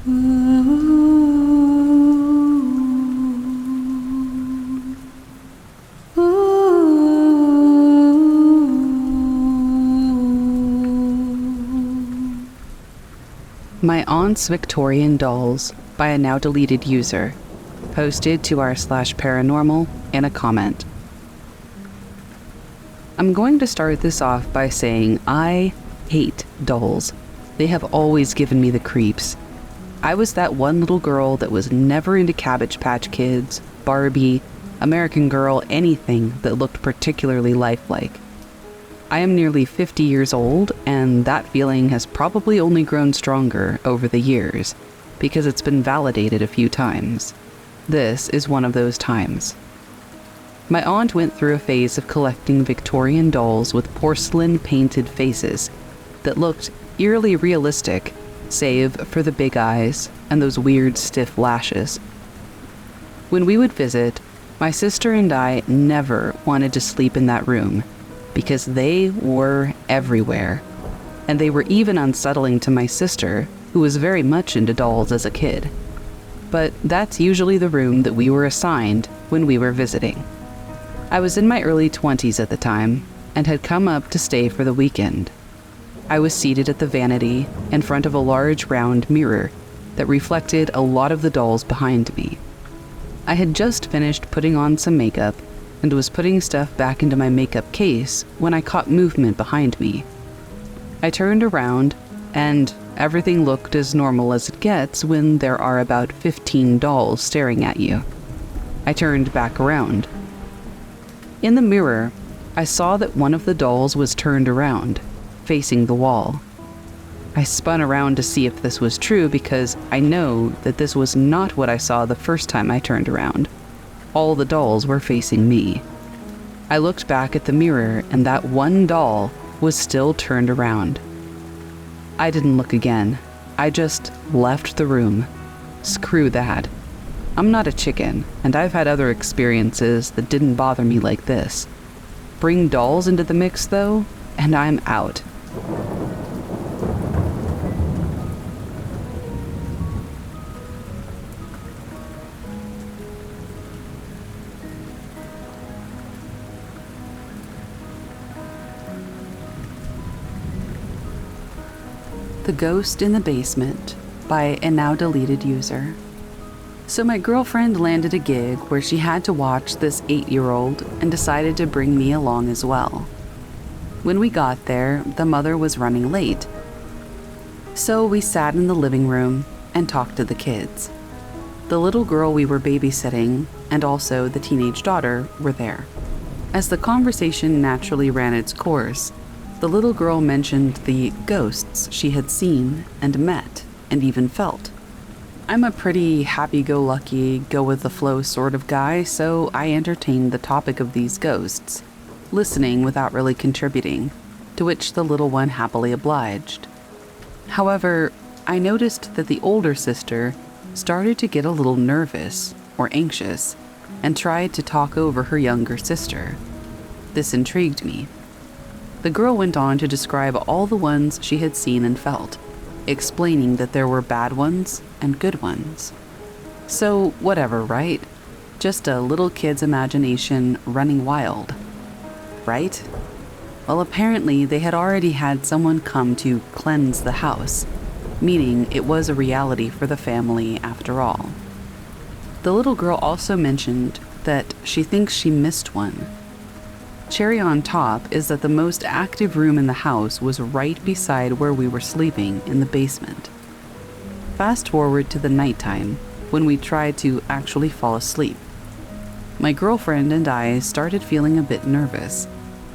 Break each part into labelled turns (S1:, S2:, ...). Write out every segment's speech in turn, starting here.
S1: My Aunt's Victorian Dolls by a now deleted user, posted to r/paranormal in a comment. I'm going to start this off by saying I hate dolls. They have always given me the creeps. I was that one little girl that was never into Cabbage Patch Kids, Barbie, American Girl, anything that looked particularly lifelike. I am nearly 50 years old, and that feeling has probably only grown stronger over the years, because it's been validated a few times. This is one of those times. My aunt went through a phase of collecting Victorian dolls with porcelain-painted faces that looked eerily realistic, save for the big eyes and those weird stiff lashes. When we would visit, my sister and I never wanted to sleep in that room, because they were everywhere. And they were even unsettling to my sister, who was very much into dolls as a kid. But that's usually the room that we were assigned when we were visiting. I was in my early 20s at the time, and had come up to stay for the weekend. I was seated at the vanity in front of a large round mirror that reflected a lot of the dolls behind me. I had just finished putting on some makeup and was putting stuff back into my makeup case when I caught movement behind me. I turned around, and everything looked as normal as it gets when there are about 15 dolls staring at you. I turned back around. In the mirror, I saw that one of the dolls was turned around, facing the wall. I spun around to see if this was true because I know that this was not what I saw the first time I turned around. All the dolls were facing me. I looked back at the mirror, and that one doll was still turned around. I didn't look again. I just left the room. Screw that. I'm not a chicken, and I've had other experiences that didn't bother me like this. Bring dolls into the mix, though, and I'm out. The Ghost in the Basement by a now deleted user. So my girlfriend landed a gig where she had to watch this 8-year-old and decided to bring me along as well. When we got there, the mother was running late. So we sat in the living room and talked to the kids. The little girl we were babysitting and also the teenage daughter were there. As the conversation naturally ran its course, the little girl mentioned the ghosts she had seen and met and even felt. I'm a pretty happy-go-lucky, go-with-the-flow sort of guy, so I entertained the topic of these ghosts, listening without really contributing, to which the little one happily obliged. However, I noticed that the older sister started to get a little nervous or anxious and tried to talk over her younger sister. This intrigued me. The girl went on to describe all the ones she had seen and felt, explaining that there were bad ones and good ones. So whatever, right? Just a little kid's imagination running wild, right? Well, apparently they had already had someone come to cleanse the house, meaning it was a reality for the family after all. The little girl also mentioned that she thinks she missed one. Cherry on top is that the most active room in the house was right beside where we were sleeping in the basement. Fast forward to the nighttime, when we tried to actually fall asleep. My girlfriend and I started feeling a bit nervous,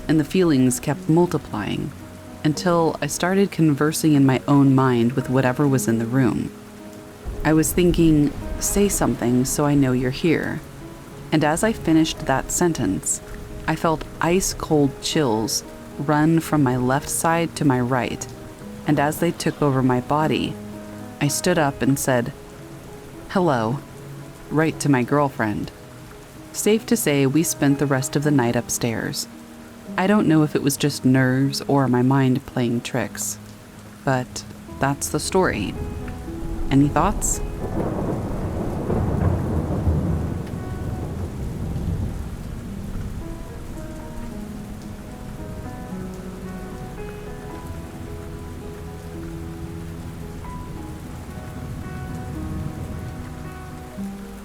S1: and the feelings kept multiplying, until I started conversing in my own mind with whatever was in the room. I was thinking, say something so I know you're here. And as I finished that sentence, I felt ice-cold chills run from my left side to my right, and as they took over my body, I stood up and said, "Hello," right to my girlfriend. Safe to say, we spent the rest of the night upstairs. I don't know if it was just nerves or my mind playing tricks, but that's the story. Any thoughts?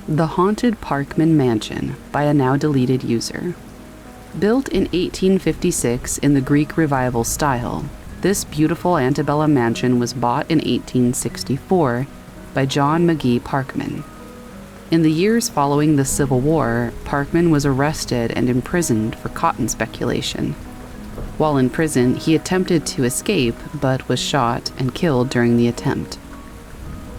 S1: The Haunted Parkman Mansion by a now deleted user. Built in 1856 in the Greek Revival style, this beautiful antebellum mansion was bought in 1864 by John McGee Parkman. In the years following the Civil War, Parkman was arrested and imprisoned for cotton speculation. While in prison, he attempted to escape, but was shot and killed during the attempt.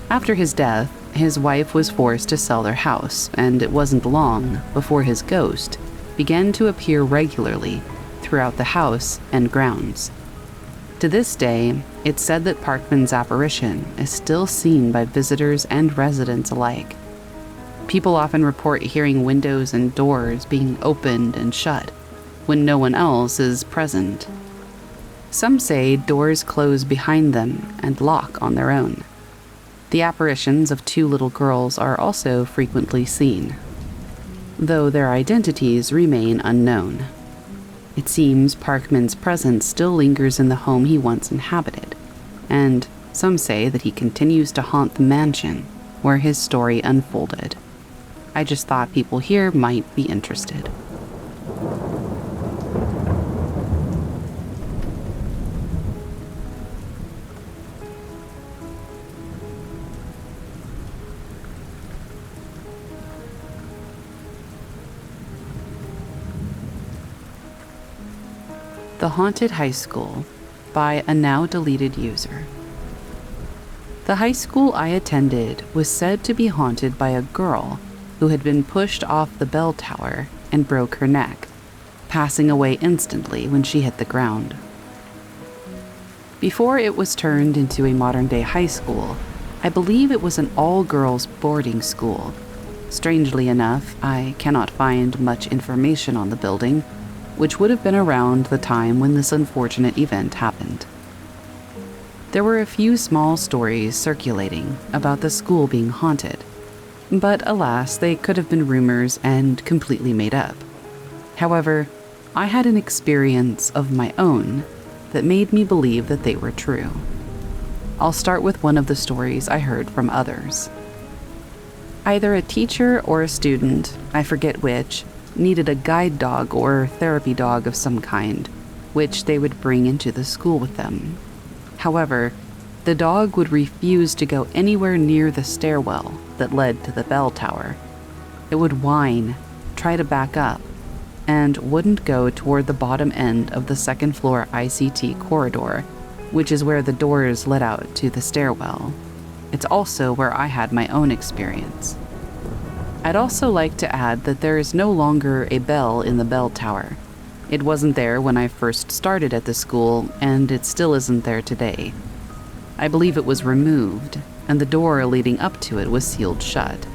S1: After his death, his wife was forced to sell their house, and it wasn't long before his ghost began to appear regularly throughout the house and grounds. To this day, it's said that Parkman's apparition is still seen by visitors and residents alike. People often report hearing windows and doors being opened and shut when no one else is present. Some say doors close behind them and lock on their own. The apparitions of two little girls are also frequently seen, though their identities remain unknown. It seems Parkman's presence still lingers in the home he once inhabited, and some say that he continues to haunt the mansion where his story unfolded. I just thought people here might be interested. The Haunted High School by a now deleted user. The high school I attended was said to be haunted by a girl who had been pushed off the bell tower and broke her neck, passing away instantly when she hit the ground. Before it was turned into a modern-day high school, I believe it was an all-girls boarding school. Strangely enough, I cannot find much information on the building, which would have been around the time when this unfortunate event happened. There were a few small stories circulating about the school being haunted, but alas, they could have been rumors and completely made up. However, I had an experience of my own that made me believe that they were true. I'll start with one of the stories I heard from others. Either a teacher or a student, I forget which, needed a guide dog or therapy dog of some kind, which they would bring into the school with them. However, the dog would refuse to go anywhere near the stairwell that led to the bell tower. It would whine, try to back up, and wouldn't go toward the bottom end of the second floor ICT corridor, which is where the doors led out to the stairwell. It's also where I had my own experience. I'd also like to add that there is no longer a bell in the bell tower. It wasn't there when I first started at the school, and it still isn't there today. I believe it was removed, and the door leading up to it was sealed shut,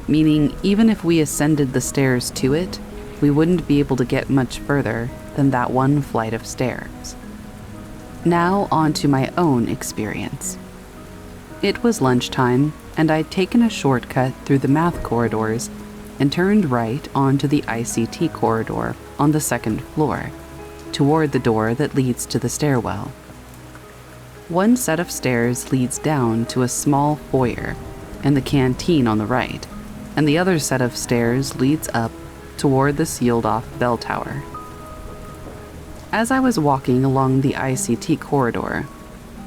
S1: meaning even if we ascended the stairs to it, we wouldn't be able to get much further than that one flight of stairs. Now on to my own experience. It was lunchtime, and I'd taken a shortcut through the math corridors and turned right onto the ICT corridor on the second floor, toward the door that leads to the stairwell. One set of stairs leads down to a small foyer and the canteen on the right, and the other set of stairs leads up toward the sealed-off bell tower. As I was walking along the ICT corridor,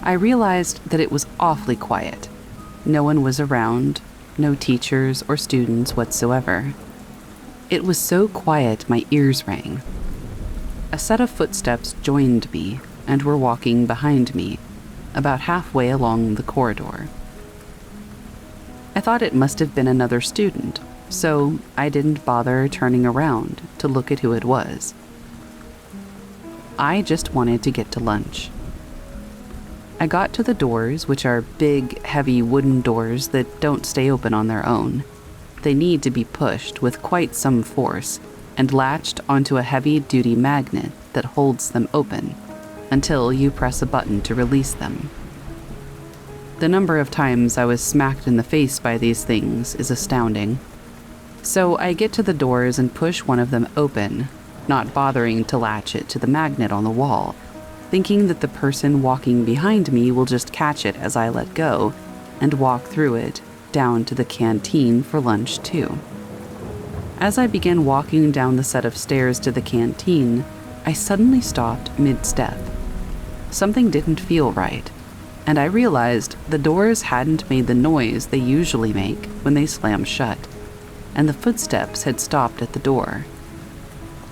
S1: I realized that it was awfully quiet. No one was around, no teachers or students whatsoever. It was so quiet my ears rang. A set of footsteps joined me and were walking behind me, about halfway along the corridor. I thought it must have been another student, so I didn't bother turning around to look at who it was. I just wanted to get to lunch. I got to the doors, which are big, heavy wooden doors that don't stay open on their own. They need to be pushed with quite some force and latched onto a heavy-duty magnet that holds them open until you press a button to release them. The number of times I was smacked in the face by these things is astounding. So I get to the doors and push one of them open, not bothering to latch it to the magnet on the wall, thinking that the person walking behind me will just catch it as I let go and walk through it down to the canteen for lunch too. As I began walking down the set of stairs to the canteen, I suddenly stopped mid-step. Something didn't feel right, and I realized the doors hadn't made the noise they usually make when they slam shut, and the footsteps had stopped at the door.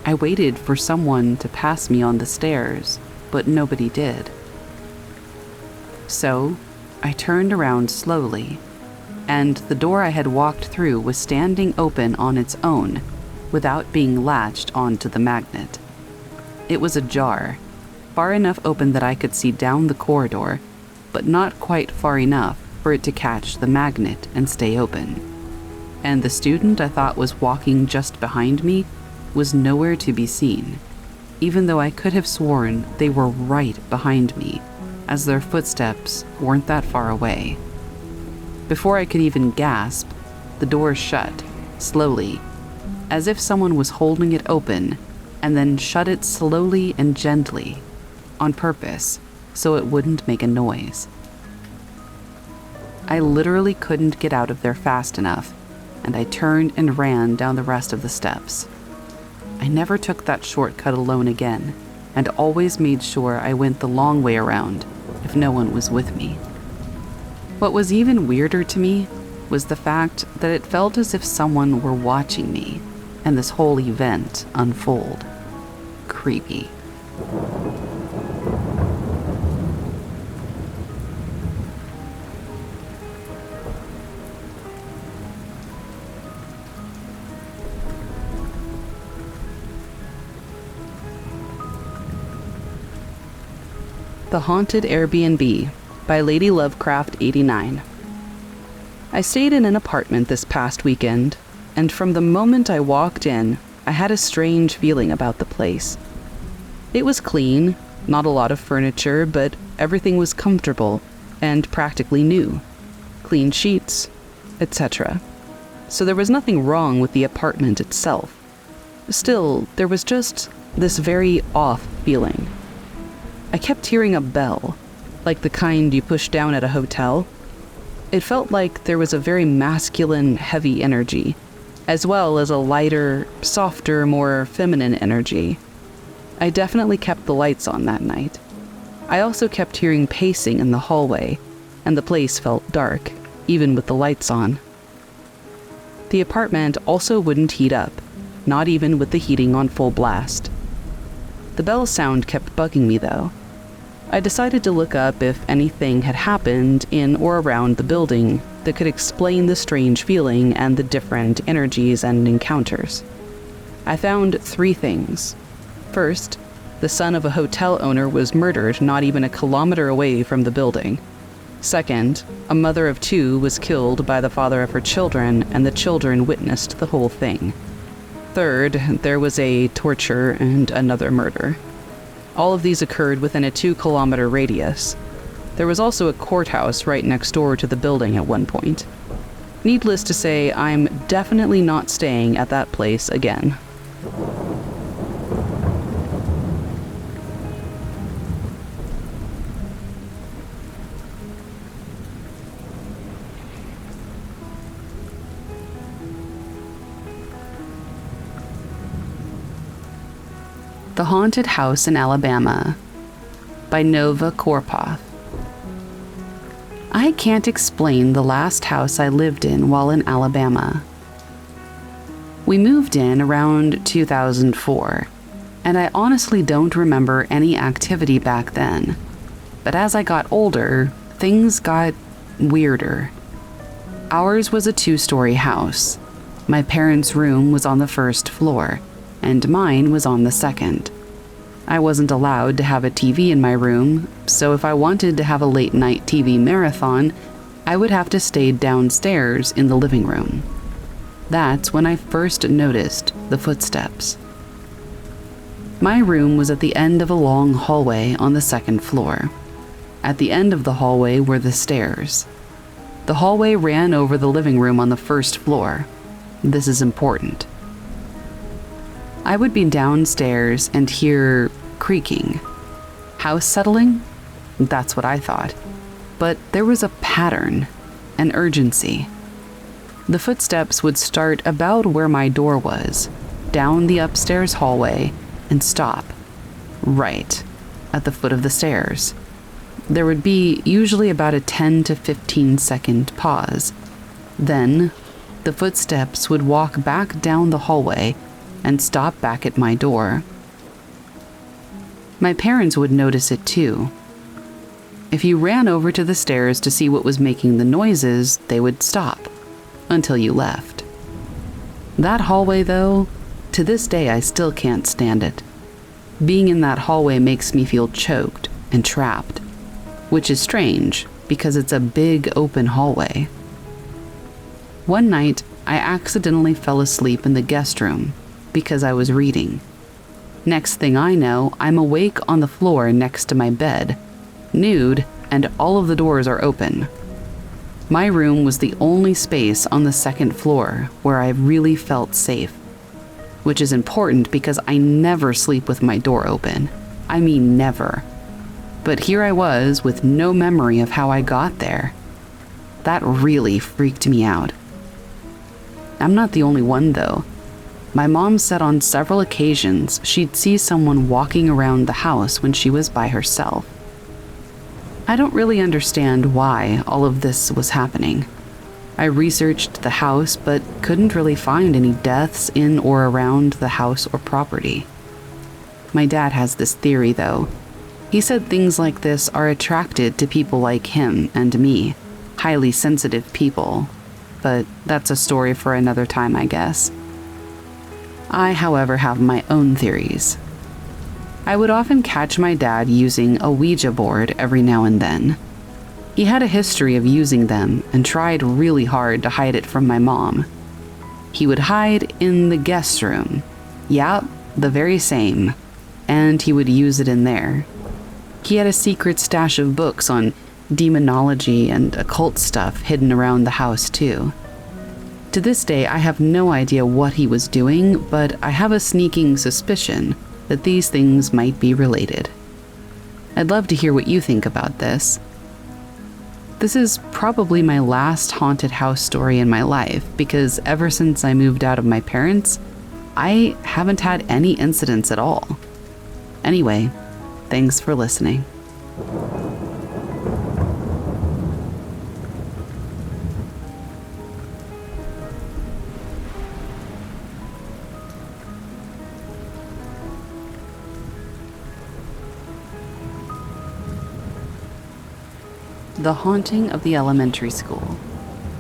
S1: I waited for someone to pass me on the stairs, but nobody did. So, I turned around slowly, and the door I had walked through was standing open on its own, without being latched onto the magnet. It was ajar, far enough open that I could see down the corridor, but not quite far enough for it to catch the magnet and stay open. And the student I thought was walking just behind me was nowhere to be seen, even though I could have sworn they were right behind me, as their footsteps weren't that far away. Before I could even gasp, the door shut, slowly, as if someone was holding it open, and then shut it slowly and gently, on purpose, so it wouldn't make a noise. I literally couldn't get out of there fast enough, and I turned and ran down the rest of the steps. I never took that shortcut alone again, and always made sure I went the long way around if no one was with me. What was even weirder to me was the fact that it felt as if someone were watching me and this whole event unfold. Creepy. The Haunted Airbnb by Lady Lovecraft 89. I stayed in an apartment this past weekend, and from the moment I walked in, I had a strange feeling about the place. It was clean, not a lot of furniture, but everything was comfortable and practically new. Clean sheets, etc. So there was nothing wrong with the apartment itself. Still, there was just this very off feeling. I kept hearing a bell, like the kind you push down at a hotel. It felt like there was a very masculine, heavy energy, as well as a lighter, softer, more feminine energy. I definitely kept the lights on that night. I also kept hearing pacing in the hallway, and the place felt dark, even with the lights on. The apartment also wouldn't heat up, not even with the heating on full blast. The bell sound kept bugging me, though. I decided to look up if anything had happened in or around the building that could explain the strange feeling and the different energies and encounters. I found 3 things. First, the son of a hotel owner was murdered not even a kilometer away from the building. Second, a mother of 2 was killed by the father of her children, and the children witnessed the whole thing. Third, there was a torture and another murder. All of these occurred within a 2-kilometer radius. There was also a courthouse right next door to the building at one point. Needless to say, I'm definitely not staying at that place again. The Haunted House in Alabama by Nova Korpoth. I can't explain the last house I lived in while in Alabama. We moved in around 2004, and I honestly don't remember any activity back then. But as I got older, things got weirder. Ours was a 2-story house. My parents' room was on the 1st floor, and mine was on the 2nd. I wasn't allowed to have a TV in my room, so if I wanted to have a late-night TV marathon, I would have to stay downstairs in the living room. That's when I first noticed the footsteps. My room was at the end of a long hallway on the 2nd floor. At the end of the hallway were the stairs. The hallway ran over the living room on the first floor. This is important. I would be downstairs and hear creaking. House settling? That's what I thought. But there was a pattern, an urgency. The footsteps would start about where my door was, down the upstairs hallway, and stop, right at the foot of the stairs. There would be usually about a 10 to 15 second pause. Then, the footsteps would walk back down the hallway and stop back at my door. My parents would notice it too. If you ran over to the stairs to see what was making the noises, they would stop until you left. That hallway, though, to this day I still can't stand it. Being in that hallway makes me feel choked and trapped, which is strange because it's a big open hallway. One night, I accidentally fell asleep in the guest room because I was reading. Next thing I know, I'm awake on the floor next to my bed, nude, and all of the doors are open. My room was the only space on the second floor where I really felt safe, which is important because I never sleep with my door open. I mean, never. But here I was with no memory of how I got there. That really freaked me out. I'm not the only one, though. My mom said on several occasions she'd see someone walking around the house when she was by herself. I don't really understand why all of this was happening. I researched the house but couldn't really find any deaths in or around the house or property. My dad has this theory, though. He said things like this are attracted to people like him and me, highly sensitive people, but that's a story for another time, I guess. I, however, have my own theories. I would often catch my dad using a Ouija board every now and then. He had a history of using them and tried really hard to hide it from my mom. He would hide in the guest room. Yep, the very same. And he would use it in there. He had a secret stash of books on demonology and occult stuff hidden around the house, too. To this day, I have no idea what he was doing, but I have a sneaking suspicion that these things might be related. I'd love to hear what you think about this. This is probably my last haunted house story in my life because ever since I moved out of my parents', I haven't had any incidents at all. Anyway, thanks for listening. The Haunting of the Elementary School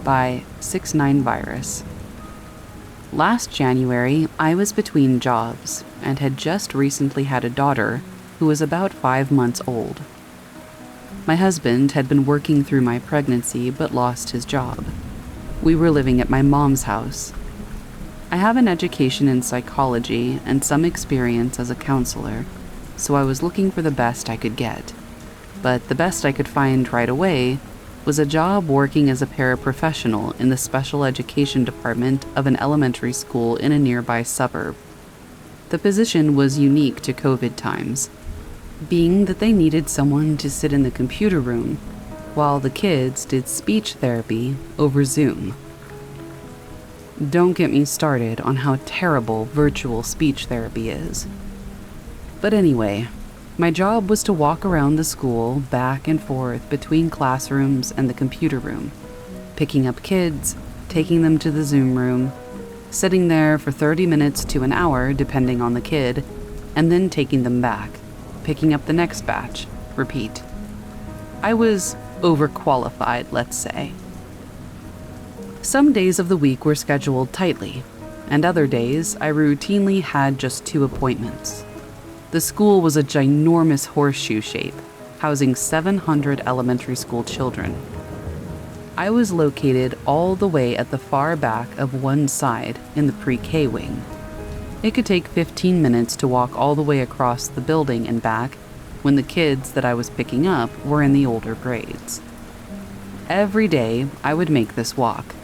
S1: by 69virus. Last January, I was between jobs and had just recently had a daughter who was about 5 months old. My husband had been working through my pregnancy but lost his job. We were living at my mom's house. I have an education in psychology and some experience as a counselor, so I was looking for the best I could get. But the best I could find right away was a job working as a paraprofessional in the special education department of an elementary school in a nearby suburb. The position was unique to COVID times, being that they needed someone to sit in the computer room while the kids did speech therapy over Zoom. Don't get me started on how terrible virtual speech therapy is. But anyway, my job was to walk around the school back and forth between classrooms and the computer room, picking up kids, taking them to the Zoom room, sitting there for 30 minutes to an hour depending on the kid, and then taking them back, picking up the next batch, repeat. I was overqualified, let's say. Some days of the week were scheduled tightly, and other days I routinely had just 2 appointments. The school was a ginormous horseshoe shape, housing 700 elementary school children. I was located all the way at the far back of one side in the pre-K wing. It could take 15 minutes to walk all the way across the building and back, when the kids that I was picking up were in the older grades. Every day, I would make this walk.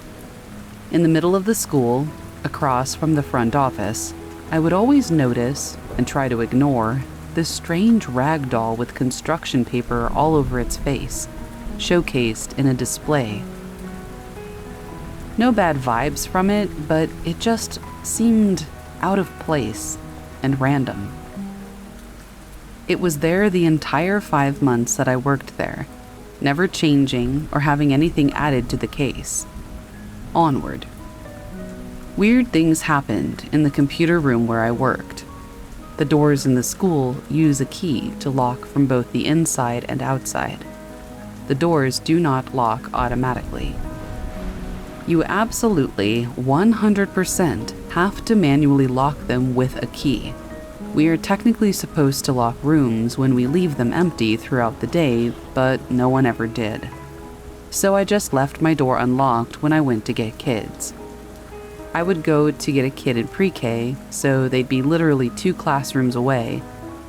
S1: In the middle of the school, across from the front office, I would always notice, and try to ignore, this strange rag doll with construction paper all over its face, showcased in a display. No bad vibes from it, but it just seemed out of place and random. It was there the entire 5 months that I worked there, never changing or having anything added to the case. Onward. Weird things happened in the computer room where I worked. The doors in the school use a key to lock from both the inside and outside. The doors do not lock automatically. You absolutely 100% have to manually lock them with a key. We are technically supposed to lock rooms when we leave them empty throughout the day, but no one ever did. So I just left my door unlocked when I went to get kids. I would go to get a kid in pre-K, so they'd be literally 2 classrooms away,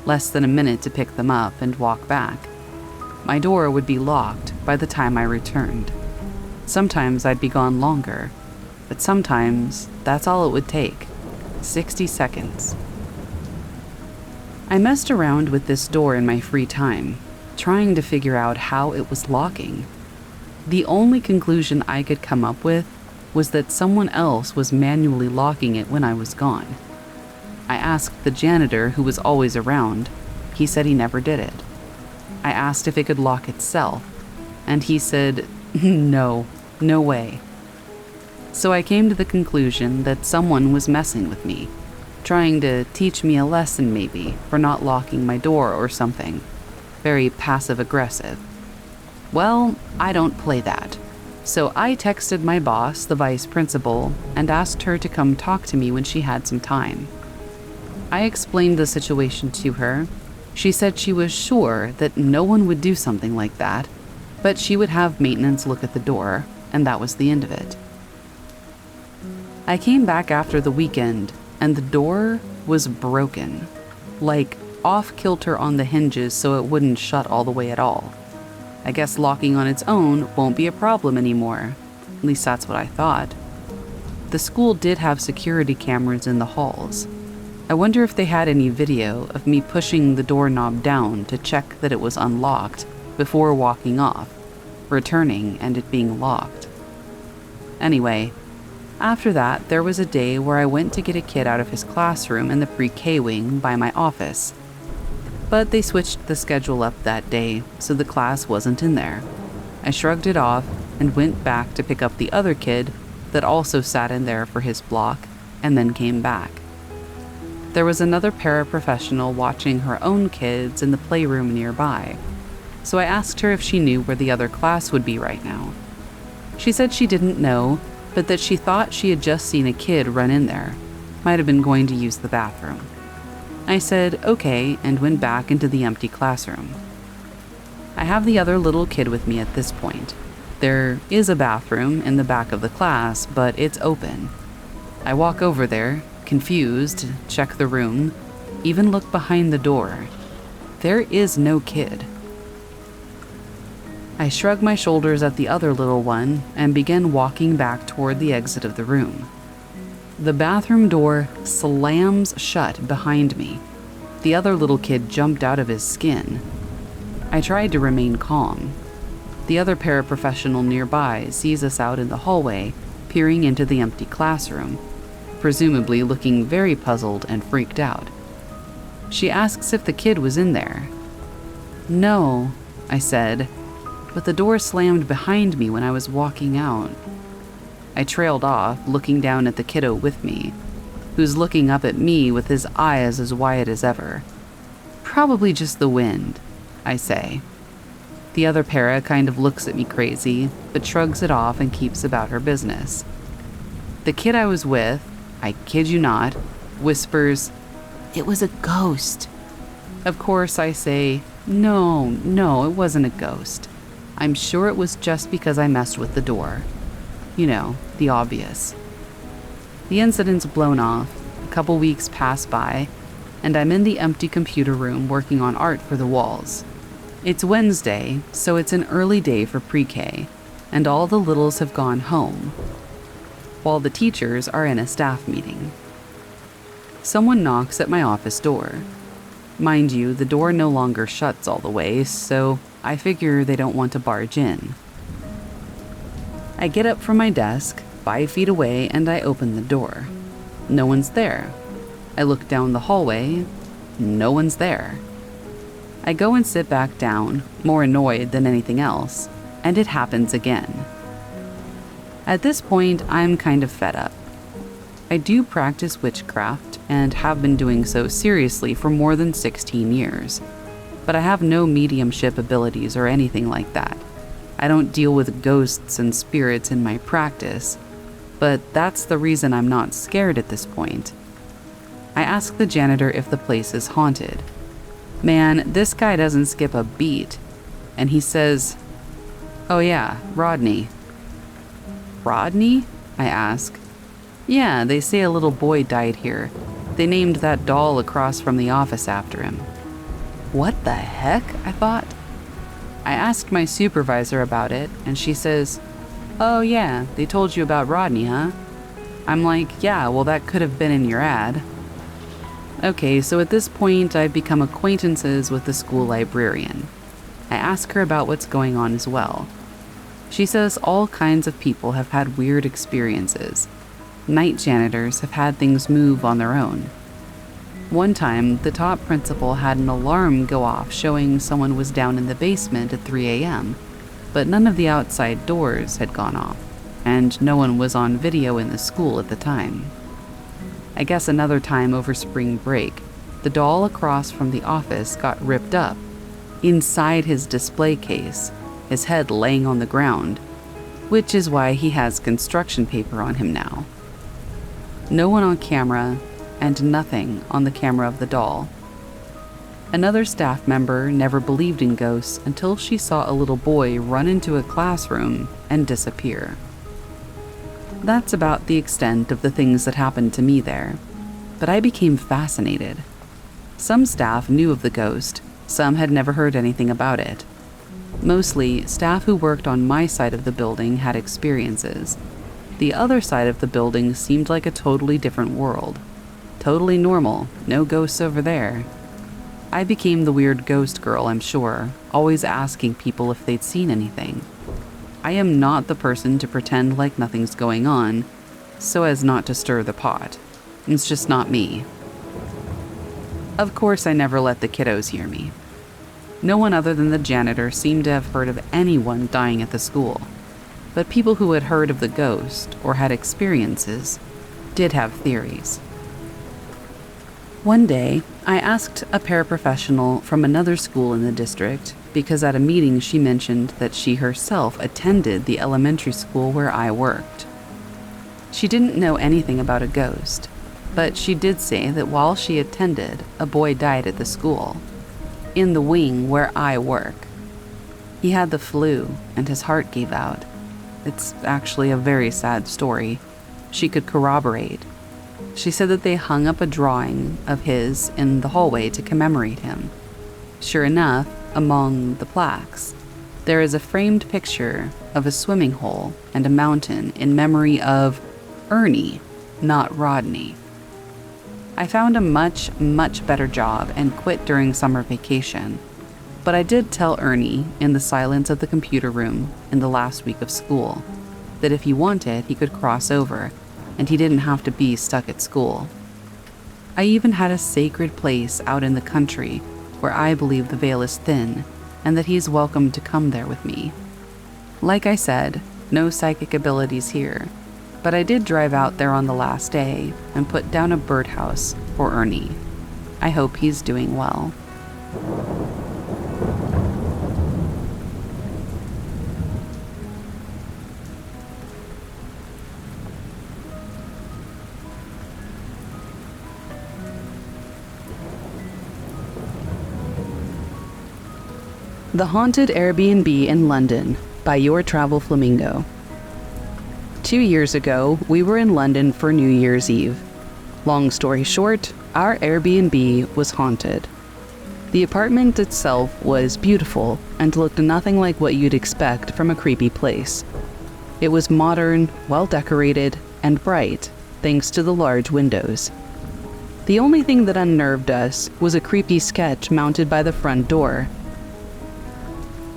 S1: less than a minute to pick them up and walk back. My door would be locked by the time I returned. Sometimes I'd be gone longer, but sometimes that's all it would take, 60 seconds. I messed around with this door in my free time, trying to figure out how it was locking. The only conclusion I could come up with was that someone else was manually locking it when I was gone. I asked the janitor, who was always around. He said he never did it. I asked if it could lock itself, and he said, no way. So I came to the conclusion that someone was messing with me, trying to teach me a lesson maybe for not locking my door or something. Very passive-aggressive. Well, I don't play that. So I texted my boss, the vice principal, and asked her to come talk to me when she had some time. I explained the situation to her. She said she was sure that no one would do something like that, but she would have maintenance look at the door, and that was the end of it. I came back after the weekend, and the door was broken, like off-kilter on the hinges so it wouldn't shut all the way at all. I guess locking on its own won't be a problem anymore. At least that's what I thought. The school did have security cameras in the halls. I wonder if they had any video of me pushing the doorknob down to check that it was unlocked before walking off, returning, and it being locked. Anyway, after that, there was a day where I went to get a kid out of his classroom in the pre-K wing by my office. But they switched the schedule up that day, so the class wasn't in there. I shrugged it off and went back to pick up the other kid that also sat in there for his block, and then came back. There was another paraprofessional watching her own kids in the playroom nearby, so I asked her if she knew where the other class would be right now. She said she didn't know, but that she thought she had just seen a kid run in there. Might have been going to use the bathroom. I said okay and went back into the empty classroom. I have the other little kid with me at this point. There is a bathroom in the back of the class, but it's open. I walk over there, confused, check the room, even look behind the door. There is no kid. I shrug my shoulders at the other little one and begin walking back toward the exit of the room. The bathroom door slams shut behind me. The other little kid jumped out of his skin. I tried to remain calm. The other paraprofessional nearby sees us out in the hallway, peering into the empty classroom, presumably looking very puzzled and freaked out. She asks if the kid was in there. No, I said, but the door slammed behind me when I was walking out. I trailed off, looking down at the kiddo with me, who's looking up at me with his eyes as wide as ever. Probably just the wind, I say. The other para kind of looks at me crazy, but shrugs it off and keeps about her business. The kid I was with, I kid you not, whispers, "It was a ghost." Of course, I say, No, it wasn't a ghost. I'm sure it was just because I messed with the door. You know, the obvious. The incident's blown off, a couple weeks pass by, and I'm in the empty computer room working on art for the walls. It's Wednesday, so it's an early day for pre-K, and all the littles have gone home, while the teachers are in a staff meeting. Someone knocks at my office door. Mind you, the door no longer shuts all the way, so I figure they don't want to barge in. I get up from my desk, 5 feet away, and I open the door. No one's there. I look down the hallway. No one's there. I go and sit back down, more annoyed than anything else, and it happens again. At this point, I'm kind of fed up. I do practice witchcraft and have been doing so seriously for more than 16 years, but I have no mediumship abilities or anything like that. I don't deal with ghosts and spirits in my practice, but that's the reason I'm not scared at this point. I ask the janitor if the place is haunted. Man, this guy doesn't skip a beat, and he says, "Oh yeah, Rodney." "Rodney?" I ask. "Yeah, they say a little boy died here. They named that doll across from the office after him." What the heck? I thought. I asked my supervisor about it, and she says, "Oh yeah, they told you about Rodney, huh?" I'm like, "Yeah, well that could have been in your ad." Okay, so at this point I've become acquaintances with the school librarian. I ask her about what's going on as well. She says all kinds of people have had weird experiences. Night janitors have had things move on their own. One time, the top principal had an alarm go off showing someone was down in the basement at 3 a.m., but none of the outside doors had gone off, and no one was on video in the school at the time. I guess another time over spring break, the doll across from the office got ripped up, inside his display case, his head laying on the ground, which is why he has construction paper on him now. No one on camera, and nothing on the camera of the doll. Another staff member never believed in ghosts until she saw a little boy run into a classroom and disappear. That's about the extent of the things that happened to me there, but I became fascinated. Some staff knew of the ghost, some had never heard anything about it. Mostly, staff who worked on my side of the building had experiences. The other side of the building seemed like a totally different world. Totally normal, no ghosts over there. I became the weird ghost girl, I'm sure, always asking people if they'd seen anything. I am not the person to pretend like nothing's going on, so as not to stir the pot. It's just not me. Of course, I never let the kiddos hear me. No one other than the janitor seemed to have heard of anyone dying at the school, but people who had heard of the ghost or had experiences did have theories. One day, I asked a paraprofessional from another school in the district because at a meeting she mentioned that she herself attended the elementary school where I worked. She didn't know anything about a ghost, but she did say that while she attended, a boy died at the school, in the wing where I work. He had the flu and his heart gave out. It's actually a very sad story. She could corroborate. She said that they hung up a drawing of his in the hallway to commemorate him. Sure enough, among the plaques, there is a framed picture of a swimming hole and a mountain in memory of Ernie, not Rodney. I found a much, much better job and quit during summer vacation, but I did tell Ernie in the silence of the computer room in the last week of school that if he wanted, he could cross over and he didn't have to be stuck at school. I even had a sacred place out in the country where I believe the veil is thin and that he's welcome to come there with me. Like I said, no psychic abilities here, but I did drive out there on the last day and put down a birdhouse for Ernie. I hope he's doing well. The Haunted Airbnb in London by Your Travel Flamingo. 2 years ago, we were in London for New Year's Eve. Long story short, Our Airbnb was haunted. The apartment itself was beautiful and looked nothing like what you'd expect from a creepy place. It was modern, well-decorated, and bright, thanks to the large windows. The only thing that unnerved us was a creepy sketch mounted by the front door.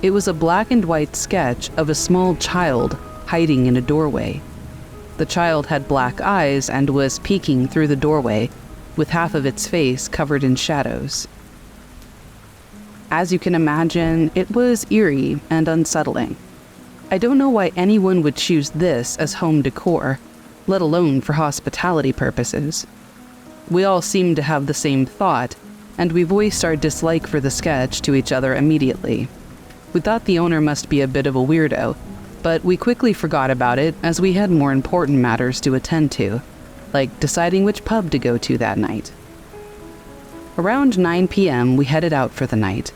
S1: It was a black and white sketch of a small child hiding in a doorway. The child had black eyes and was peeking through the doorway, with half of its face covered in shadows. As you can imagine, it was eerie and unsettling. I don't know why anyone would choose this as home decor, let alone for hospitality purposes. We all seemed to have the same thought, and we voiced our dislike for the sketch to each other immediately. We thought the owner must be a bit of a weirdo, but we quickly forgot about it as we had more important matters to attend to, like deciding which pub to go to that night. Around 9 p.m., we headed out for the night.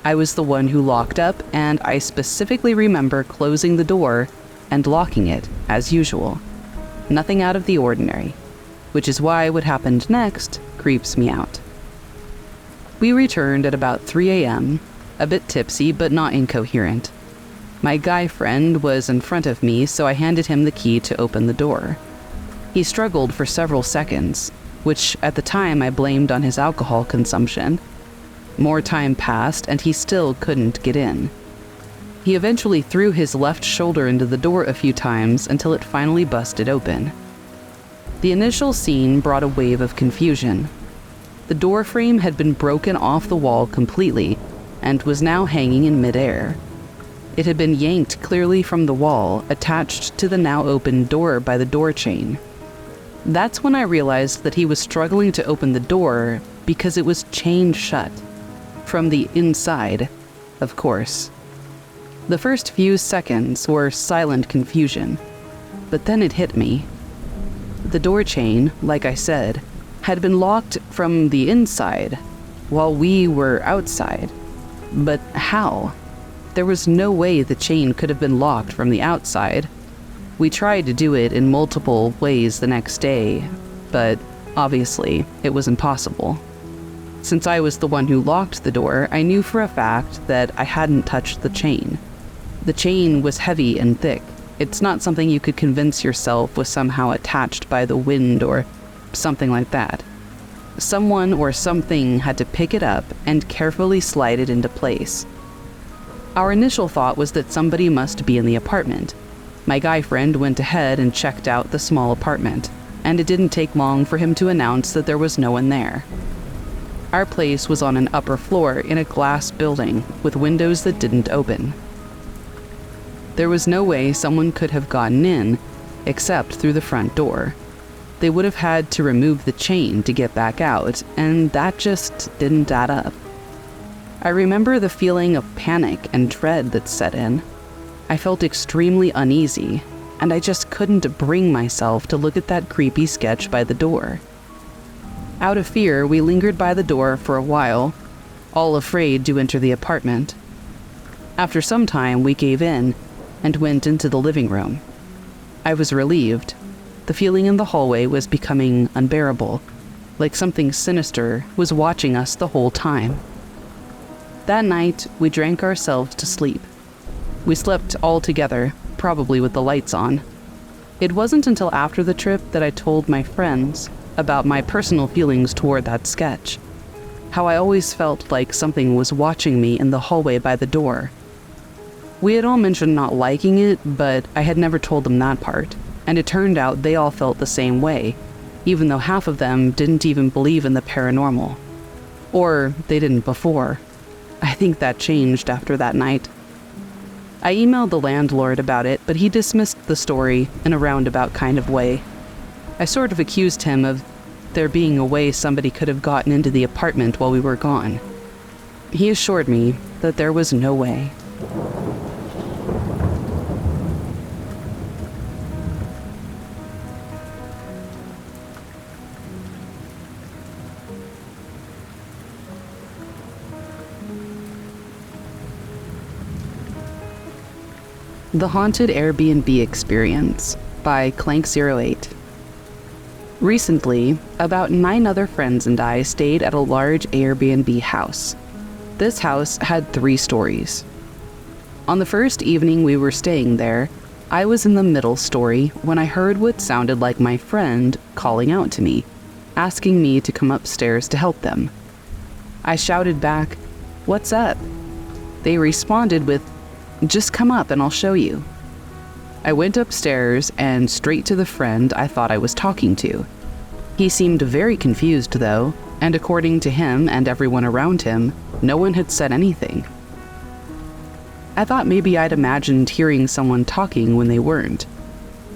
S1: I was the one who locked up, and I specifically remember closing the door and locking it, as usual. Nothing out of the ordinary, which is why what happened next creeps me out. We returned at about 3 a.m., a bit tipsy but not incoherent. My guy friend was in front of me, so I handed him the key to open the door. He struggled for several seconds, which at the time I blamed on his alcohol consumption. More time passed, and he still couldn't get in. He eventually threw his left shoulder into the door a few times until it finally busted open. The initial scene brought a wave of confusion. The door frame had been broken off the wall completely and was now hanging in midair. It had been yanked clearly from the wall, attached to the now open door by the door chain. That's when I realized that he was struggling to open the door because it was chained shut. From the inside, of course. The first few seconds were silent confusion, but then it hit me. The door chain, like I said, had been locked from the inside, while we were outside. But how? There was no way the chain could have been locked from the outside. We tried to do it in multiple ways the next day, but obviously it was impossible. Since I was the one who locked the door, I knew for a fact that I hadn't touched the chain. The chain was heavy and thick. It's not something you could convince yourself was somehow attached by the wind or something like that. Someone or something had to pick it up and carefully slide it into place. Our initial thought was that somebody must be in the apartment. My guy friend went ahead and checked out the small apartment, and it didn't take long for him to announce that there was no one there. Our place was on an upper floor in a glass building with windows that didn't open. There was no way someone could have gotten in except through the front door. They would have had to remove the chain to get back out, and that just didn't add up. I remember the feeling of panic and dread that set in. I felt extremely uneasy, and I just couldn't bring myself to look at that creepy sketch by the door. Out of fear, we lingered by the door for a while, all afraid to enter the apartment. After some time, we gave in and went into the living room. I was relieved. The feeling in the hallway was becoming unbearable, like something sinister was watching us the whole time. That night, we drank ourselves to sleep. We slept all together, probably with the lights on. It wasn't until after the trip that I told my friends about my personal feelings toward that sketch. How I always felt like something was watching me in the hallway by the door. We had all mentioned not liking it, but I had never told them that part, and it turned out they all felt the same way, even though half of them didn't even believe in the paranormal. Or they didn't before. I think that changed after that night. I emailed the landlord about it, but he dismissed the story in a roundabout kind of way. I sort of accused him of there being a way somebody could have gotten into the apartment while we were gone. He assured me that there was no way. The Haunted Airbnb Experience by Clank08. Recently, about 9 other friends and I stayed at a large Airbnb house. This house had 3 stories. On the first evening we were staying there, I was in the middle story when I heard what sounded like my friend calling out to me, asking me to come upstairs to help them. I shouted back, "What's up?" They responded with, "Just come up and I'll show you." I went upstairs and straight to the friend I thought I was talking to. He seemed very confused though, and according to him and everyone around him, no one had said anything. I thought maybe I'd imagined hearing someone talking when they weren't,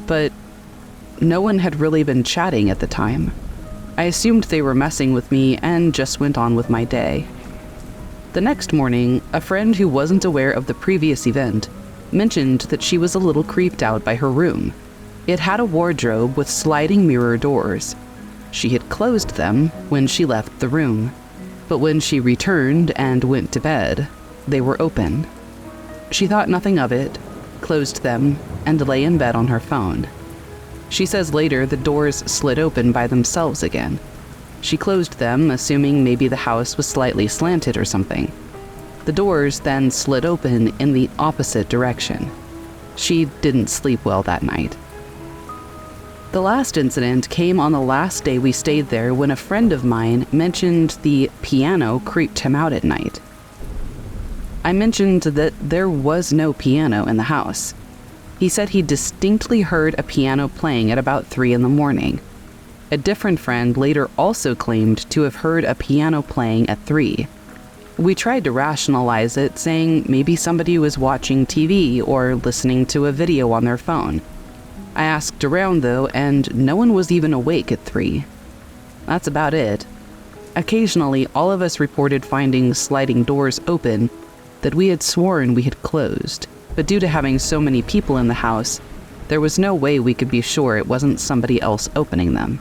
S1: but no one had really been chatting at the time. I assumed they were messing with me and just went on with my day. The next morning, a friend who wasn't aware of the previous event mentioned that she was a little creeped out by her room. It had a wardrobe with sliding mirror doors. She had closed them when she left the room, but when she returned and went to bed, they were open. She thought nothing of it, closed them, and lay in bed on her phone. She says later the doors slid open by themselves again. She closed them, assuming maybe the house was slightly slanted or something. The doors then slid open in the opposite direction. She didn't sleep well that night. The last incident came on the last day we stayed there when a friend of mine mentioned the piano creeped him out at night. I mentioned that there was no piano in the house. He said he distinctly heard a piano playing at about 3 in the morning. A different friend later also claimed to have heard a piano playing at 3. We tried to rationalize it, saying maybe somebody was watching TV or listening to a video on their phone. I asked around though, and no one was even awake at 3. That's about it. Occasionally, all of us reported finding sliding doors open that we had sworn we had closed, but due to having so many people in the house, there was no way we could be sure it wasn't somebody else opening them.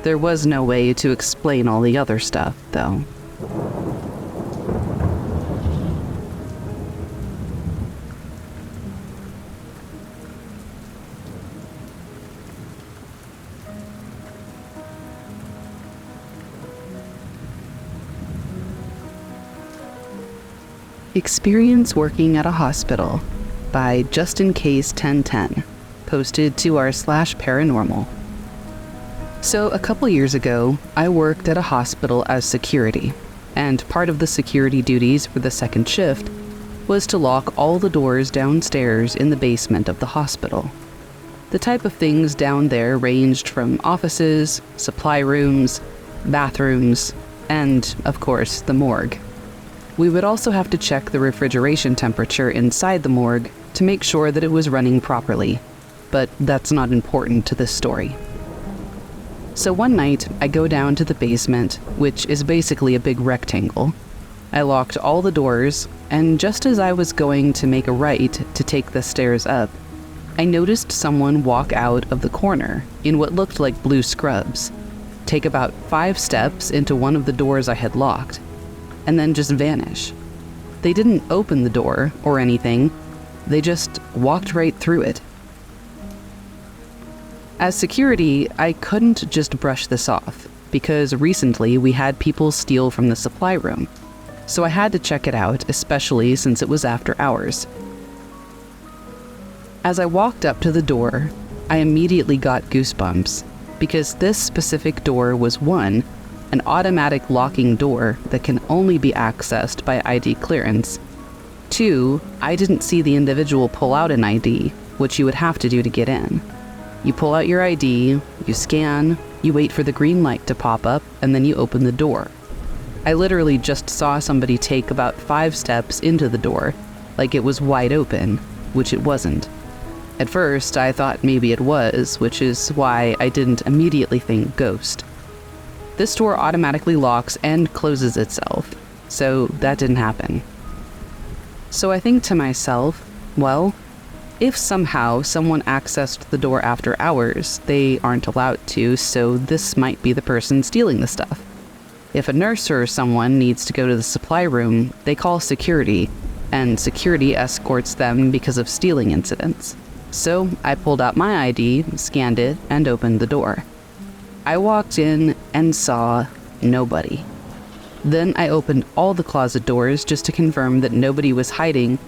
S1: There was no way to explain all the other stuff, though. Experience Working at a Hospital by JustinCase1010, posted to r/paranormal. So a couple years ago, I worked at a hospital as security, and part of the security duties for the second shift was to lock all the doors downstairs in the basement of the hospital. The type of things down there ranged from offices, supply rooms, bathrooms, and, of course, the morgue. We would also have to check the refrigeration temperature inside the morgue to make sure that it was running properly, but that's not important to this story. So one night, I go down to the basement, which is basically a big rectangle. I locked all the doors, and just as I was going to make a right to take the stairs up, I noticed someone walk out of the corner in what looked like blue scrubs, take about 5 steps into one of the doors I had locked, and then just vanish. They didn't open the door or anything, they just walked right through it. As security, I couldn't just brush this off, because recently we had people steal from the supply room, so I had to check it out, especially since it was after hours. As I walked up to the door, I immediately got goosebumps, because this specific door was an automatic locking door that can only be accessed by ID clearance. 2, I didn't see the individual pull out an ID, which you would have to do to get in. You pull out your ID, you scan, you wait for the green light to pop up, and then you open the door. I literally just saw somebody take about 5 steps into the door, like it was wide open, which it wasn't. At first, I thought maybe it was, which is why I didn't immediately think ghost. This door automatically locks and closes itself, so that didn't happen. So I think to myself, well, if somehow someone accessed the door after hours, they aren't allowed to, so this might be the person stealing the stuff. If a nurse or someone needs to go to the supply room, they call security, and security escorts them because of stealing incidents. So I pulled out my ID, scanned it, and opened the door. I walked in and saw nobody. Then I opened all the closet doors just to confirm that nobody was hiding,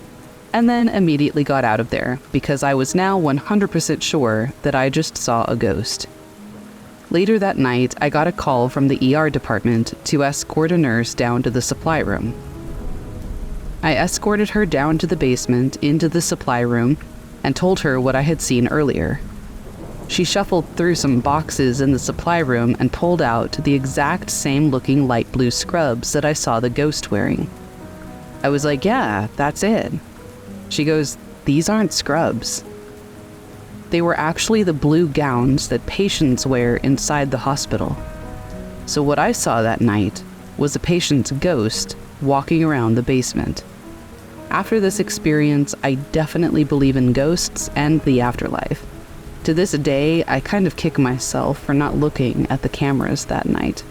S1: and then immediately got out of there because I was now 100% sure that I just saw a ghost. Later that night, I got a call from the ER department to escort a nurse down to the supply room. I escorted her down to the basement into the supply room and told her what I had seen earlier. She shuffled through some boxes in the supply room and pulled out the exact same looking light blue scrubs that I saw the ghost wearing. I was like, yeah, that's it. She goes, these aren't scrubs. They were actually the blue gowns that patients wear inside the hospital. So what I saw that night was a patient's ghost walking around the basement. After this experience, I definitely believe in ghosts and the afterlife. To this day, I kind of kick myself for not looking at the cameras that night.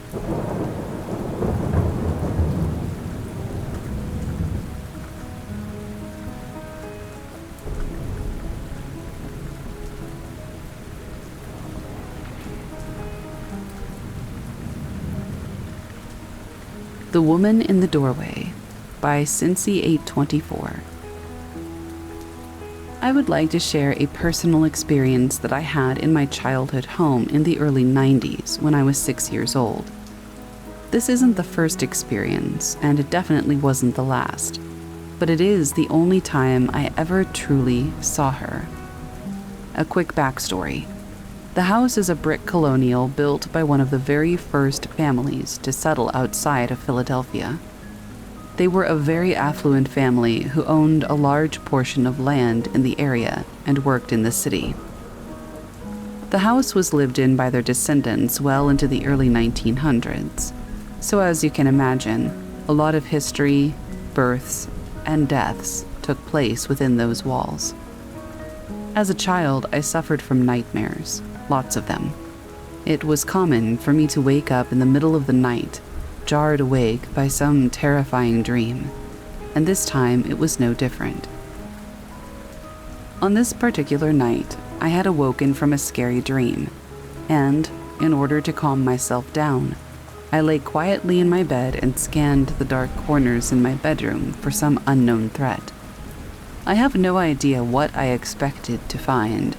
S1: The Woman in the Doorway by Cincy 824. I would like to share a personal experience that I had in my childhood home in the early 90s when I was 6 years old. This isn't the first experience, and it definitely wasn't the last, but it is the only time I ever truly saw her. A quick backstory. The house is a brick colonial built by one of the very first families to settle outside of Philadelphia. They were a very affluent family who owned a large portion of land in the area and worked in the city. The house was lived in by their descendants well into the early 1900s, so as you can imagine, a lot of history, births, and deaths took place within those walls. As a child, I suffered from nightmares, lots of them. It was common for me to wake up in the middle of the night, jarred awake by some terrifying dream, and this time it was no different. On this particular night, I had awoken from a scary dream, and, in order to calm myself down, I lay quietly in my bed and scanned the dark corners in my bedroom for some unknown threat. I have no idea what I expected to find,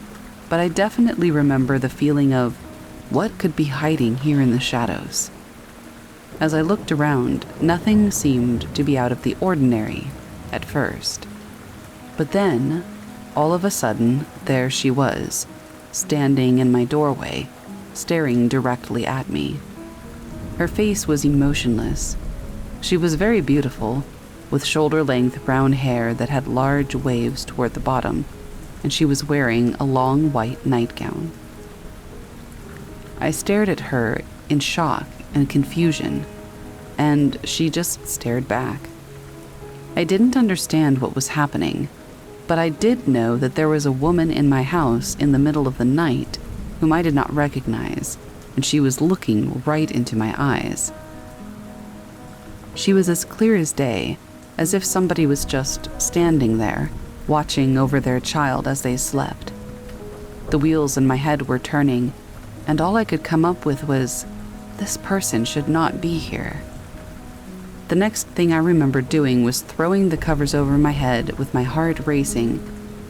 S1: but I definitely remember the feeling of, what could be hiding here in the shadows? As I looked around, nothing seemed to be out of the ordinary at first. But then, all of a sudden, there she was, standing in my doorway, staring directly at me. Her face was emotionless. She was very beautiful, with shoulder-length brown hair that had large waves toward the bottom, and she was wearing a long white nightgown. I stared at her in shock and confusion, and she just stared back. I didn't understand what was happening, but I did know that there was a woman in my house in the middle of the night whom I did not recognize, and she was looking right into my eyes. She was as clear as day, as if somebody was just standing there, watching over their child as they slept. The wheels in my head were turning, and all I could come up with was, this person should not be here. The next thing I remember doing was throwing the covers over my head with my heart racing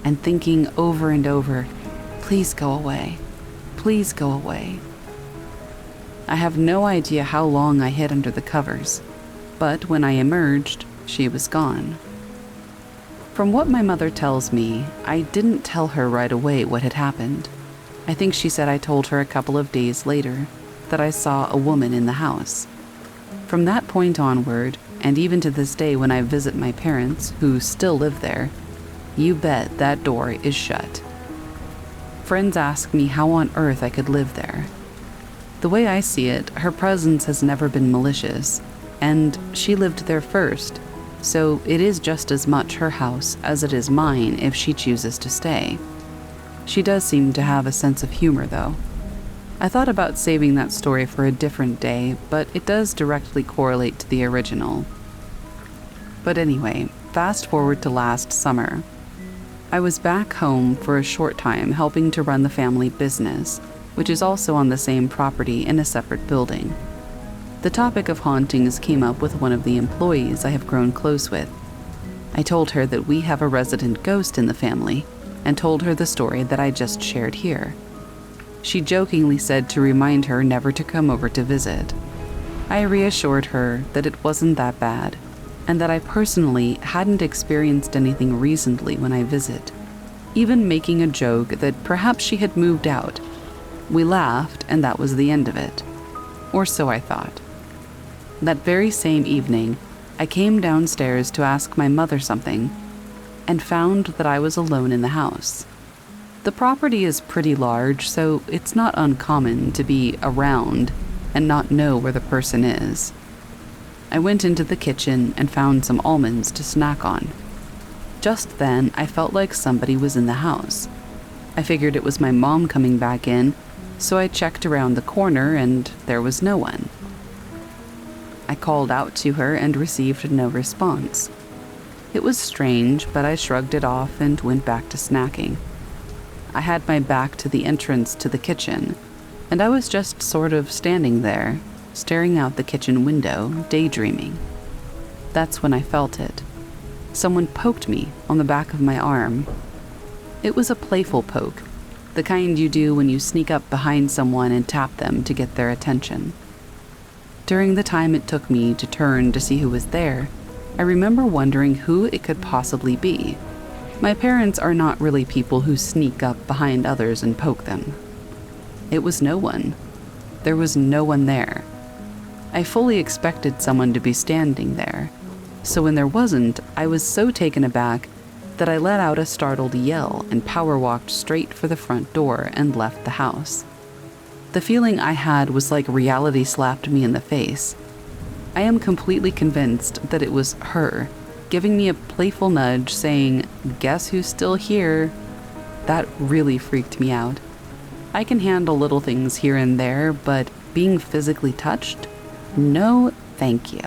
S1: and thinking over and over, please go away, please go away. I have no idea how long I hid under the covers, but when I emerged, she was gone. From what my mother tells me, I didn't tell her right away what had happened. I think she said I told her a couple of days later that I saw a woman in the house. From that point onward, and even to this day when I visit my parents, who still live there, you bet that door is shut. Friends ask me how on earth I could live there. The way I see it, her presence has never been malicious, and she lived there first, so it is just as much her house as it is mine if she chooses to stay. She does seem to have a sense of humor, though. I thought about saving that story for a different day, but it does directly correlate to the original. But anyway, fast forward to last summer. I was back home for a short time helping to run the family business, which is also on the same property in a separate building. The topic of hauntings came up with one of the employees I have grown close with. I told her that we have a resident ghost in the family and told her the story that I just shared here. She jokingly said to remind her never to come over to visit. I reassured her that it wasn't that bad and that I personally hadn't experienced anything recently when I visit, even making a joke that perhaps she had moved out. We laughed and that was the end of it. Or so I thought. That very same evening, I came downstairs to ask my mother something and found that I was alone in the house. The property is pretty large, so it's not uncommon to be around and not know where the person is. I went into the kitchen and found some almonds to snack on. Just then, I felt like somebody was in the house. I figured it was my mom coming back in, so I checked around the corner and there was no one. I called out to her and received no response. It was strange, but I shrugged it off and went back to snacking. I had my back to the entrance to the kitchen, and I was just sort of standing there, staring out the kitchen window, daydreaming. That's when I felt it. Someone poked me on the back of my arm. It was a playful poke, the kind you do when you sneak up behind someone and tap them to get their attention. During the time it took me to turn to see who was there, I remember wondering who it could possibly be. My parents are not really people who sneak up behind others and poke them. It was no one. There was no one there. I fully expected someone to be standing there, so when there wasn't, I was so taken aback that I let out a startled yell and power walked straight for the front door and left the house. The feeling I had was like reality slapped me in the face. I am completely convinced that it was her, giving me a playful nudge saying, "Guess who's still here?" That really freaked me out. I can handle little things here and there, but being physically touched? No, thank you.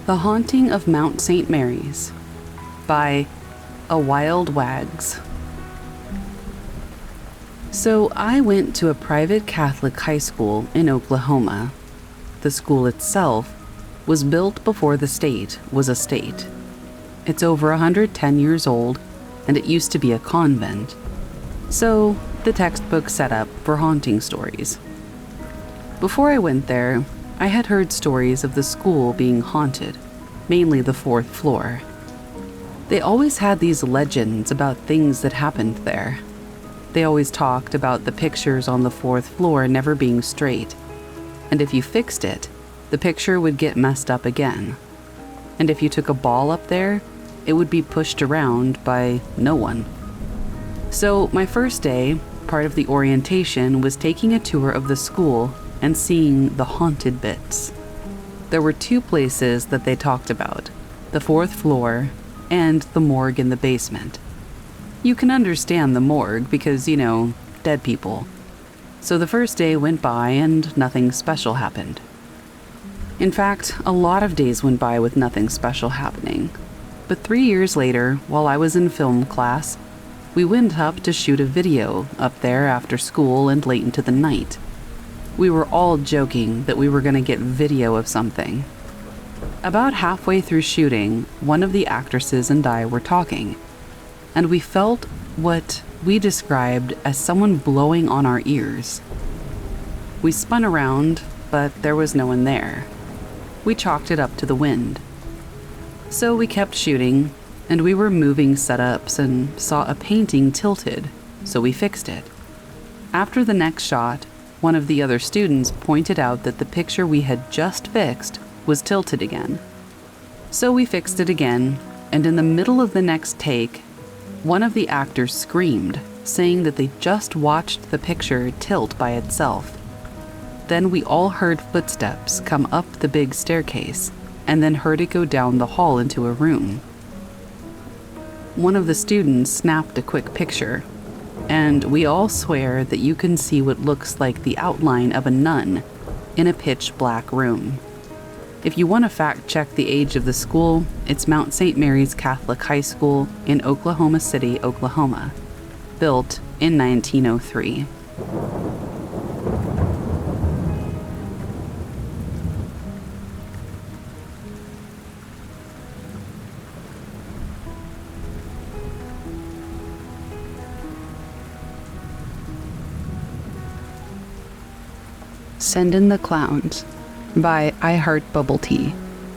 S1: The Haunting of Mount St. Mary's by A Wild Wags. So I went to a private Catholic high school in Oklahoma. The school itself was built before the state was a state. It's over 110 years old, and it used to be a convent. So the textbook set up for haunting stories. Before I went there, I had heard stories of the school being haunted, mainly the fourth floor. They always had these legends about things that happened there. They always talked about the pictures on the fourth floor never being straight, and if you fixed it, the picture would get messed up again. And if you took a ball up there, it would be pushed around by no one. So my first day, part of the orientation was taking a tour of the school and seeing the haunted bits. There were two places that they talked about, the fourth floor and the morgue in the basement. You can understand the morgue because, dead people. So the first day went by and nothing special happened. In fact, a lot of days went by with nothing special happening. But 3 years later, while I was in film class, we went up to shoot a video up there after school and late into the night. We were all joking that we were going to get video of something. About halfway through shooting, one of the actresses and I were talking, and we felt what we described as someone blowing on our ears. We spun around, but there was no one there. We chalked it up to the wind. So we kept shooting, and we were moving setups and saw a painting tilted, so we fixed it. After the next shot, one of the other students pointed out that the picture we had just fixed was tilted again. So we fixed it again, and in the middle of the next take, one of the actors screamed, saying that they just watched the picture tilt by itself. Then we all heard footsteps come up the big staircase, and then heard it go down the hall into a room. One of the students snapped a quick picture. and we all swear that you can see what looks like the outline of a nun in a pitch-black room. If you want to fact-check the age of the school, it's Mount St. Mary's Catholic High School in Oklahoma City, Oklahoma, built in 1903. Send in the Clowns by I Heart Bubble Tea,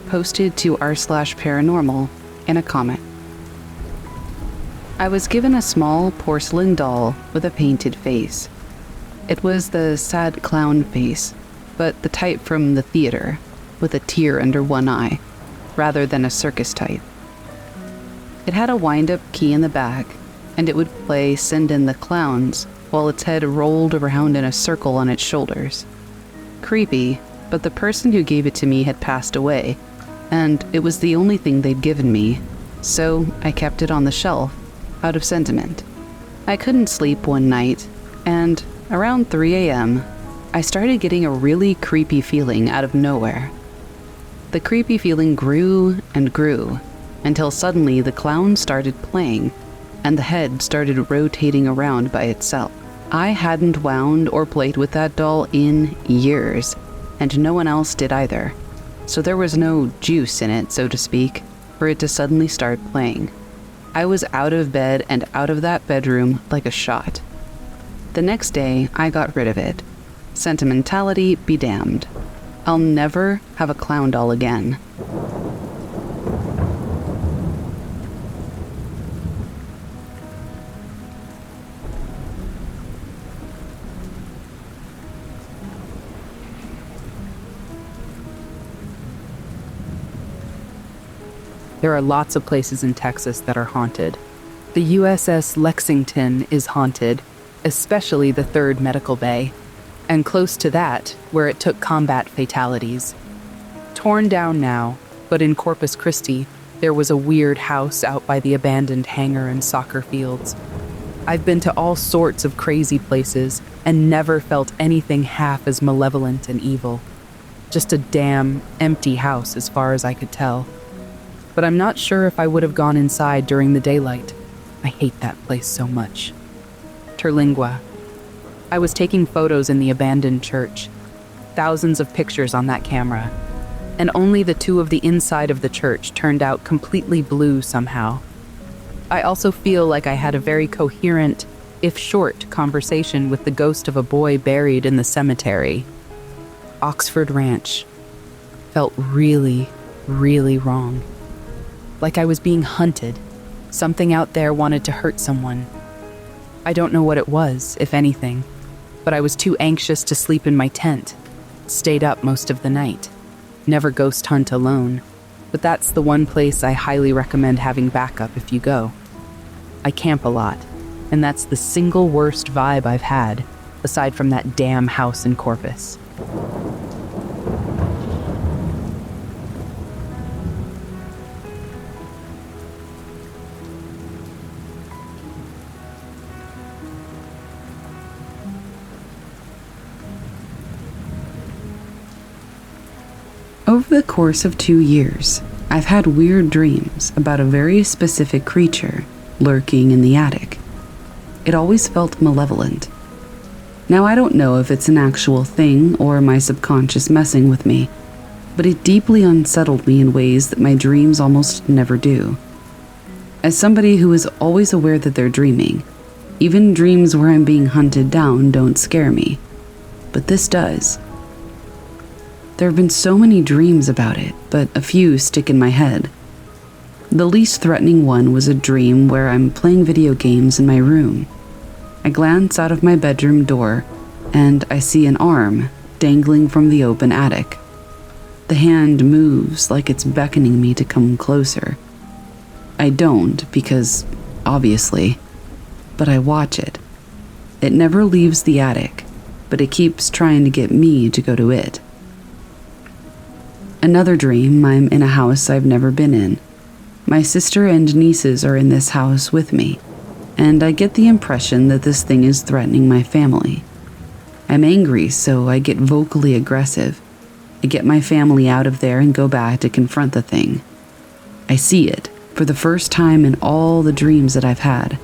S1: posted to r/paranormal in a comment. I was given a small porcelain doll with a painted face. It was the sad clown face, but the type from the theater, with a tear under one eye, rather than a circus type. It had a wind-up key in the back, and it would play Send in the Clowns while its head rolled around in a circle on its shoulders. Creepy, but the person who gave it to me had passed away, and it was the only thing they'd given me, so I kept it on the shelf, out of sentiment. I couldn't sleep one night, and around 3 a.m., I started getting a really creepy feeling out of nowhere. The creepy feeling grew and grew, until suddenly the clown started playing, and the head started rotating around by itself. I hadn't wound or played with that doll in years, and no one else did either, so there was no juice in it, so to speak, for it to suddenly start playing. I was out of bed and out of that bedroom like a shot. The next day, I got rid of it. Sentimentality be damned. I'll never have a clown doll again. There are lots of places in Texas that are haunted. The USS Lexington is haunted, especially the 3rd Medical Bay, and close to that, where it took combat fatalities. Torn down now, but in Corpus Christi, there was a weird house out by the abandoned hangar and soccer fields. I've been to all sorts of crazy places and never felt anything half as malevolent and evil. Just a damn empty house as far as I could tell. But I'm not sure if I would have gone inside during the daylight. I hate that place so much. Terlingua. I was taking photos in the abandoned church. Thousands of pictures on that camera. And only the 2 of the inside of the church turned out completely blue somehow. I also feel like I had a very coherent, if short, conversation with the ghost of a boy buried in the cemetery. Oxford Ranch. Felt really, really wrong. Like I was being hunted. Something out there wanted to hurt someone. I don't know what it was, if anything, but I was too anxious to sleep in my tent. Stayed up most of the night. Never ghost hunt alone, but that's the one place I highly recommend having backup if you go. I camp a lot, and that's the single worst vibe I've had, aside from that damn house in Corpus. Over the course of 2 years, I've had weird dreams about a very specific creature lurking in the attic. It always felt malevolent. Now I don't know if it's an actual thing or my subconscious messing with me, but it deeply unsettled me in ways that my dreams almost never do. As somebody who is always aware that they're dreaming, even dreams where I'm being hunted down don't scare me, but this does. There have been so many dreams about it, but a few stick in my head. The least threatening one was a dream where I'm playing video games in my room. I glance out of my bedroom door, and I see an arm dangling from the open attic. The hand moves like it's beckoning me to come closer. I don't, because, obviously, but I watch it. It never leaves the attic, but it keeps trying to get me to go to it. Another dream, I'm in a house I've never been in. My sister and nieces are in this house with me, and I get the impression that this thing is threatening my family. I'm angry, so I get vocally aggressive. I get my family out of there and go back to confront the thing. I see it, for the first time in all the dreams that I've had.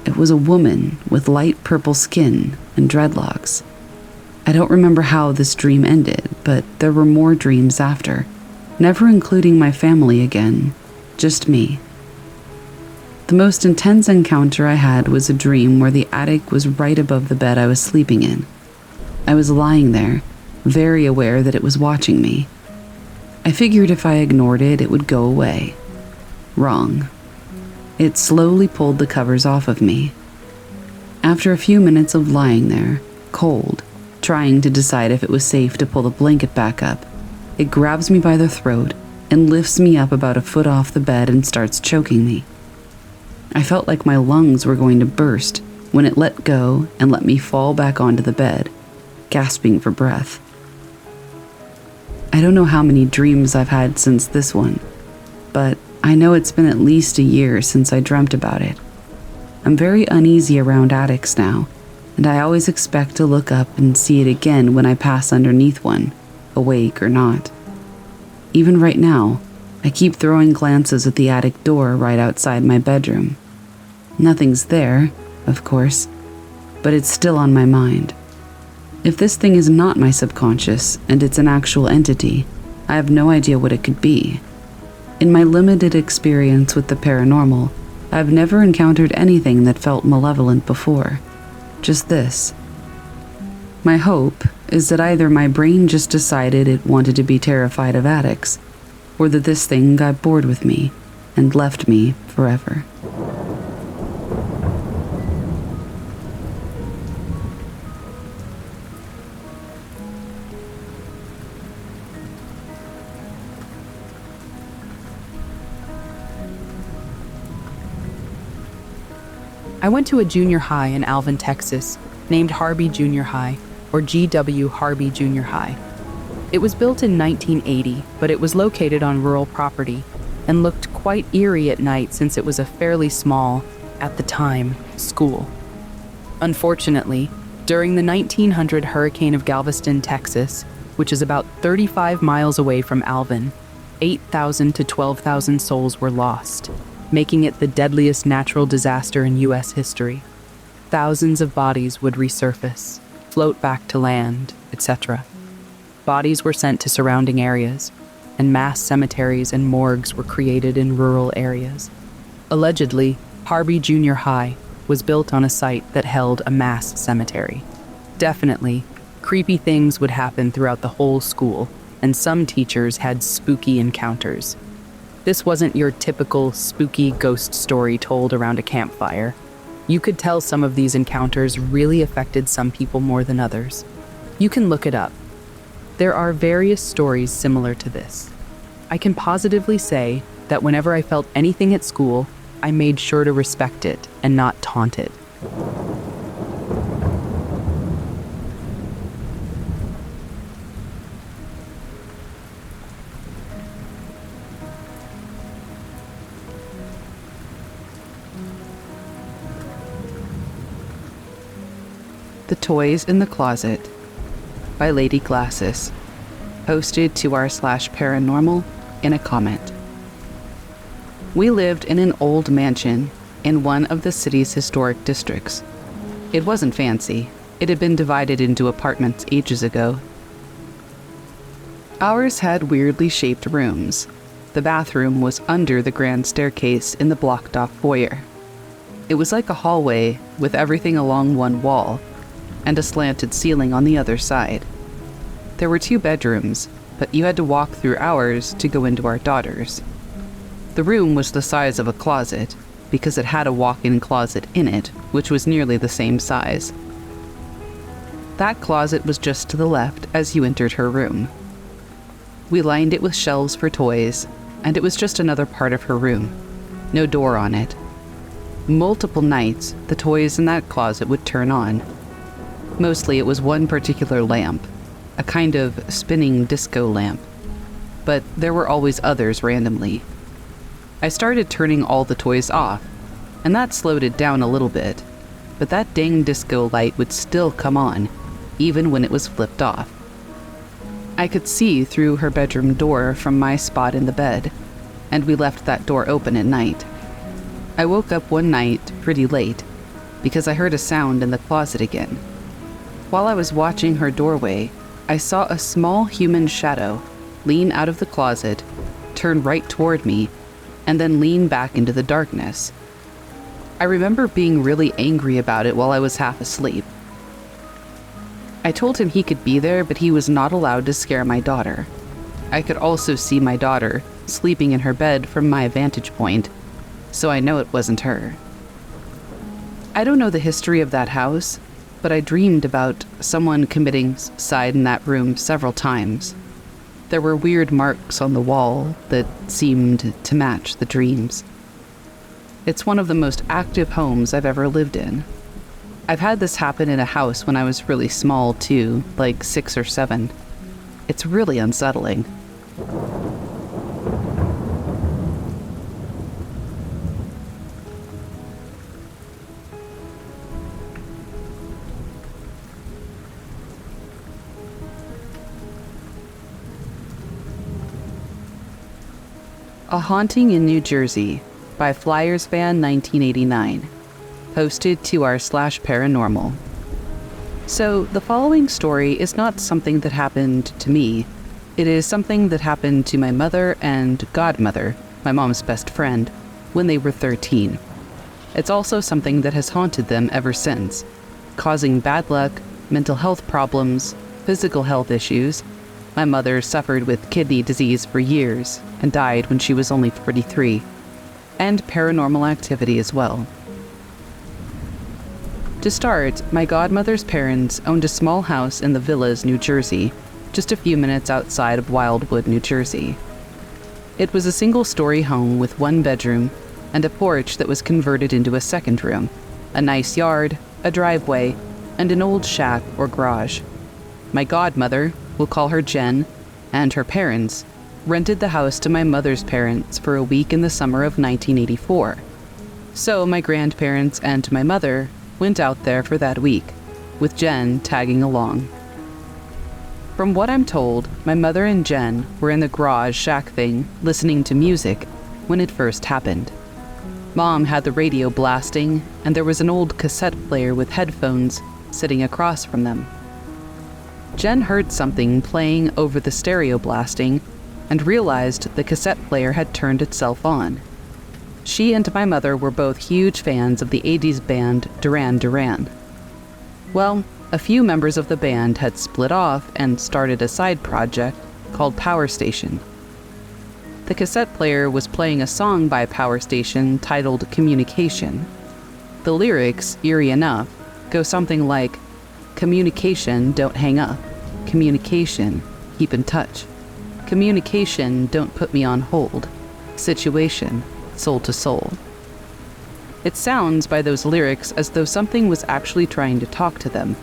S1: It was a woman with light purple skin and dreadlocks. I don't remember how this dream ended, but there were more dreams after, never including my family again, just me. The most intense encounter I had was a dream where the attic was right above the bed I was sleeping in. I was lying there, very aware that it was watching me. I figured if I ignored it, it would go away. Wrong. It slowly pulled the covers off of me. After a few minutes of lying there, cold, trying to decide if it was safe to pull the blanket back up, it grabs me by the throat and lifts me up about a foot off the bed and starts choking me. I felt like my lungs were going to burst when it let go and let me fall back onto the bed, gasping for breath. I don't know how many dreams I've had since this one, but I know it's been at least a year since I dreamt about it. I'm very uneasy around attics now, and I always expect to look up and see it again when I pass underneath one, awake or not. Even right now, I keep throwing glances at the attic door right outside my bedroom. Nothing's there, of course, but it's still on my mind. If this thing is not my subconscious and it's an actual entity, I have no idea what it could be. In my limited experience with the paranormal, I've never encountered anything that felt malevolent before. Just this. My hope is that either my brain just decided it wanted to be terrified of attics, or that this thing got bored with me and left me forever.
S2: I went to a junior high in Alvin, Texas, named Harvey Junior High, or GW Harvey Junior High. It was built in 1980, but it was located on rural property and looked quite eerie at night since it was a fairly small, at the time, school. Unfortunately, during the 1900 hurricane of Galveston, Texas, which is about 35 miles away from Alvin, 8,000 to 12,000 souls were lost, making it the deadliest natural disaster in U.S. history. Thousands of bodies would resurface, float back to land, etc. Bodies were sent to surrounding areas, and mass cemeteries and morgues were created in rural areas. Allegedly, Harvey Junior High was built on a site that held a mass cemetery. Definitely, creepy things would happen throughout the whole school, and some teachers had spooky encounters. This wasn't your typical spooky ghost story told around a campfire. You could tell some of these encounters really affected some people more than others. You can look it up. There are various stories similar to this. I can positively say that whenever I felt anything at school, I made sure to respect it and not taunt it.
S1: The Toys in the Closet by Lady Glasses, posted to r/paranormal in a comment. We lived in an old mansion in one of the city's historic districts. It wasn't fancy. It had been divided into apartments ages ago. Ours had weirdly shaped rooms. The bathroom was under the grand staircase in the blocked-off foyer. It was like a hallway with everything along one wall, and a slanted ceiling on the other side. There were 2 bedrooms, but you had to walk through ours to go into our daughter's. The room was the size of a closet, because it had a walk-in closet in it, which was nearly the same size. That closet was just to the left as you entered her room. We lined it with shelves for toys, and it was just another part of her room. No door on it. Multiple nights, the toys in that closet would turn on. Mostly it was one particular lamp, a kind of spinning disco lamp, but there were always others randomly. I started turning all the toys off, and that slowed it down a little bit, but that dang disco light would still come on, even when it was flipped off. I could see through her bedroom door from my spot in the bed, and we left that door open at night. I woke up one night pretty late because I heard a sound in the closet again. While I was watching her doorway, I saw a small human shadow lean out of the closet, turn right toward me, and then lean back into the darkness. I remember being really angry about it while I was half asleep. I told him he could be there, but he was not allowed to scare my daughter. I could also see my daughter sleeping in her bed from my vantage point, so I know it wasn't her. I don't know the history of that house, but I dreamed about someone committing suicide in that room several times. There were weird marks on the wall that seemed to match the dreams. It's one of the most active homes I've ever lived in. I've had this happen in a house when I was really small too, like 6 or 7. It's really unsettling. A Haunting in New Jersey by Flyers Fan 1989. Posted to r/paranormal. So, the following story is not something that happened to me. It is something that happened to my mother and godmother, my mom's best friend, when they were 13. It's also something that has haunted them ever since, causing bad luck, mental health problems, physical health issues. My mother suffered with kidney disease for years and died when she was only 43, and paranormal activity as well. To start, my godmother's parents owned a small house in the Villas, New Jersey, just a few minutes outside of Wildwood, New Jersey. It was a single-story home with one bedroom and a porch that was converted into a second room, a nice yard, a driveway, and an old shack or garage. My godmother, we'll call her Jen, and her parents rented the house to my mother's parents for a week in the summer of 1984. So my grandparents and my mother went out there for that week, with Jen tagging along. From what I'm told, my mother and Jen were in the garage shack thing listening to music when it first happened. Mom had the radio blasting, and there was an old cassette player with headphones sitting across from them. Jen heard something playing over the stereo blasting and realized the cassette player had turned itself on. She and my mother were both huge fans of the 80s band Duran Duran. Well, a few members of the band had split off and started a side project called Power Station. The cassette player was playing a song by Power Station titled Communication. The lyrics, eerie enough, go something like, "Communication, don't hang up. Communication, keep in touch. Communication, don't put me on hold. Situation, soul to soul." It sounds by those lyrics as though something was actually trying to talk to them,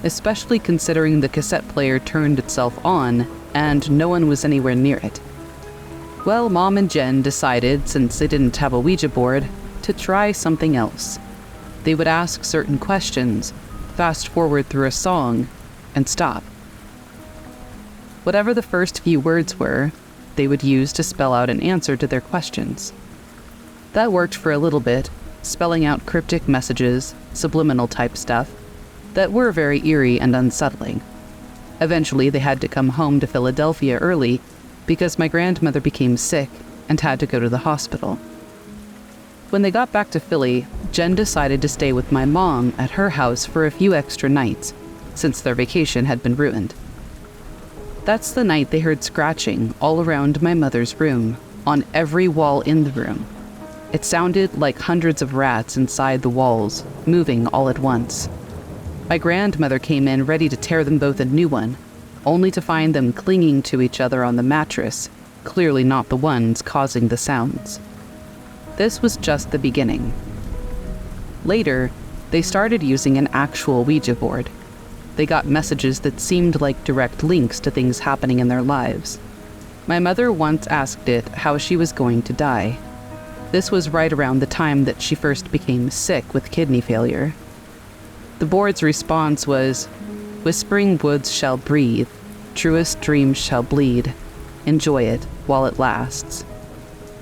S1: especially considering the cassette player turned itself on and no one was anywhere near it. Well, Mom and Jen decided, since they didn't have a Ouija board, to try something else. They would ask certain questions, fast forward through a song, and stop. Whatever the first few words were, they would use to spell out an answer to their questions. That worked for a little bit, spelling out cryptic messages, subliminal type stuff, that were very eerie and unsettling. Eventually, they had to come home to Philadelphia early because my grandmother became sick and had to go to the hospital. When they got back to Philly, Jen decided to stay with my mom at her house for a few extra nights, since their vacation had been ruined. That's the night they heard scratching all around my mother's room, on every wall in the room. It sounded like hundreds of rats inside the walls, moving all at once. My grandmother came in ready to tear them both a new one, only to find them clinging to each other on the mattress, clearly not the ones causing the sounds. This was just the beginning. Later, they started using an actual Ouija board. They got messages that seemed like direct links to things happening in their lives. My mother once asked it how she was going to die.
S2: This was right around the time that she first became sick with kidney failure. The board's response was, "Whispering woods shall breathe, truest dreams shall bleed. Enjoy it while it lasts."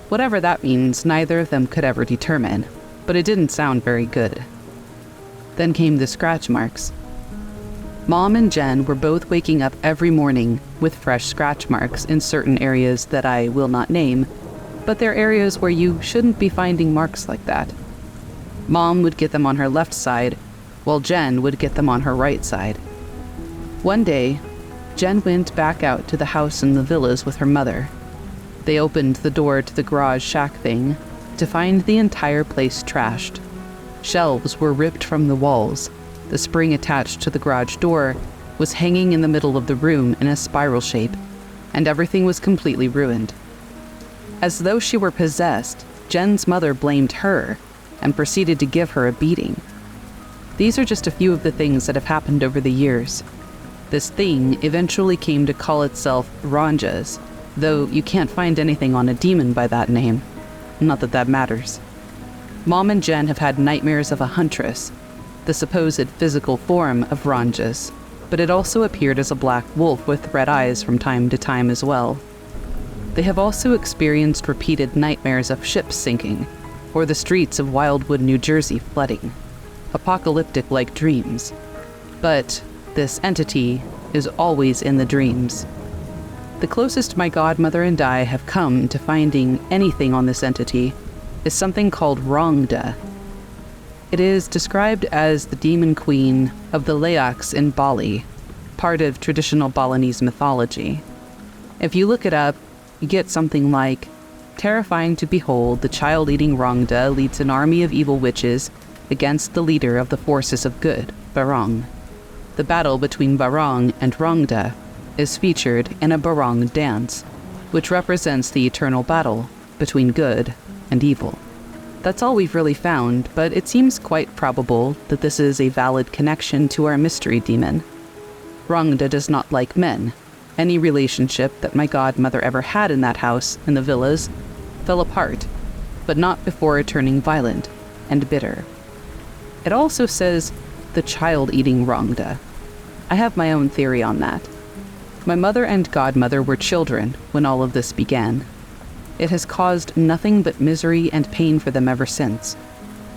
S2: Whatever that means, neither of them could ever determine, but it didn't sound very good. Then came the scratch marks. Mom and Jen were both waking up every morning with fresh scratch marks in certain areas that I will not name, but they're areas where you shouldn't be finding marks like that. Mom would get them on her left side, while Jen would get them on her right side. One day, Jen went back out to the house in the villas with her mother. They opened the door to the garage shack thing to find the entire place trashed. Shelves were ripped from the walls. The spring attached to the garage door was hanging in the middle of the room in a spiral shape, and everything was completely ruined. As though she were possessed, Jen's mother blamed her and proceeded to give her a beating. These are just a few of the things that have happened over the years. This thing eventually came to call itself Ranjas, though you can't find anything on a demon by that name. Not that that matters. Mom and Jen have had nightmares of a huntress, the supposed physical form of Ranjas, but it also appeared as a black wolf with red eyes from time to time as well. They have also experienced repeated nightmares of ships sinking, or the streets of Wildwood, New Jersey flooding. Apocalyptic-like dreams. But this entity is always in the dreams. The closest my godmother and I have come to finding anything on this entity is something called Rangda. It is described as the demon queen of the Layaks in Bali, part of traditional Balinese mythology. If you look it up, you get something like, "Terrifying to behold, the child-eating Rangda leads an army of evil witches against the leader of the forces of good, Barong. The battle between Barong and Rangda is featured in a Barong dance, which represents the eternal battle between good and evil." That's all we've really found, but it seems quite probable that this is a valid connection to our mystery demon. Rangda does not like men. Any relationship that my godmother ever had in that house in the villas fell apart, but not before turning violent and bitter. It also says the child-eating Rangda. I have my own theory on that. My mother and godmother were children when all of this began. It has caused nothing but misery and pain for them ever since,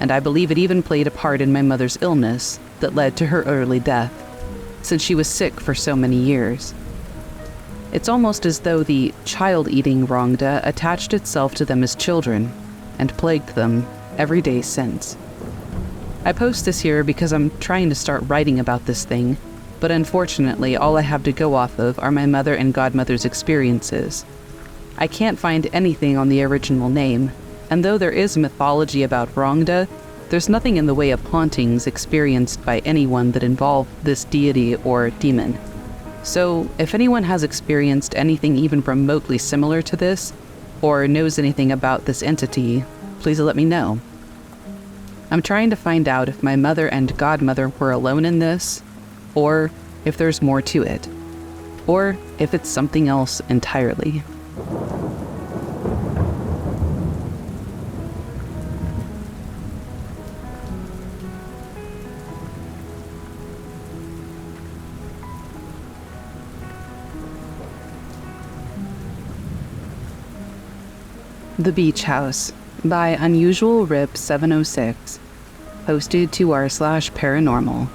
S2: and I believe it even played a part in my mother's illness that led to her early death, since she was sick for so many years. It's almost as though the child-eating Rangda attached itself to them as children and plagued them every day since. I post this here because I'm trying to start writing about this thing, but unfortunately all I have to go off of are my mother and godmother's experiences. I can't find anything on the original name, and though there is mythology about Rangda, there's nothing in the way of hauntings experienced by anyone that involve this deity or demon. So, if anyone has experienced anything even remotely similar to this, or knows anything about this entity, please let me know. I'm trying to find out if my mother and godmother were alone in this, or if there's more to it, or if it's something else entirely. The Beach House by Unusual Rip 706, posted to r/paranormal.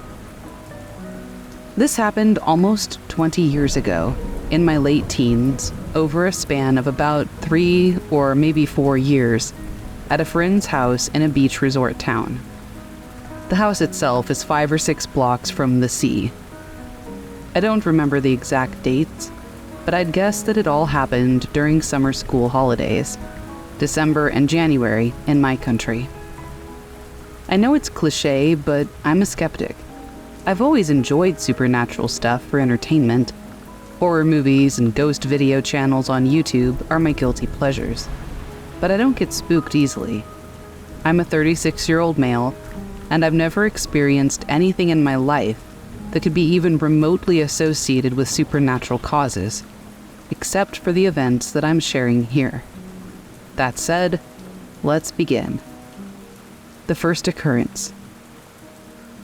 S2: This happened almost 20 years ago, in my late teens, over a span of about 3 or maybe 4 years, at a friend's house in a beach resort town. The house itself is 5 or 6 blocks from the sea. I don't remember the exact dates, but I'd guess that it all happened during summer school holidays, December and January in my country. I know it's cliché, but I'm a skeptic. I've always enjoyed supernatural stuff for entertainment. Horror movies and ghost video channels on YouTube are my guilty pleasures. But I don't get spooked easily. I'm a 36-year-old male, and I've never experienced anything in my life that could be even remotely associated with supernatural causes, except for the events that I'm sharing here. That said,
S1: let's begin. The first occurrence.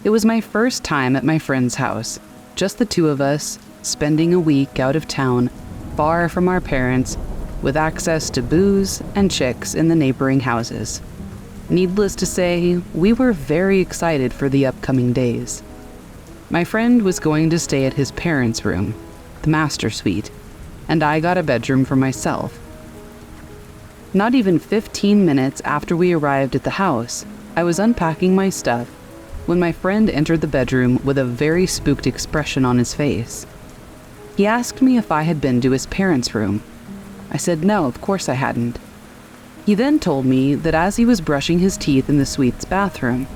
S1: It was my first time at my friend's house, just the two of us, spending a week out of town, far from our parents, with access to booze and chicks in the neighboring houses. Needless to say, we were very excited for the upcoming days. My friend was going to stay at his parents' room, the master suite, and I got a bedroom for myself. Not even 15 minutes after we arrived at the house, I was unpacking my stuff when my friend entered the bedroom with a very spooked expression on his face. He asked me if I had been to his parents' room. I said no, of course I hadn't. He then told me that as he was brushing his teeth in the suite's bathroom,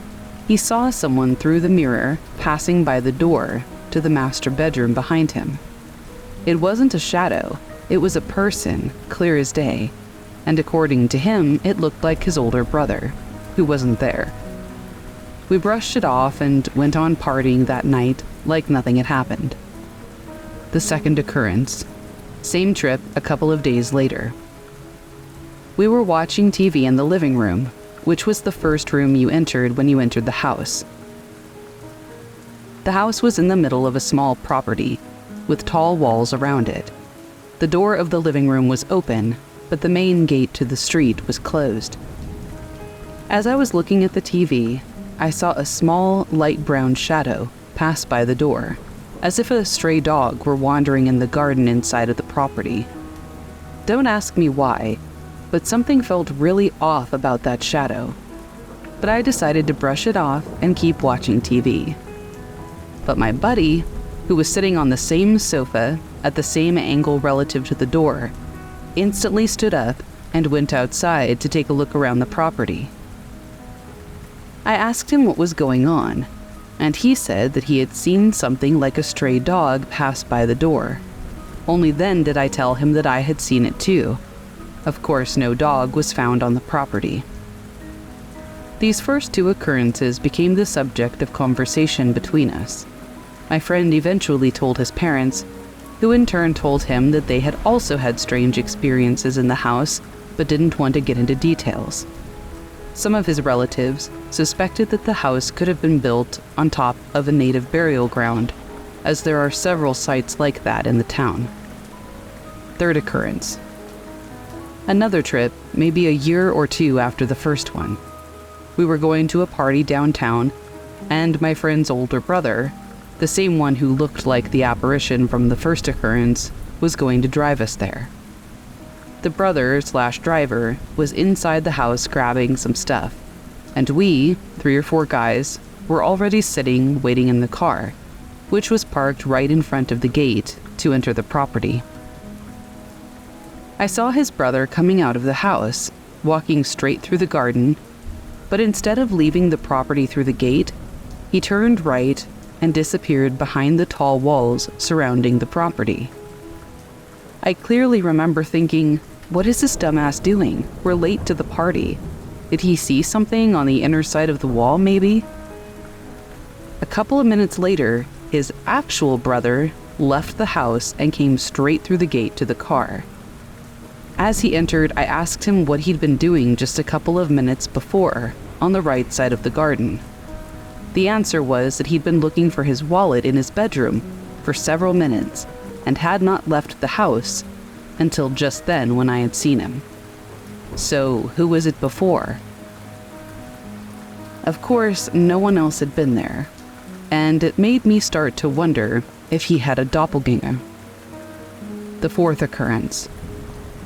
S1: he saw someone through the mirror passing by the door to the master bedroom behind him. It wasn't a shadow, it was a person, clear as day, and according to him, it looked like his older brother, who wasn't there. We brushed it off and went on partying that night like nothing had happened. The second occurrence. Same trip a couple of days later. We were watching TV in the living room, which was the first room you entered when you entered the house. The house was in the middle of a small property, with tall walls around it. The door of the living room was open, but the main gate to the street was closed. As I was looking at the TV, I saw a small, light brown shadow pass by the door, as if a stray dog were wandering in the garden inside of the property. Don't ask me why, but something felt really off about that shadow. But I decided to brush it off and keep watching TV. But my buddy, who was sitting on the same sofa at the same angle relative to the door, instantly stood up and went outside to take a look around the property. I asked him what was going on, and he said that he had seen something like a stray dog pass by the door. Only then did I tell him that I had seen it too. Of course, no dog was found on the property. These first two occurrences became the subject of conversation between us. My friend eventually told his parents, who in turn told him that they had also had strange experiences in the house, but didn't want to get into details. Some of his relatives suspected that the house could have been built on top of a native burial ground, as there are several sites like that in the town. Third occurrence. Another trip, maybe a year or two after the first one. We were going to a party downtown, and my friend's older brother, the same one who looked like the apparition from the first occurrence, was going to drive us there. The brother/driver was inside the house grabbing some stuff, and we, 3 or 4 guys, were already sitting waiting in the car, which was parked right in front of the gate to enter the property. I saw his brother coming out of the house, walking straight through the garden, but instead of leaving the property through the gate, he turned right and disappeared behind the tall walls surrounding the property. I clearly remember thinking, what is this dumbass doing? We're late to the party. Did he see something on the inner side of the wall, maybe? A couple of minutes later, his actual brother left the house and came straight through the gate to the car. As he entered, I asked him what he'd been doing just a couple of minutes before, on the right side of the garden. The answer was that he'd been looking for his wallet in his bedroom for several minutes and had not left the house until just then when I had seen him. So, who was it before? Of course, no one else had been there, and it made me start to wonder if he had a doppelganger. The fourth occurrence.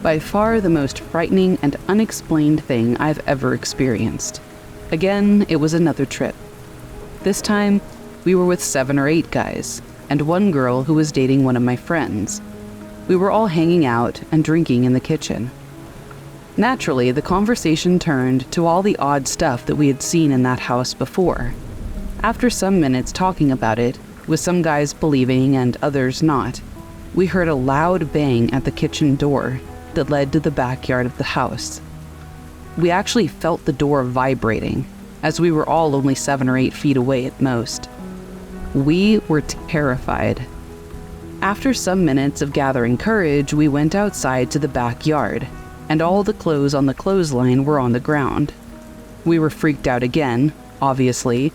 S1: By far the most frightening and unexplained thing I've ever experienced. Again, it was another trip. This time, we were with 7 or 8 guys, and one girl who was dating one of my friends. We were all hanging out and drinking in the kitchen. Naturally, the conversation turned to all the odd stuff that we had seen in that house before. After some minutes talking about it, with some guys believing and others not, we heard a loud bang at the kitchen door that led to the backyard of the house. We actually felt the door vibrating, as we were all only 7 or 8 feet away at most. We were terrified. After some minutes of gathering courage, we went outside to the backyard, and all the clothes on the clothesline were on the ground. We were freaked out again, obviously,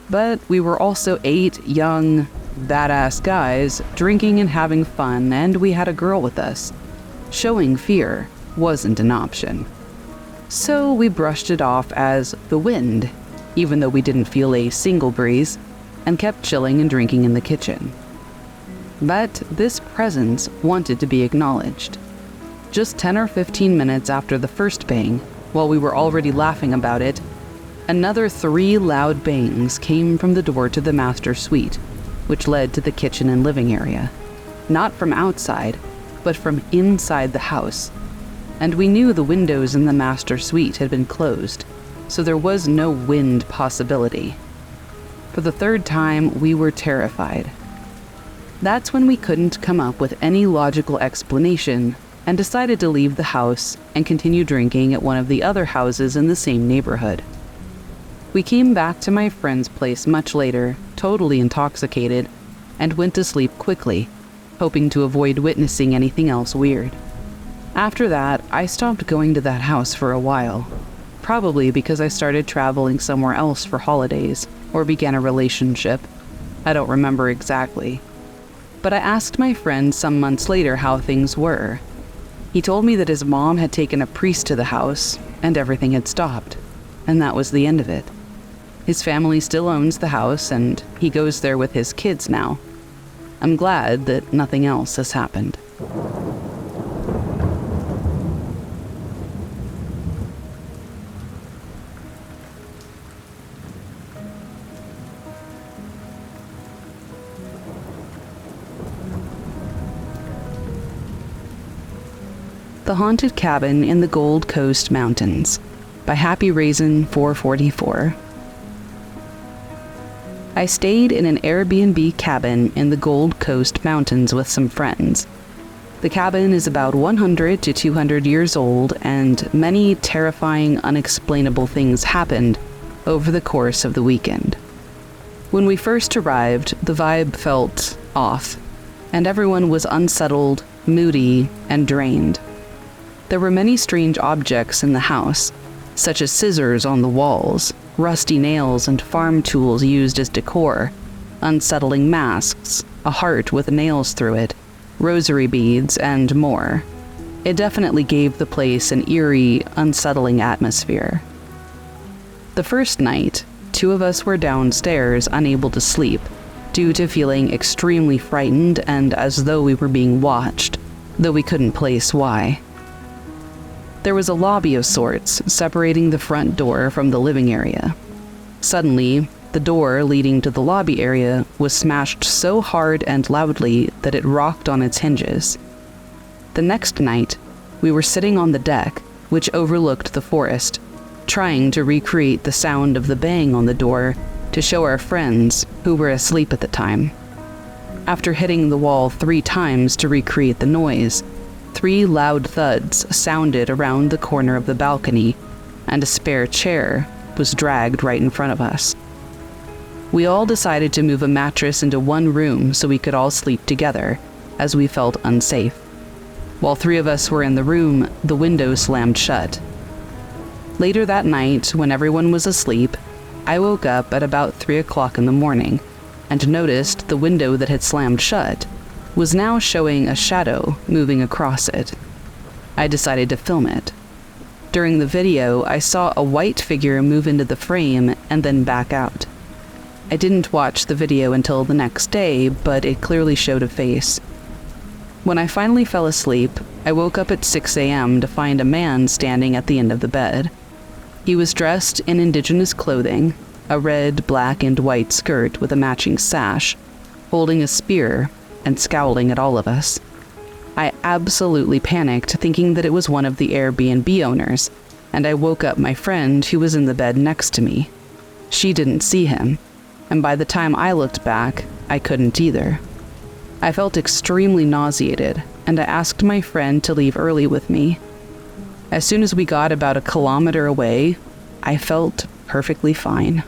S1: but we were also 8 young, badass guys drinking and having fun, and we had a girl with us. Showing fear wasn't an option. So we brushed it off as the wind, even though we didn't feel a single breeze, and kept chilling and drinking in the kitchen. But this presence wanted to be acknowledged. Just 10 or 15 minutes after the first bang, while we were already laughing about it, another 3 loud bangs came from the door to the master suite, which led to the kitchen and living area. Not from outside, but from inside the house. And we knew the windows in the master suite had been closed, so there was no wind possibility. For the 3rd time, we were terrified. That's when we couldn't come up with any logical explanation and decided to leave the house and continue drinking at one of the other houses in the same neighborhood. We came back to my friend's place much later, totally intoxicated, and went to sleep quickly, hoping to avoid witnessing anything else weird. After that, I stopped going to that house for a while, probably because I started traveling somewhere else for holidays or began a relationship. I don't remember exactly. But I asked my friend some months later how things were. He told me that his mom had taken a priest to the house and everything had stopped, and that was the end of it. His family still owns the house and he goes there with his kids now. I'm glad that nothing else has happened. The Haunted Cabin in the Gold Coast Mountains by Happy Raisin 444. I stayed in an Airbnb cabin in the Gold Coast Mountains with some friends. The cabin is about 100 to 200 years old, and many terrifying, unexplainable things happened over the course of the weekend. When we first arrived, the vibe felt off, and everyone was unsettled, moody, and drained. There were many strange objects in the house, such as scissors on the walls, rusty nails and farm tools used as decor, unsettling masks, a heart with nails through it, rosary beads, and more. It definitely gave the place an eerie, unsettling atmosphere. The first night, 2 of us were downstairs unable to sleep due to feeling extremely frightened and as though we were being watched, though we couldn't place why. There was a lobby of sorts separating the front door from the living area. Suddenly, the door leading to the lobby area was smashed so hard and loudly that it rocked on its hinges. The next night, we were sitting on the deck, which overlooked the forest, trying to recreate the sound of the bang on the door to show our friends who were asleep at the time. After hitting the wall 3 times to recreate the noise, 3 loud thuds sounded around the corner of the balcony, and a spare chair was dragged right in front of us. We all decided to move a mattress into one room so we could all sleep together, as we felt unsafe. While 3 of us were in the room, the window slammed shut. Later that night, when everyone was asleep, I woke up at about 3 o'clock in the morning and noticed the window that had slammed shut was now showing a shadow moving across it. I decided to film it. During the video, I saw a white figure move into the frame and then back out. I didn't watch the video until the next day, but it clearly showed a face. When I finally fell asleep, I woke up at 6 a.m. to find a man standing at the end of the bed. He was dressed in indigenous clothing, a red, black, and white skirt with a matching sash, holding a spear and scowling at all of us. I absolutely panicked, thinking that it was one of the Airbnb owners, and I woke up my friend who was in the bed next to me. She didn't see him, and by the time I looked back, I couldn't either. I felt extremely nauseated, and I asked my friend to leave early with me. As soon as we got about 1 kilometer away, I felt perfectly fine.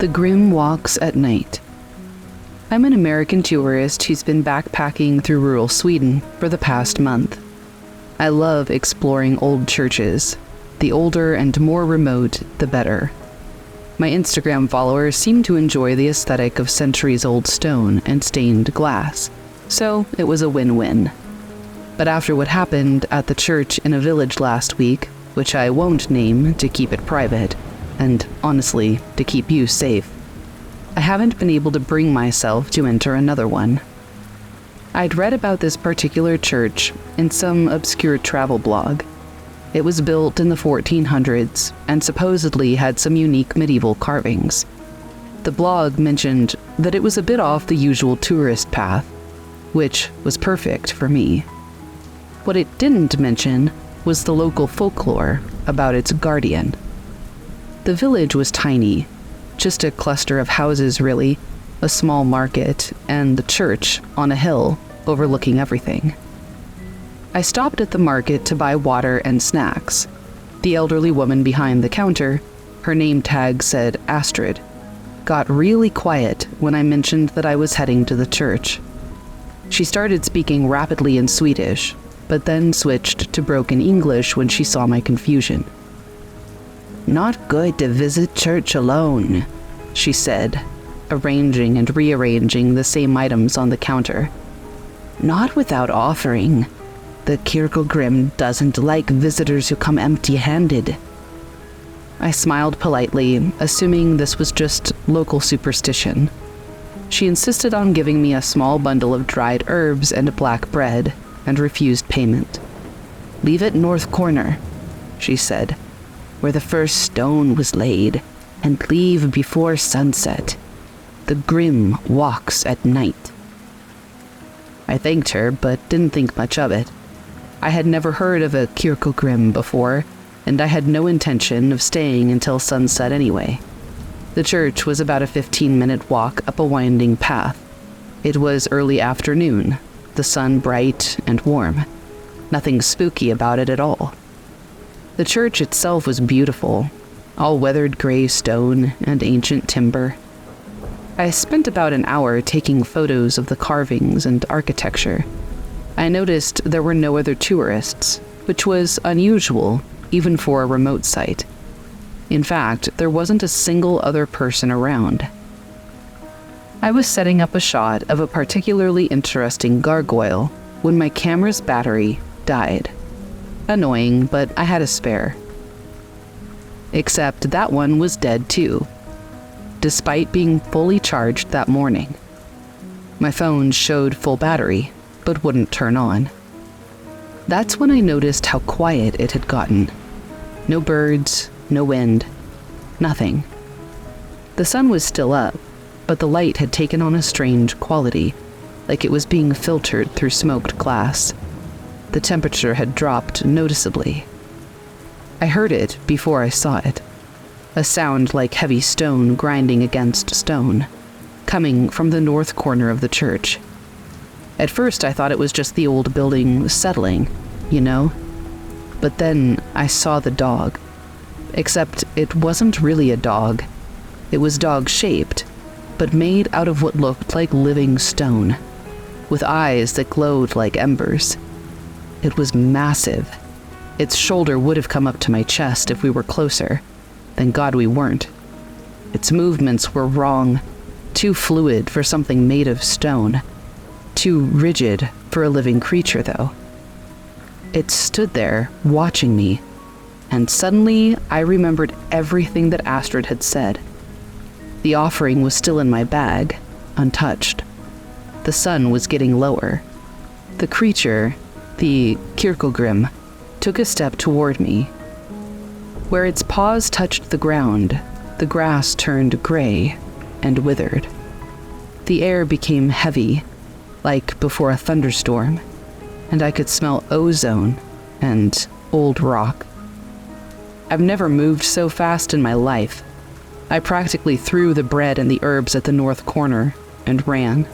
S1: The Grim Walks at Night. I'm an American tourist who's been backpacking through rural Sweden for the past month. I love exploring old churches. The older and more remote, the better. My Instagram followers seem to enjoy the aesthetic of centuries-old stone and stained glass, so it was a win-win. But after what happened at the church in a village last week, which I won't name to keep it private, and honestly, to keep you safe, I haven't been able to bring myself to enter another one. I'd read about this particular church in some obscure travel blog. It was built in the 1400s and supposedly had some unique medieval carvings. The blog mentioned that it was a bit off the usual tourist path, which was perfect for me. What it didn't mention was the local folklore about its guardian. The village was tiny, just a cluster of houses really, a small market, and the church on a hill overlooking everything. I stopped at the market to buy water and snacks. The elderly woman behind the counter, her name tag said Astrid, got really quiet when I mentioned that I was heading to the church. She started speaking rapidly in Swedish, but then switched to broken English when she saw my confusion. "Not good to visit church alone," she said, arranging and rearranging the same items on the counter. "Not without offering. The Kirkogrim doesn't like visitors who come empty-handed." I smiled politely, assuming this was just local superstition. She insisted on giving me a small bundle of dried herbs and black bread, and refused payment. "Leave it north corner," she said, "where the first stone was laid, and leave before sunset. The Grim walks at night." I thanked her, but didn't think much of it. I had never heard of a Kirkogrim before, and I had no intention of staying until sunset anyway. The church was about a 15-minute walk up a winding path. It was early afternoon, the sun bright and warm. Nothing spooky about it at all. The church itself was beautiful, all weathered gray stone and ancient timber. I spent about an hour taking photos of the carvings and architecture. I noticed there were no other tourists, which was unusual even for a remote site. In fact, there wasn't a single other person around. I was setting up a shot of a particularly interesting gargoyle when my camera's battery died. Annoying, but I had a spare. Except that one was dead too, despite being fully charged that morning. My phone showed full battery, but wouldn't turn on. That's when I noticed how quiet it had gotten. No birds, no wind, nothing. The sun was still up, but the light had taken on a strange quality, like it was being filtered through smoked glass. The temperature had dropped noticeably. I heard it before I saw it. A sound like heavy stone grinding against stone, coming from the north corner of the church. At first I thought it was just the old building settling, you know? But then I saw the dog. Except it wasn't really a dog. It was dog-shaped, but made out of what looked like living stone, with eyes that glowed like embers. It was massive. Its shoulder would have come up to my chest if we were closer. Thank God we weren't. Its movements were wrong, too fluid for something made of stone, too rigid for a living creature, though. It stood there, watching me, and suddenly I remembered everything that Astrid had said. The offering was still in my bag, untouched. The sun was getting lower. The creature, the Kirkogrim, took a step toward me. Where its paws touched the ground, the grass turned gray and withered. The air became heavy, like before a thunderstorm, and I could smell ozone and old rock. I've never moved so fast in my life. I practically threw the bread and the herbs at the north corner and ran.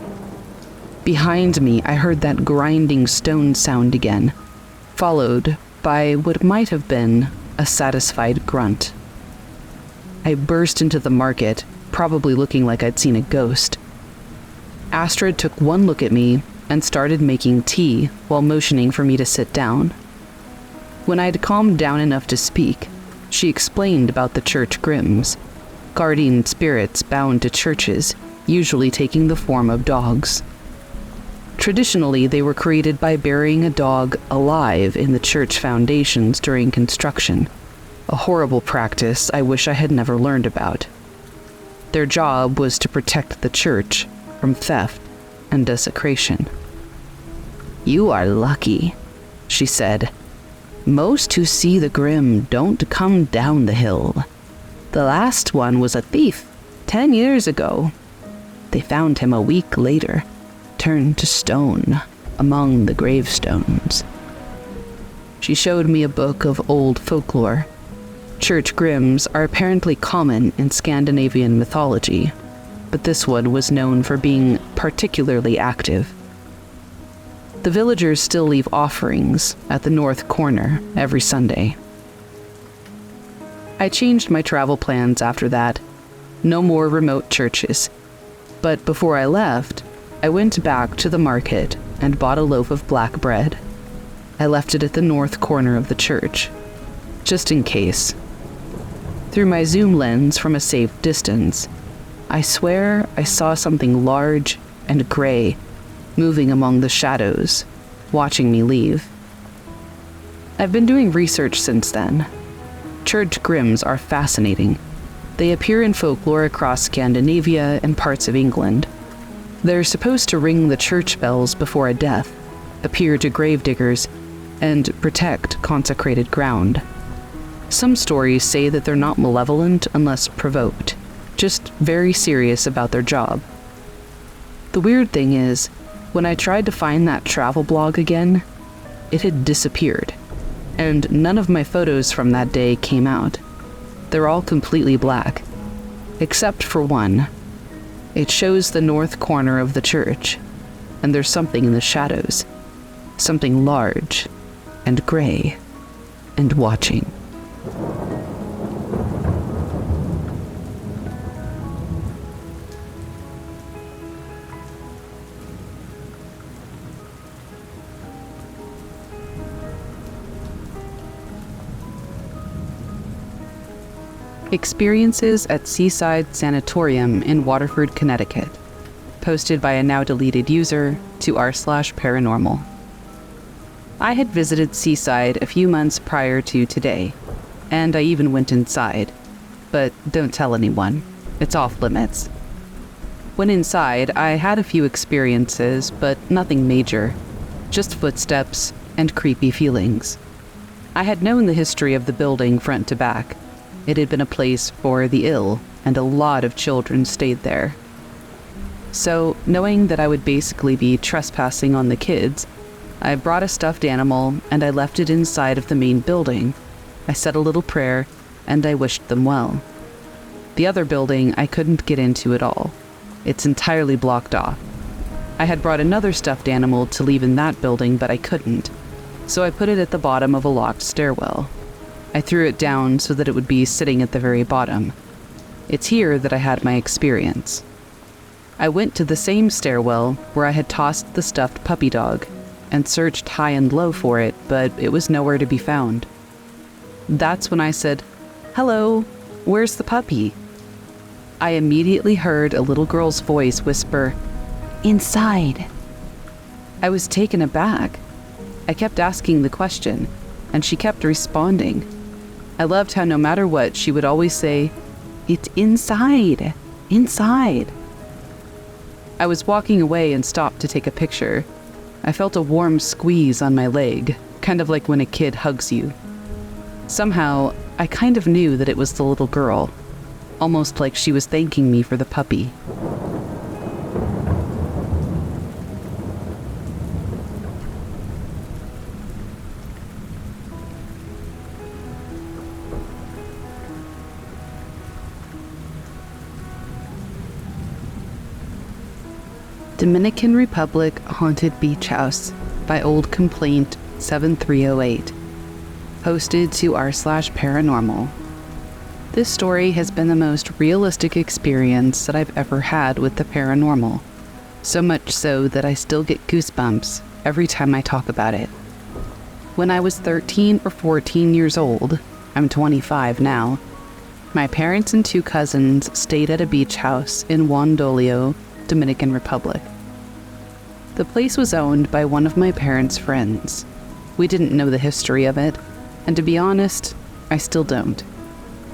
S1: Behind me, I heard that grinding stone sound again, followed by what might have been a satisfied grunt. I burst into the market,
S2: probably looking like I'd seen a ghost. Astrid took one look at me and started making tea while motioning for me to sit down. When I'd calmed down enough to speak, she explained about the church Grimms, guardian spirits bound to churches, usually taking the form of dogs. Traditionally, they were created by burying a dog alive in the church foundations during construction, a horrible practice I wish I had never learned about. Their job was to protect the church from theft and desecration. "You are lucky," she said. "Most who see the Grimm don't come down the hill. The last one was a thief 10 years ago. They found him a week later, turned to stone among the gravestones." She showed me a book of old folklore. Church Grimms are apparently common in Scandinavian mythology, but this one was known for being particularly active. The villagers still leave offerings at the north corner every Sunday. I changed my travel plans after that. No more remote churches. But before I left, I went back to the market and bought a loaf of black bread. I left it at the north corner of the church, just in case. Through my zoom lens from a safe distance, I swear I saw something large and gray moving among the shadows, watching me leave. I've been doing research since then. Church Grimms are fascinating. They appear in folklore across Scandinavia and parts of England. They're supposed to ring the church bells before a death, appear to gravediggers, and protect consecrated ground. Some stories say that they're not malevolent unless provoked, just very serious about their job. The weird thing is, when I tried to find that travel blog again, it had disappeared, and none of my photos from that day came out. They're all completely black, except for one. It shows the north corner of the church, and there's something in the shadows, something large and gray and watching. Experiences at Seaside Sanatorium in Waterford, Connecticut. Posted by a now deleted user to r/paranormal. I had visited Seaside a few months prior to today, and I even went inside. But don't tell anyone. It's off limits. When inside, I had a few experiences, but nothing major. Just footsteps and creepy feelings. I had known the history of the building front to back. It had been a place for the ill, and a lot of children stayed there. So, knowing that I would basically be trespassing on the kids, I brought a stuffed animal and I left it inside of the main building. I said a little prayer, and I wished them well. The other building I couldn't get into at all. It's entirely blocked off. I had brought another stuffed animal to leave in that building, but I couldn't, so I put it at the bottom of a locked stairwell. I threw it down so that it would be sitting at the very bottom. It's here that I had my experience. I went to the same stairwell where I had tossed the stuffed puppy dog and searched high and low for it, but it was nowhere to be found. That's when I said, "Hello, where's the puppy?" I immediately heard a little girl's voice whisper, "Inside." I was taken aback. I kept asking the question, and she kept responding. I loved how no matter what, she would always say, "It's inside, inside." I was walking away and stopped to take a picture. I felt a warm squeeze on my leg, kind of like when a kid hugs you. Somehow, I kind of knew that it was the little girl, almost like she was thanking me for the puppy. Dominican Republic Haunted Beach House by Old Complaint 7308. Posted to r/paranormal.
S1: This story has been the most realistic experience that I've ever had with the paranormal, so much so that I still get goosebumps every time I talk about it. When I was 13 or 14 years old, I'm 25 now, my parents and 2 cousins stayed at a beach house in Juan Dolio, Dominican Republic. The place was owned by one of my parents' friends. We didn't know the history of it, and to be honest, I still don't.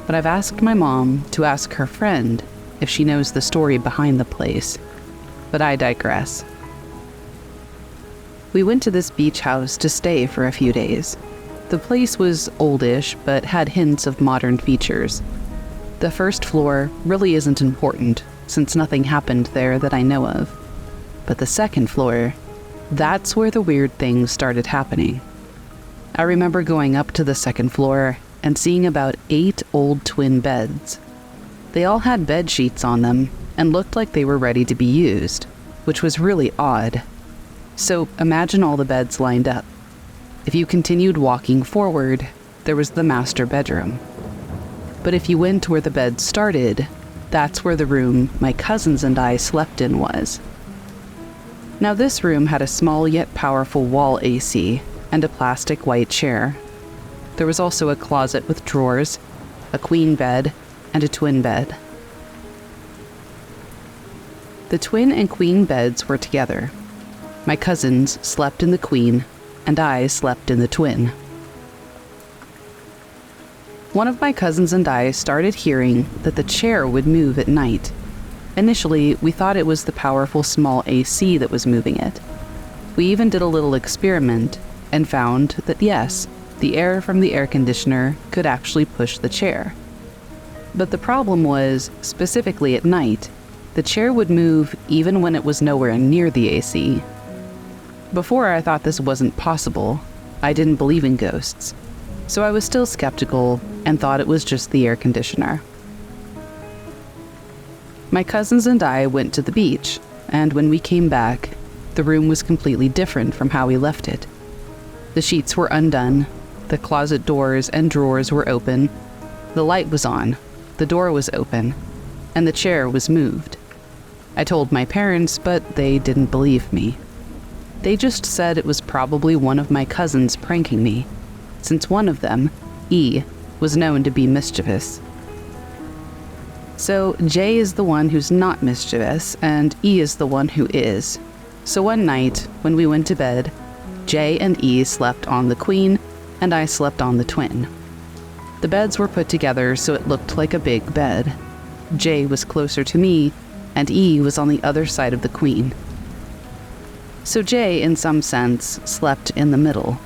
S1: But I've asked my mom to ask her friend if she knows the story behind the place. But I digress. We went to this beach house to stay for a few days. The place was oldish, but had hints of modern features. The first floor really isn't important, since nothing happened there that I know of. But the second floor, that's where the weird things started happening. I remember going up to the second floor and seeing about 8 old twin beds. They all had bed sheets on them and looked like they were ready to be used, which was really odd. So imagine all the beds lined up. If you continued walking forward, there was the master bedroom. But if you went where the bed started, that's where the room my cousins and I slept in was. Now this room had a small yet powerful wall AC and a plastic white chair. There was also a closet with drawers, a queen bed, and a twin bed. The twin and queen beds were together. My cousins slept in the queen, and I slept in the twin. One of my cousins and I started hearing that the chair would move at night. Initially, we thought it was the powerful small AC that was moving it. We even did a little experiment and found that yes, the air from the air conditioner could actually push the chair. But the problem was, specifically at night, the chair would move even when it was nowhere near the AC. Before I thought this wasn't possible, I didn't believe in ghosts, so I was still skeptical and thought it was just the air conditioner. My cousins and I went to the beach, and when we came back, the room was completely different from how we left it. The sheets were undone, the closet doors and drawers were open, the light was on, the door was open, and the chair was moved. I told my parents, but they didn't believe me. They just said it was probably one of my cousins pranking me, since one of them, E, was known to be mischievous. So J is the one who's not mischievous, and E is the one who is. So one night, when we went to bed, J and E slept on the queen, and I slept on the twin. The beds were put together so it looked like a big bed. J was closer to me, and E was on the other side of the queen. So J, in some sense, slept in the middle.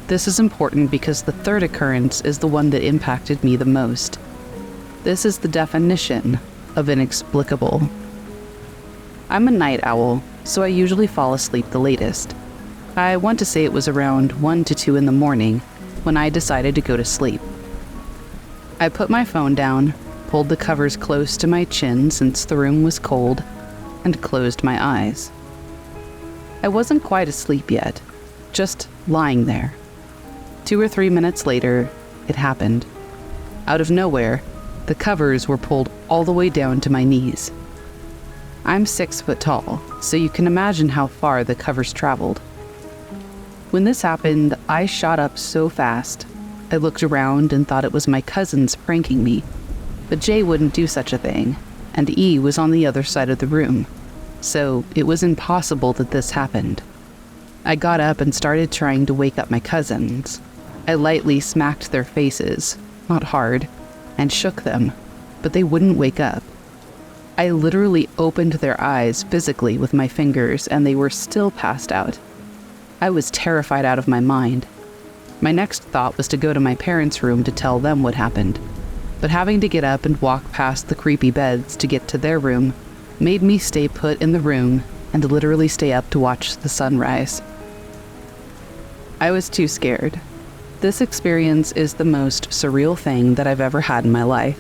S1: This is important because the third occurrence is the one that impacted me the most. This is the definition of inexplicable. I'm a night owl, so I usually fall asleep the latest. I want to say it was around 1 to 2 in the morning when I decided to go to sleep. I put my phone down, pulled the covers close to my chin since the room was cold, and closed my eyes. I wasn't quite asleep yet, just lying there. 2 or 3 minutes later, it happened. Out of nowhere, the covers were pulled all the way down to my knees. I'm 6 foot tall, so you can imagine how far the covers traveled. When this happened, I shot up so fast. I looked around and thought it was my cousins pranking me, but Jay wouldn't do such a thing, and E was on the other side of the room, so it was impossible that this happened. I got up and started trying to wake up my cousins. I lightly smacked their faces, not hard, and shook them, but they wouldn't wake up. I literally opened their eyes physically with my fingers, and they were still passed out. I was terrified out of my mind. My next thought was to go to my parents' room to tell them what happened, but having to get up and walk past the creepy beds to get to their room made me stay put in the room and literally stay up to watch the sunrise. I was too scared. This experience is the most surreal thing that I've ever had in my life.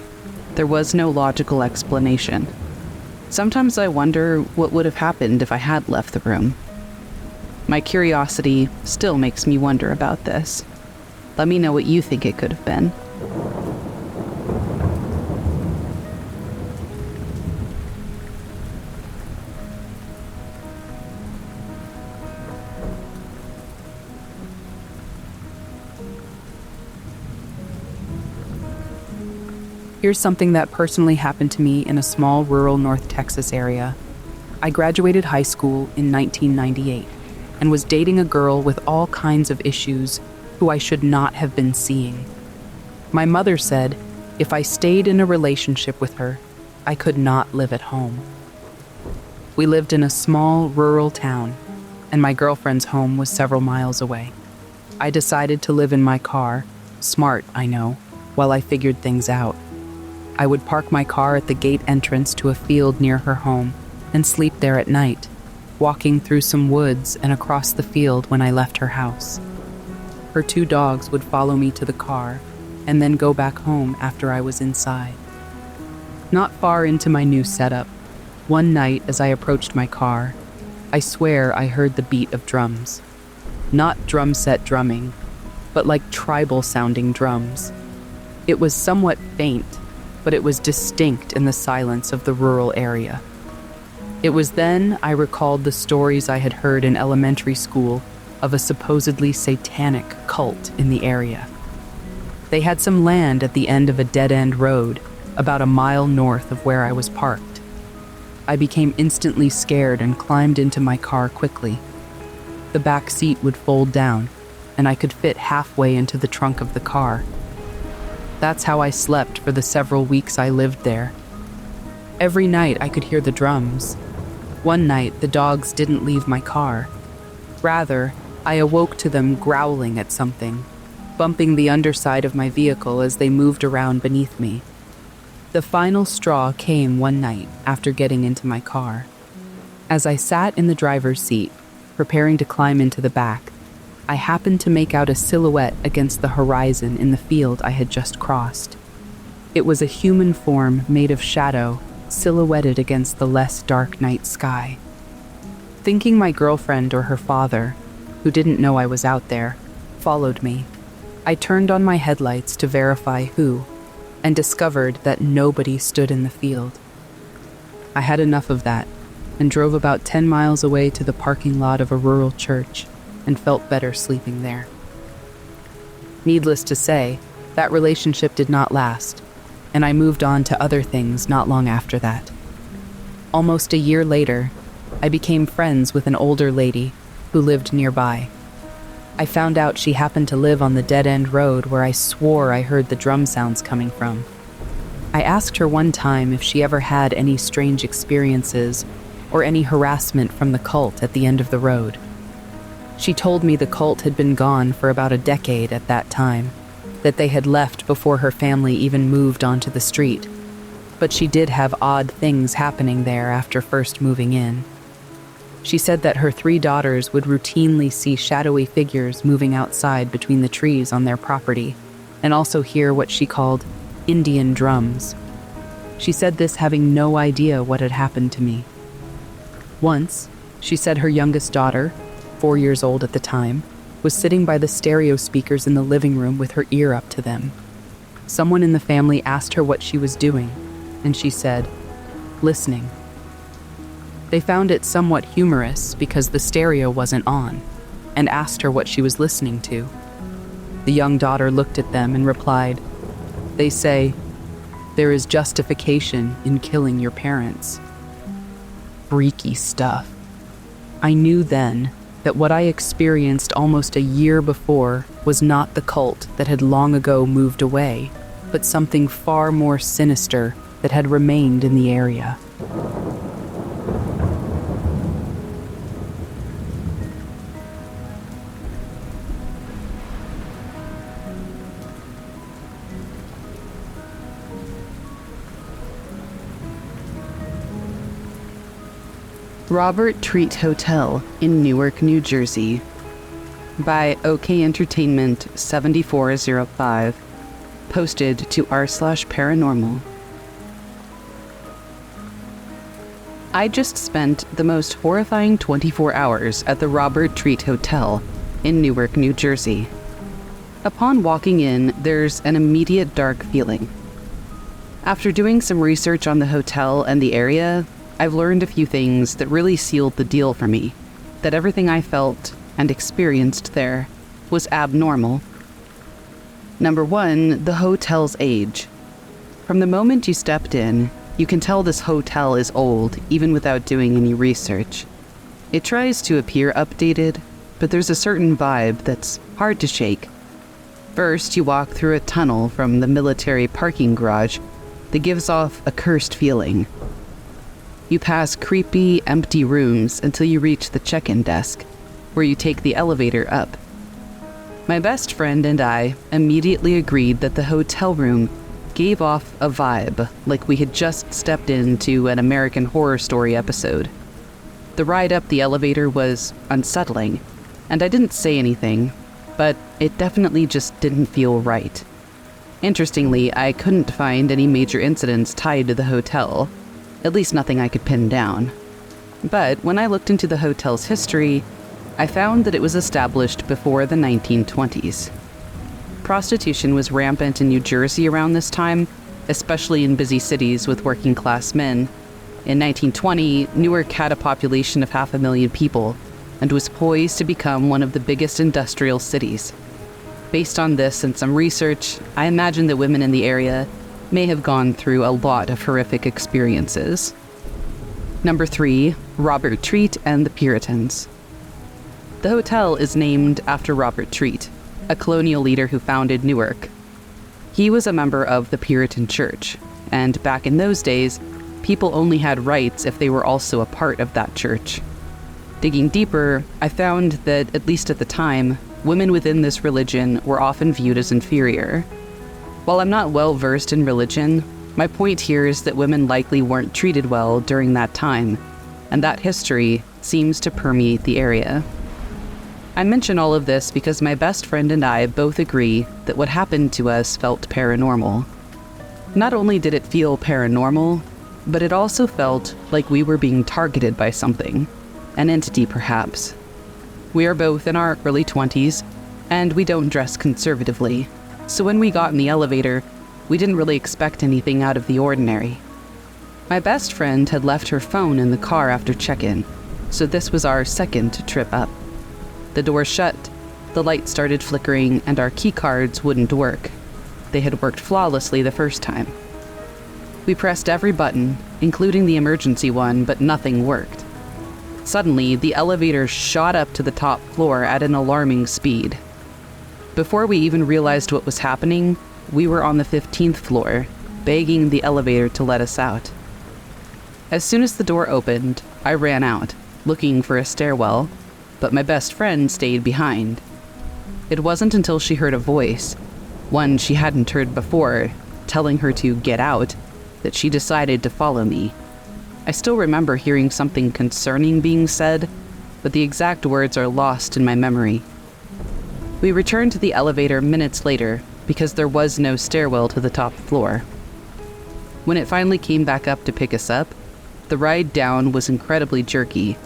S1: There was no logical explanation. Sometimes I wonder what would have happened if I had left the room. My curiosity still makes me wonder about this. Let me know what you think it could have been.
S2: Here's something that personally happened to me in a small rural North Texas area. I graduated high school in 1998 and was dating a girl with all kinds of issues who I should not have been seeing. My mother said if I stayed in a relationship with her, I could not live at home. We lived in a small rural town, and my girlfriend's home was several miles away. I decided to live in my car, smart, I know, while I figured things out. I would park my car at the gate entrance to a field near her home and sleep there at night, walking through some woods and across the field when I left her house. Her 2 dogs would follow me to the car and then go back home after I was inside. Not far into my new setup, one night as I approached my car, I swear I heard the beat of drums. Not drum set drumming, but like tribal-sounding drums. It was somewhat faint, but it was distinct in the silence of the rural area. It was then I recalled the stories I had heard in elementary school of a supposedly satanic cult in the area. They had some land at the end of a dead-end road, about a mile north of where I was parked. I became instantly scared and climbed into my car quickly. The back seat would fold down, and I could fit halfway into the trunk of the car. That's how I slept for the several weeks I lived there. Every night I could hear the drums. One night the dogs didn't leave my car. Rather, I awoke to them growling at something, bumping the underside of my vehicle as they moved around beneath me. The final straw came one night after getting into my car. As I sat in the driver's seat, preparing to climb into the back, I happened to make out a silhouette against the horizon in the field I had just crossed. It was a human form made of shadow, silhouetted against the less dark night sky. Thinking my girlfriend or her father, who didn't know I was out there, followed me, I turned on my headlights to verify who, and discovered that nobody stood in the field. I had enough of that, and drove about 10 miles away to the parking lot of a rural church, and felt better sleeping there. Needless to say, that relationship did not last, and I moved on to other things not long after that. Almost a year later, I became friends with an older lady who lived nearby. I found out she happened to live on the dead-end road where I swore I heard the drum sounds coming from. I asked her one time if she ever had any strange experiences or any harassment from the cult at the end of the road. She told me the cult had been gone for about a decade at that time, that they had left before her family even moved onto the street, but she did have odd things happening there after first moving in. She said that her 3 daughters would routinely see shadowy figures moving outside between the trees on their property, and also hear what she called Indian drums. She said this having no idea what had happened to me. Once, she said her youngest daughter, 4 years old at the time, was sitting by the stereo speakers in the living room with her ear up to them. Someone in the family asked her what she was doing, and she said, "Listening." They found it somewhat humorous because the stereo wasn't on, and asked her what she was listening to. The young daughter looked at them and replied, "They say, there is justification in killing your parents." Freaky stuff. I knew then that what I experienced almost a year before was not the cult that had long ago moved away, but something far more sinister that had remained in the area.
S1: Robert Treat Hotel in Newark, New Jersey, by OK Entertainment 7405, posted to r/paranormal. I just spent the most horrifying 24 hours at the Robert Treat Hotel in Newark, New Jersey. Upon walking in, there's an immediate dark feeling. After doing some research on the hotel and the area, I've learned a few things that really sealed the deal for me, that everything I felt and experienced there was abnormal. Number 1, the hotel's age. From the moment you stepped in, you can tell this hotel is old even without doing any research. It tries to appear updated, but there's a certain vibe that's hard to shake. First, you walk through a tunnel from the military parking garage that gives off a cursed feeling. You pass creepy, empty rooms until you reach the check-in desk, where you take the elevator up. My best friend and I immediately agreed that the hotel room gave off a vibe like we had just stepped into an American Horror Story episode. The ride up the elevator was unsettling, and I didn't say anything, but it definitely just didn't feel right. Interestingly, I couldn't find any major incidents tied to the hotel, at least nothing I could pin down. But when I looked into the hotel's history, I found that it was established before the 1920s. Prostitution was rampant in New Jersey around this time, especially in busy cities with working-class men. In 1920, Newark had a population of 500,000 people and was poised to become one of the biggest industrial cities. Based on this and some research, I imagine that women in the area may have gone through a lot of horrific experiences. Number 3, Robert Treat and the Puritans. The hotel is named after Robert Treat, a colonial leader who founded Newark. He was a member of the Puritan Church, and back in those days, people only had rights if they were also a part of that church. Digging deeper, I found that, at least at the time, women within this religion were often viewed as inferior. While I'm not well versed in religion, my point here is that women likely weren't treated well during that time, and that history seems to permeate the area. I mention all of this because my best friend and I both agree that what happened to us felt paranormal. Not only did it feel paranormal, but it also felt like we were being targeted by something, an entity perhaps. We are both in our early 20s, and we don't dress conservatively, so when we got in the elevator, we didn't really expect anything out of the ordinary. My best friend had left her phone in the car after check-in, so this was our second trip up. The door shut, the light started flickering, and our key cards wouldn't work. They had worked flawlessly the first time. We pressed every button, including the emergency one, but nothing worked. Suddenly, the elevator shot up to the top floor at an alarming speed. Before we even realized what was happening, we were on the 15th floor, begging the elevator to let us out. As soon as the door opened, I ran out, looking for a stairwell, but my best friend stayed behind. It wasn't until she heard a voice, one she hadn't heard before, telling her to get out, that she decided to follow me. I still remember hearing something concerning being said, but the exact words are lost in my memory. We returned to the elevator minutes later because there was no stairwell to the top floor. When it finally came back up to pick us up, the ride down was incredibly jerky.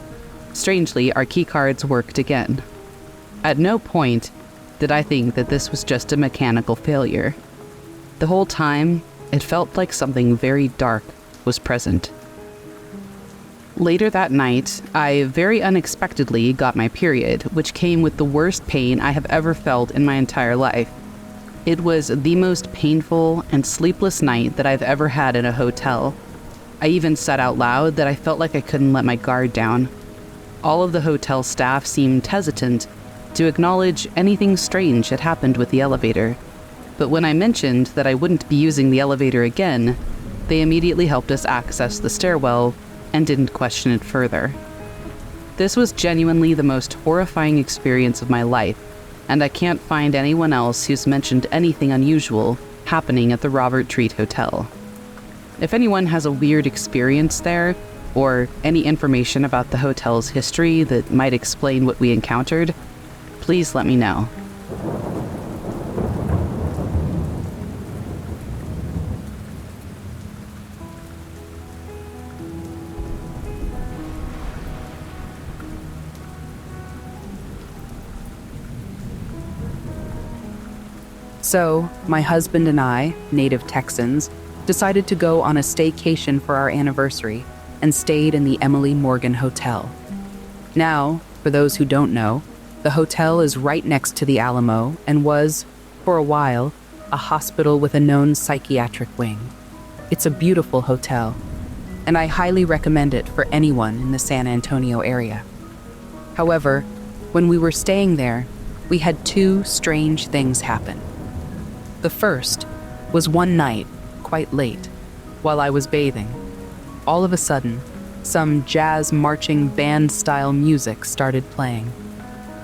S1: Strangely, our keycards worked again. At no point did I think that this was just a mechanical failure. The whole time, it felt like something very dark was present. Later that night, I very unexpectedly got my period, which came with the worst pain I have ever felt in my entire life. It was the most painful and sleepless night that I've ever had in a hotel. I even said out loud that I felt like I couldn't let my guard down. All of the hotel staff seemed hesitant to acknowledge anything strange had happened with the elevator. But when I mentioned that I wouldn't be using the elevator again, they immediately helped us access the stairwell and didn't question it further. This was genuinely the most horrifying experience of my life, and I can't find anyone else who's mentioned anything unusual happening at the Robert Treat Hotel. If anyone has a weird experience there, or any information about the hotel's history that might explain what we encountered, please let me know.
S2: So, my husband and I, native Texans, decided to go on a staycation for our anniversary and stayed in the Emily Morgan Hotel. Now, for those who don't know, the hotel is right next to the Alamo and was, for a while, a hospital with a known psychiatric wing. It's a beautiful hotel, and I highly recommend it for anyone in the San Antonio area. However, when we were staying there, we had two strange things happen. The first was one night, quite late, while I was bathing. All of a sudden, some jazz marching band-style music started playing.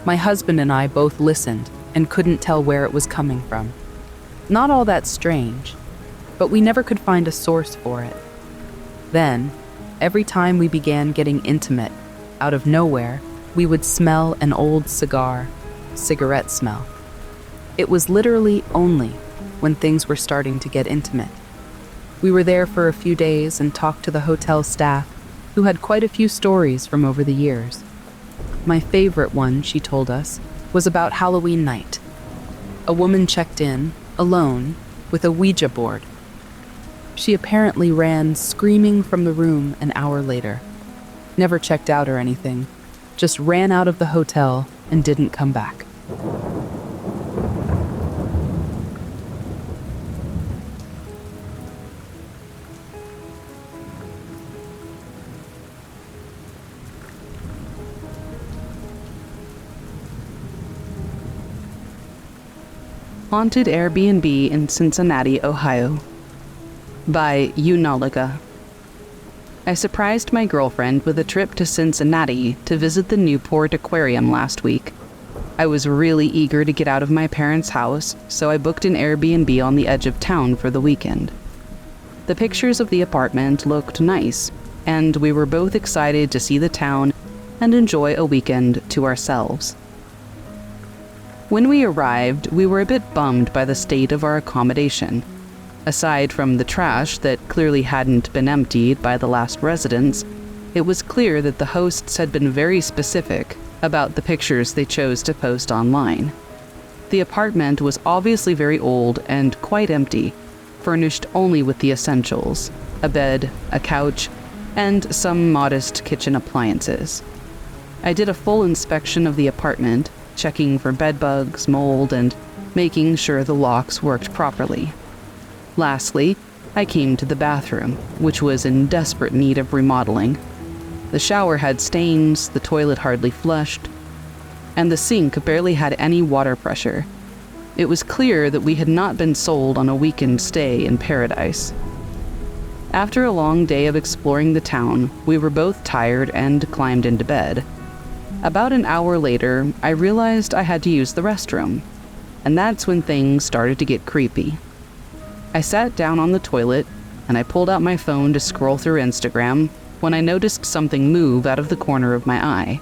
S2: My husband and I both listened and couldn't tell where it was coming from. Not all that strange, but we never could find a source for it. Then, every time we began getting intimate, out of nowhere, we would smell an old cigarette smell. It was literally only when things were starting to get intimate. We were there for a few days and talked to the hotel staff, who had quite a few stories from over the years. My favorite one, she told us, was about Halloween night. A woman checked in, alone, with a Ouija board. She apparently ran screaming from the room an hour later. Never checked out or anything, just ran out of the hotel and didn't come back.
S1: Haunted Airbnb in Cincinnati, Ohio, by Unsettling. I surprised my girlfriend with a trip to Cincinnati to visit the Newport Aquarium last week. I was really eager to get out of my parents' house, so I booked an Airbnb on the edge of town for the weekend. The pictures of the apartment looked nice, and we were both excited to see the town and enjoy a weekend to ourselves. When we arrived, we were a bit bummed by the state of our accommodation. Aside from the trash that clearly hadn't been emptied by the last residents, it was clear that the hosts had been very specific about the pictures they chose to post online. The apartment was obviously very old and quite empty, furnished only with the essentials: a bed, a couch, and some modest kitchen appliances. I did a full inspection of the apartment, checking for bedbugs, mold, and making sure the locks worked properly. Lastly, I came to the bathroom, which was in desperate need of remodeling. The shower had stains, the toilet hardly flushed, and the sink barely had any water pressure. It was clear that we had not been sold on a weekend stay in paradise. After a long day of exploring the town, we were both tired and climbed into bed. About an hour later, I realized I had to use the restroom, and that's when things started to get creepy. I sat down on the toilet, and I pulled out my phone to scroll through Instagram when I noticed something move out of the corner of my eye.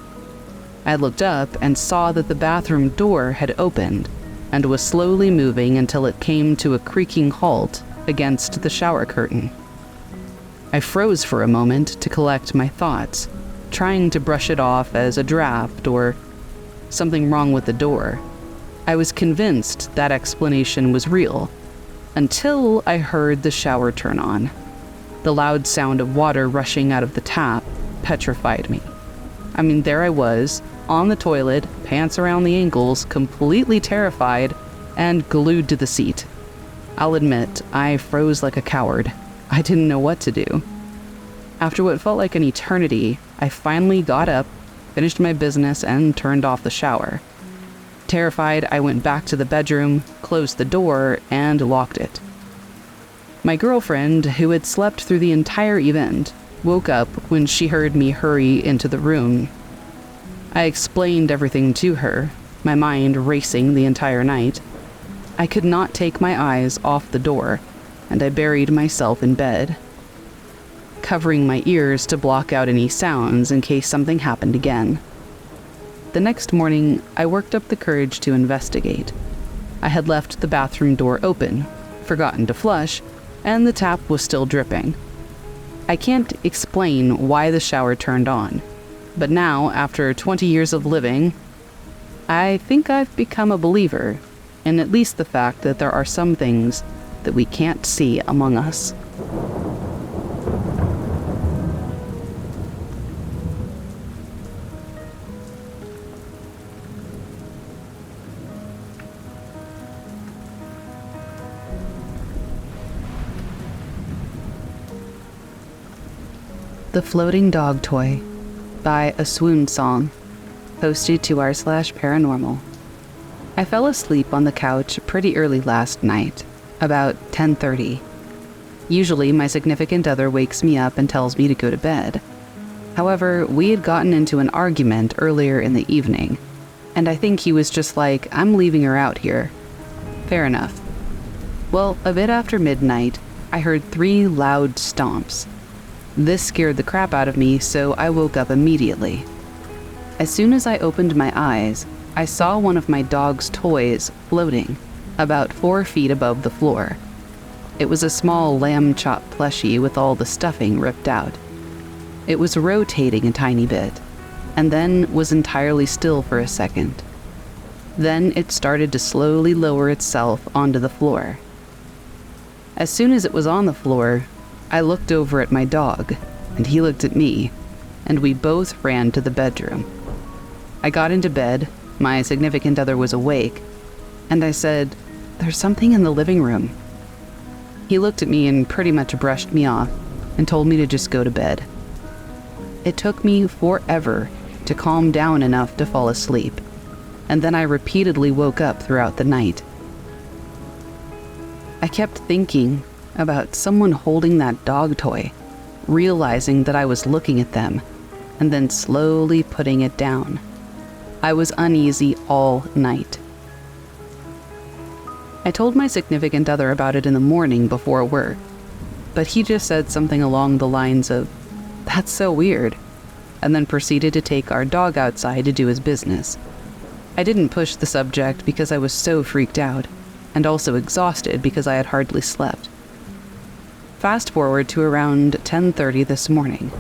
S1: I looked up and saw that the bathroom door had opened and was slowly moving until it came to a creaking halt against the shower curtain. I froze for a moment to collect my thoughts, trying to brush it off as a draft or something wrong with the door. I was convinced that explanation was real, until I heard the shower turn on. The loud sound of water rushing out of the tap petrified me. I mean, there I was, on the toilet, pants around the ankles, completely terrified, and glued to the seat. I'll admit, I froze like a coward. I didn't know what to do. After what felt like an eternity, I finally got up, finished my business, and turned off the shower. Terrified, I went back to the bedroom, closed the door, and locked it. My girlfriend, who had slept through the entire event, woke up when she heard me hurry into the room. I explained everything to her, my mind racing the entire night. I could not take my eyes off the door, and I buried myself in bed, covering my ears to block out any sounds in case something happened again. The next morning, I worked up the courage to investigate. I had left the bathroom door open, forgotten to flush, and the tap was still dripping. I can't explain why the shower turned on, but now, after 20 years of living, I think I've become a believer in at least the fact that there are some things that we can't see among us. The Floating Dog Toy by A Swoon Song, posted to r/paranormal. I fell asleep on the couch pretty early last night, about 10:30. Usually my significant other wakes me up and tells me to go to bed. However, we had gotten into an argument earlier in the evening, and I think he was just like, I'm leaving her out here. Fair enough. Well, a bit after midnight, I heard 3 loud stomps. This scared the crap out of me, so I woke up immediately. As soon as I opened my eyes, I saw one of my dog's toys floating about 4 feet above the floor. It was a small lamb chop plushie with all the stuffing ripped out. It was rotating a tiny bit, and then was entirely still for a second. Then it started to slowly lower itself onto the floor. As soon as it was on the floor, I looked over at my dog, and he looked at me, and we both ran to the bedroom. I got into bed, my significant other was awake, and I said, "There's something in the living room." He looked at me and pretty much brushed me off and told me to just go to bed. It took me forever to calm down enough to fall asleep, and then I repeatedly woke up throughout the night. I kept thinking about someone holding that dog toy, realizing that I was looking at them, and then slowly putting it down. I was uneasy all night. I told my significant other about it in the morning before work, but he just said something along the lines of, "That's so weird," and then proceeded to take our dog outside to do his business. I didn't push the subject because I was so freaked out, and also exhausted because I had hardly slept. Fast forward to around 10:30 this morning.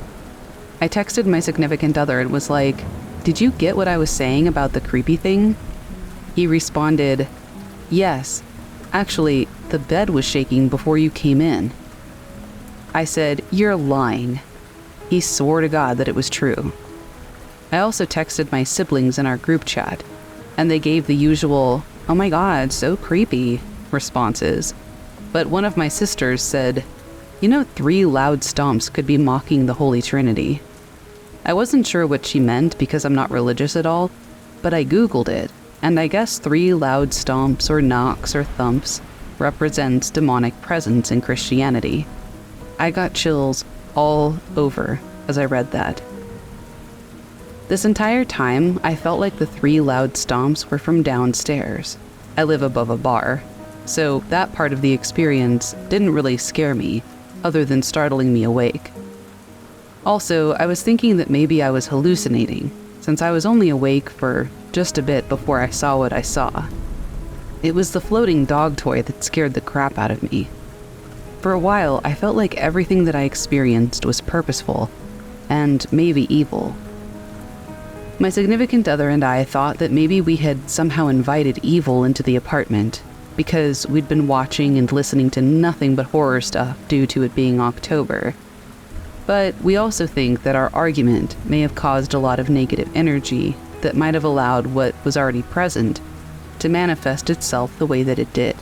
S1: I texted my significant other and was like, "Did you get what I was saying about the creepy thing?" He responded, "Yes. Actually, the bed was shaking before you came in." I said, "You're lying." He swore to God that it was true. I also texted my siblings in our group chat, and they gave the usual, "Oh my God, so creepy," responses. But one of my sisters said, 3 loud stomps could be mocking the Holy Trinity." I wasn't sure what she meant because I'm not religious at all, but I Googled it, and I guess 3 loud stomps or knocks or thumps represents demonic presence in Christianity. I got chills all over as I read that. This entire time, I felt like the 3 loud stomps were from downstairs. I live above a bar, so that part of the experience didn't really scare me, other than startling me awake. Also, I was thinking that maybe I was hallucinating, since I was only awake for just a bit before I saw what I saw. It was the floating dog toy that scared the crap out of me. For a while, I felt like everything that I experienced was purposeful, and maybe evil. My significant other and I thought that maybe we had somehow invited evil into the apartment, because we'd been watching and listening to nothing but horror stuff due to it being October. But we also think that our argument may have caused a lot of negative energy that might have allowed what was already present to manifest itself the way that it did.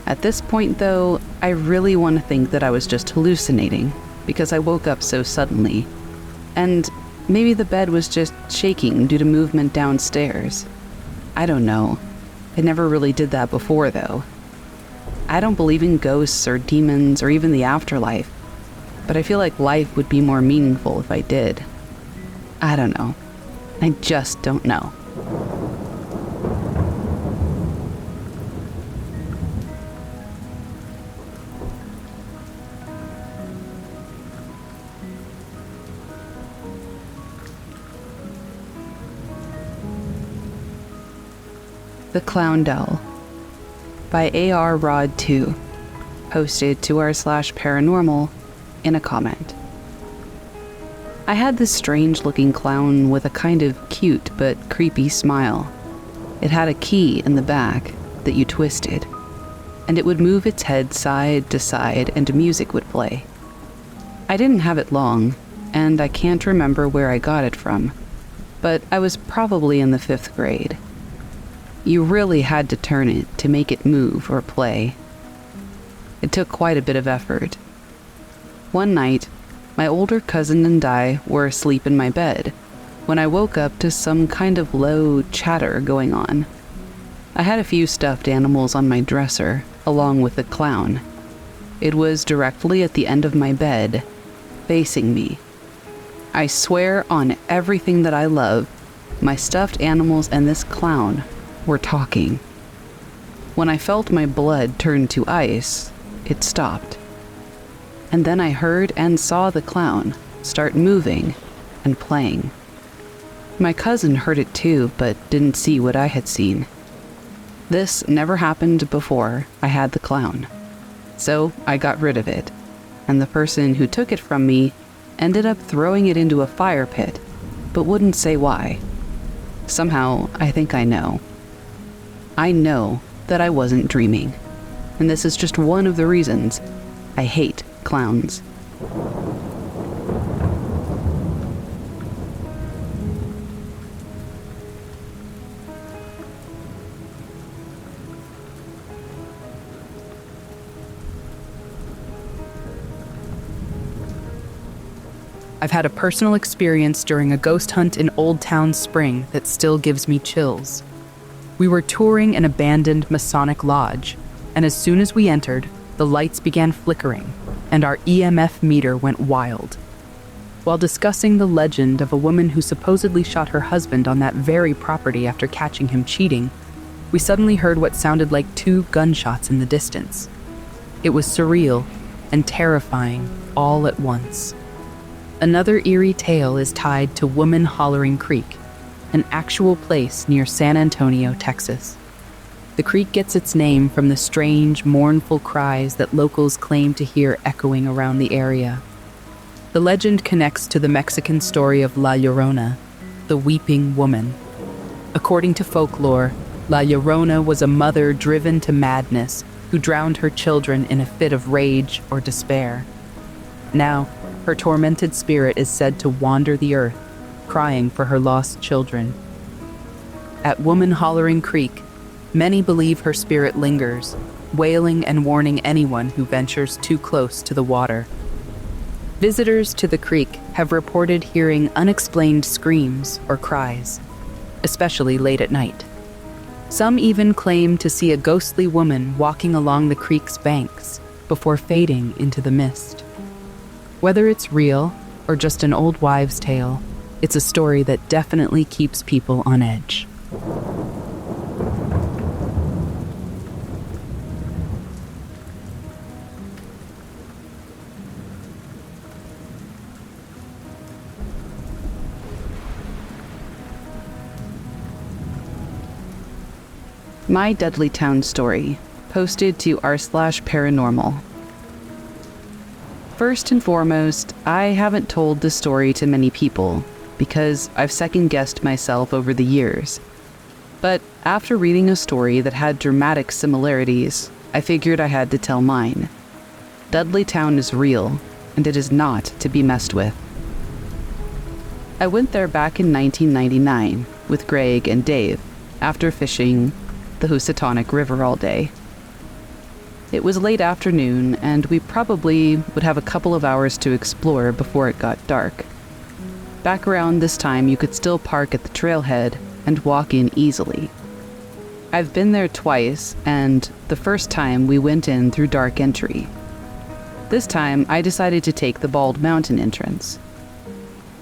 S1: At this point, though, I really want to think that I was just hallucinating, because I woke up so suddenly. And maybe the bed was just shaking due to movement downstairs. I don't know. I never really did that before, though. I don't believe in ghosts or demons or even the afterlife, but I feel like life would be more meaningful if I did. I don't know. I just don't know. The Clown Doll by A.R. Rod 2, posted to r/paranormal in a comment. I had this strange-looking clown with a kind of cute but creepy smile. It had a key in the back that you twisted, and it would move its head side to side and music would play. I didn't have it long, and I can't remember where I got it from, but I was probably in the 5th grade. You really had to turn it to make it move or play. It took quite a bit of effort. One night, My older cousin and I were asleep in my bed when I woke up to some kind of low chatter going on. I had a few stuffed animals on my dresser, along with a clown. It was directly at the end of my bed, facing me. I swear on everything that I love, my stuffed animals and this clown were talking. When I felt my blood turn to ice, it stopped. And then I heard and saw the clown start moving and playing. My cousin heard it too, but didn't see what I had seen. This never happened before I had the clown. So I got rid of it, and the person who took it from me ended up throwing it into a fire pit, but wouldn't say why. Somehow, I think I know. I know that I wasn't dreaming, and this is just one of the reasons I hate clowns.
S2: I've had a personal experience during a ghost hunt in Old Town Spring that still gives me chills. We were touring an abandoned Masonic lodge, and as soon as we entered, the lights began flickering, and our EMF meter went wild. While discussing the legend of a woman who supposedly shot her husband on that very property after catching him cheating, we suddenly heard what sounded like 2 gunshots in the distance. It was surreal and terrifying all at once. Another eerie tale is tied to Woman Hollering Creek, an actual place near San Antonio, Texas. The creek gets its name from the strange, mournful cries that locals claim to hear echoing around the area. The legend connects to the Mexican story of La Llorona, the weeping woman. According to folklore, La Llorona was a mother driven to madness who drowned her children in a fit of rage or despair. Now, her tormented spirit is said to wander the earth, crying for her lost children. At Woman Hollering Creek, many believe her spirit lingers, wailing and warning anyone who ventures too close to the water. Visitors to the creek have reported hearing unexplained screams or cries, especially late at night. Some even claim to see a ghostly woman walking along the creek's banks before fading into the mist. Whether it's real or just an old wives' tale, it's a story that definitely keeps people on edge.
S1: My Dudleytown story, posted to r/paranormal. First and foremost, I haven't told this story to many people because I've second-guessed myself over the years. But after reading a story that had dramatic similarities, I figured I had to tell mine. Dudleytown is real, and it is not to be messed with. I went there back in 1999 with Greg and Dave after fishing the Housatonic River all day. It was late afternoon, and we probably would have a couple of hours to explore before it got dark. Back around this time, you could still park at the trailhead and walk in easily. I've been there twice, and the first time we went in through dark entry. This time, I decided to take the Bald Mountain entrance.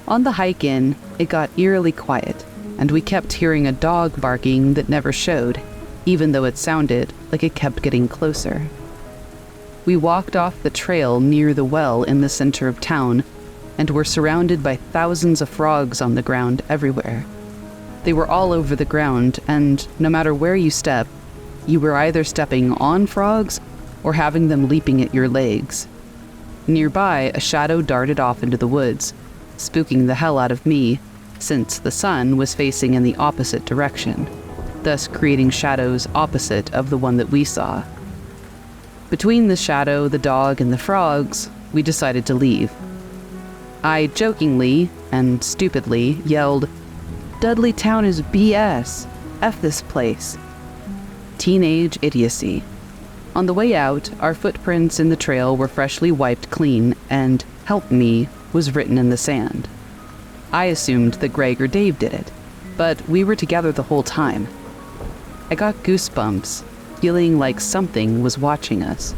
S1: On the hike in, it got eerily quiet, and we kept hearing a dog barking that never showed, even though it sounded like it kept getting closer. We walked off the trail near the well in the center of town and were surrounded by thousands of frogs on the ground everywhere. They were all over the ground, and no matter where you stepped, you were either stepping on frogs or having them leaping at your legs. Nearby, a shadow darted off into the woods, spooking the hell out of me, since the sun was facing in the opposite direction, thus creating shadows opposite of the one that we saw. Between the shadow, the dog, and the frogs, we decided to leave. I jokingly and stupidly yelled, "Dudleytown is BS. F this place." Teenage idiocy. On the way out, our footprints in the trail were freshly wiped clean, and help me, was written in the sand. I assumed that Greg or Dave did it, but we were together the whole time. I got goosebumps, feeling like something was watching us.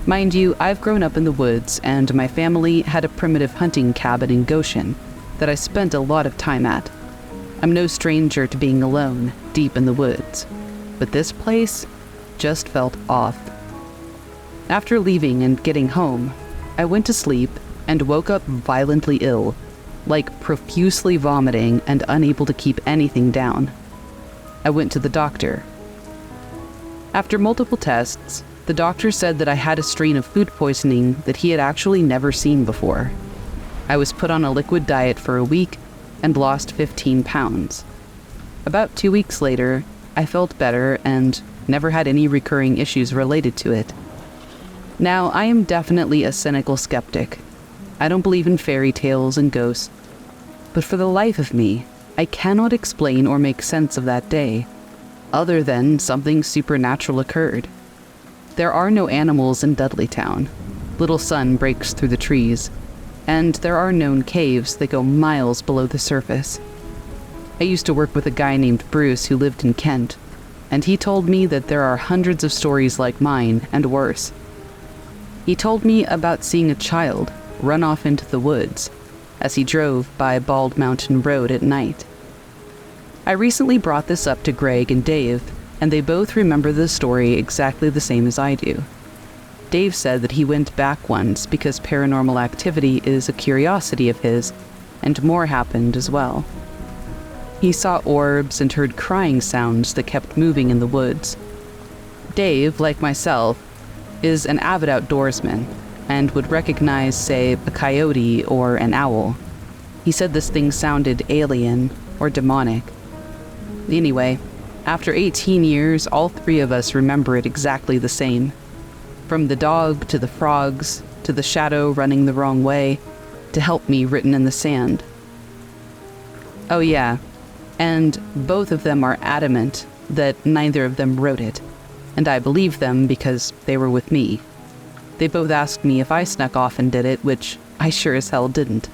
S1: Mind you, I've grown up in the woods, and my family had a primitive hunting cabin in Goshen that I spent a lot of time at. I'm no stranger to being alone, deep in the woods, but this place just felt off. After leaving and getting home, I went to sleep and woke up violently ill, like profusely vomiting and unable to keep anything down. I went to the doctor. After multiple tests, the doctor said that I had a strain of food poisoning that he had actually never seen before. I was put on a liquid diet for a week and lost 15 pounds. About 2 weeks later, I felt better and never had any recurring issues related to it. Now, I am definitely a cynical skeptic. I don't believe in fairy tales and ghosts, but for the life of me, I cannot explain or make sense of that day, other than something supernatural occurred. There are no animals in Dudleytown. Little sun breaks through the trees, and there are known caves that go miles below the surface. I used to work with a guy named Bruce who lived in Kent, and he told me that there are hundreds of stories like mine and worse. He told me about seeing a child run off into the woods as he drove by Bald Mountain Road at night. I recently brought this up to Greg and Dave, and they both remember the story exactly the same as I do. Dave said that he went back once because paranormal activity is a curiosity of his, and more happened as well. He saw orbs and heard crying sounds that kept moving in the woods. Dave, like myself, is an avid outdoorsman and would recognize, say, a coyote or an owl. He said this thing sounded alien or demonic. Anyway, after 18 years, all three of us remember it exactly the same. From the dog to the frogs to the shadow running the wrong way to "help me" written in the sand. Oh yeah, and both of them are adamant that neither of them wrote it, and I believe them because they were with me. They both asked me if I snuck off and did it, which I sure as hell didn't.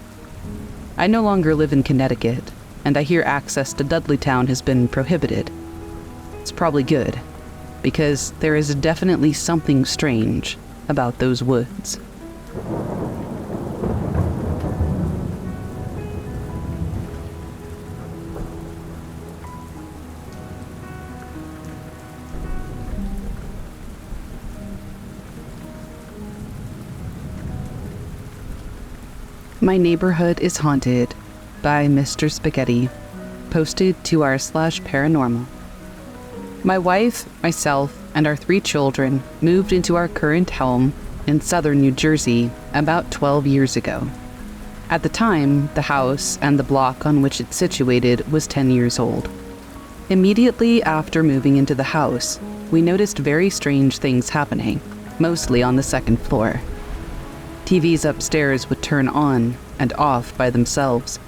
S1: I no longer live in Connecticut, and I hear access to Dudleytown has been prohibited. It's probably good, because there is definitely something strange about those woods. My Neighborhood is Haunted by Mr. Spaghetti, posted to r/paranormal. My wife, myself, and our 3 children moved into our current home in southern New Jersey about 12 years ago. At the time, the house and the block on which it's situated was 10 years old. Immediately after moving into the house, we noticed very strange things happening, mostly on the second floor. TVs upstairs would turn on and off by themselves,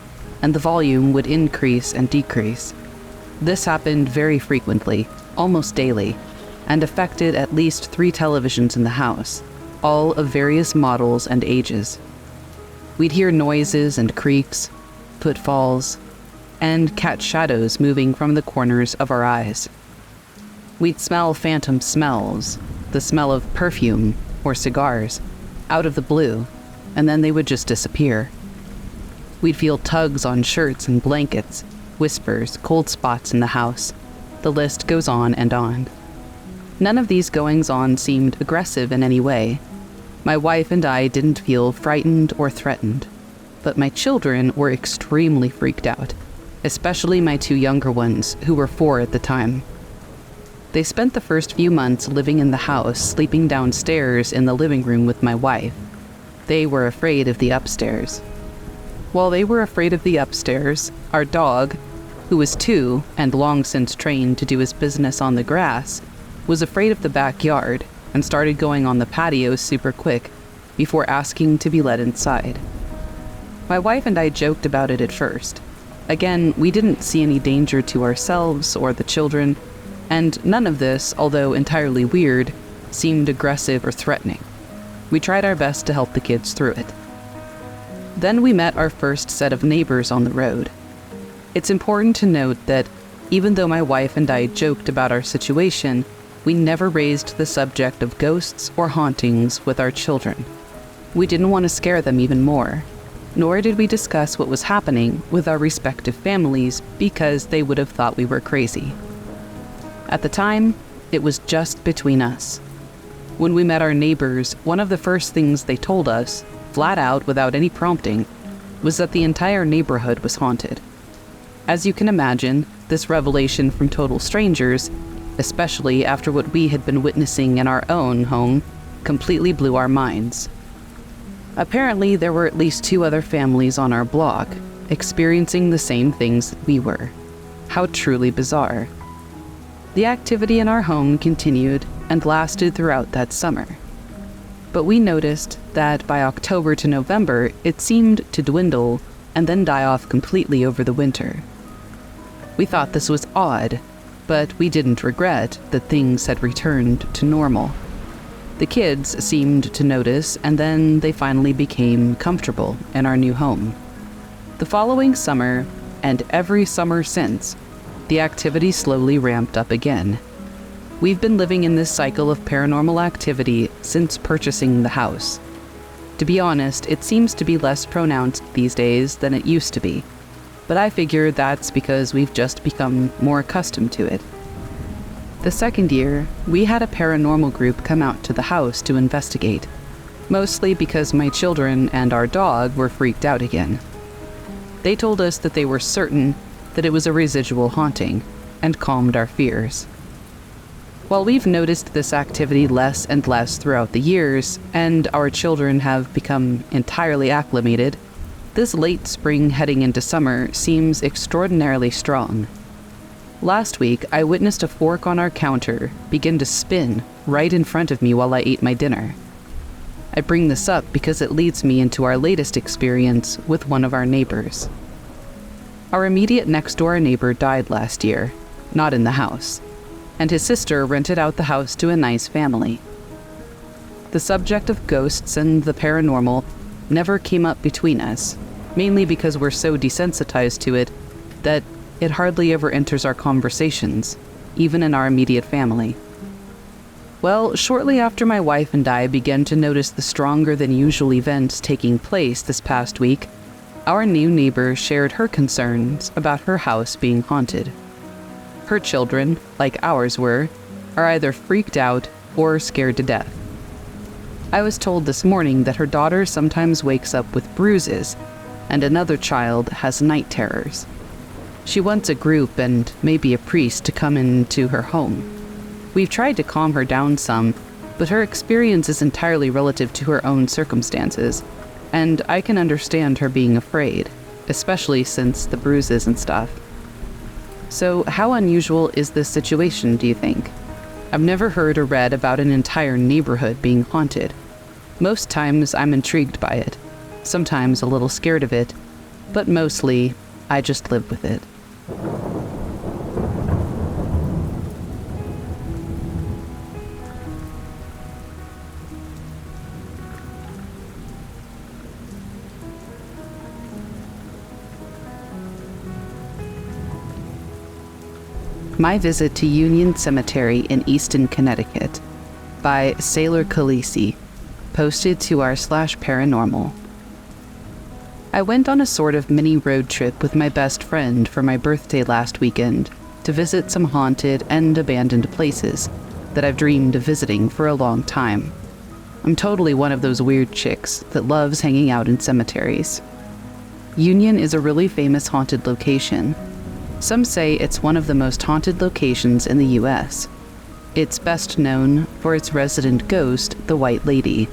S1: and the volume would increase and decrease. This happened very frequently, almost daily, and affected at least 3 televisions in the house, all of various models and ages. We'd hear noises and creaks, footfalls, and catch shadows moving from the corners of our eyes. We'd smell phantom smells, the smell of perfume or cigars, out of the blue, and then they would just disappear. We'd feel tugs on shirts and blankets, whispers, cold spots in the house. The list goes on and on. None of these goings-on seemed aggressive in any way. My wife and I didn't feel frightened or threatened, but my children were extremely freaked out, especially my 2 younger ones, who were 4 at the time. They spent the first few months living in the house, sleeping downstairs in the living room with my wife. They were afraid of the upstairs. While they were afraid of the upstairs, our dog, who was 2 and long since trained to do his business on the grass, was afraid of the backyard and started going on the patio super quick before asking to be let inside. My wife and I joked about it at first. Again, we didn't see any danger to ourselves or the children, and none of this, although entirely weird, seemed aggressive or threatening. We tried our best to help the kids through it. Then we met our first set of neighbors on the road. It's important to note that even though my wife and I joked about our situation, we never raised the subject of ghosts or hauntings with our children. We didn't want to scare them even more, nor did we discuss what was happening with our respective families because they would have thought we were crazy. At the time, it was just between us. When we met our neighbors, one of the first things they told us, flat out without any prompting, was that the entire neighborhood was haunted. As you can imagine, this revelation from total strangers, especially after what we had been witnessing in our own home, completely blew our minds. Apparently, there were at least 2 other families on our block, experiencing the same things that we were. How truly bizarre. The activity in our home continued and lasted throughout that summer. But we noticed that by October to November, it seemed to dwindle and then die off completely over the winter. We thought this was odd, but we didn't regret that things had returned to normal. The kids seemed to notice, and then they finally became comfortable in our new home. The following summer, and every summer since, the activity slowly ramped up again. We've been living in this cycle of paranormal activity since purchasing the house. To be honest, it seems to be less pronounced these days than it used to be, but I figure that's because we've just become more accustomed to it. The second year, we had a paranormal group come out to the house to investigate, mostly because my children and our dog were freaked out again. They told us that they were certain that it was a residual haunting, and calmed our fears. While we've noticed this activity less and less throughout the years, and our children have become entirely acclimated, this late spring heading into summer seems extraordinarily strong. Last week, I witnessed a fork on our counter begin to spin right in front of me while I ate my dinner. I bring this up because it leads me into our latest experience with one of our neighbors. Our immediate next-door neighbor died last year, not in the house, and his sister rented out the house to a nice family. The subject of ghosts and the paranormal never came up between us, mainly because we're so desensitized to it that it hardly ever enters our conversations, even in our immediate family. Well, shortly after my wife and I began to notice the stronger than usual events taking place this past week, our new neighbor shared her concerns about her house being haunted. Her children, like ours were, are either freaked out or scared to death. I was told this morning that her daughter sometimes wakes up with bruises, and another child has night terrors. She wants a group and maybe a priest to come into her home. We've tried to calm her down some, but her experience is entirely relative to her own circumstances, and I can understand her being afraid, especially since the bruises and stuff. So how unusual is this situation, do you think? I've never heard or read about an entire neighborhood being haunted. Most times I'm intrigued by it, sometimes a little scared of it, but mostly I just live with it. My Visit to Union Cemetery in Easton, Connecticut, by Sailor Khaleesi, posted to r/paranormal. I went on a sort of mini road trip with my best friend for my birthday last weekend to visit some haunted and abandoned places that I've dreamed of visiting for a long time. I'm totally one of those weird chicks that loves hanging out in cemeteries. Union is a really famous haunted location. Some say it's one of the most haunted locations in the U.S. It's best known for its resident ghost, the White Lady,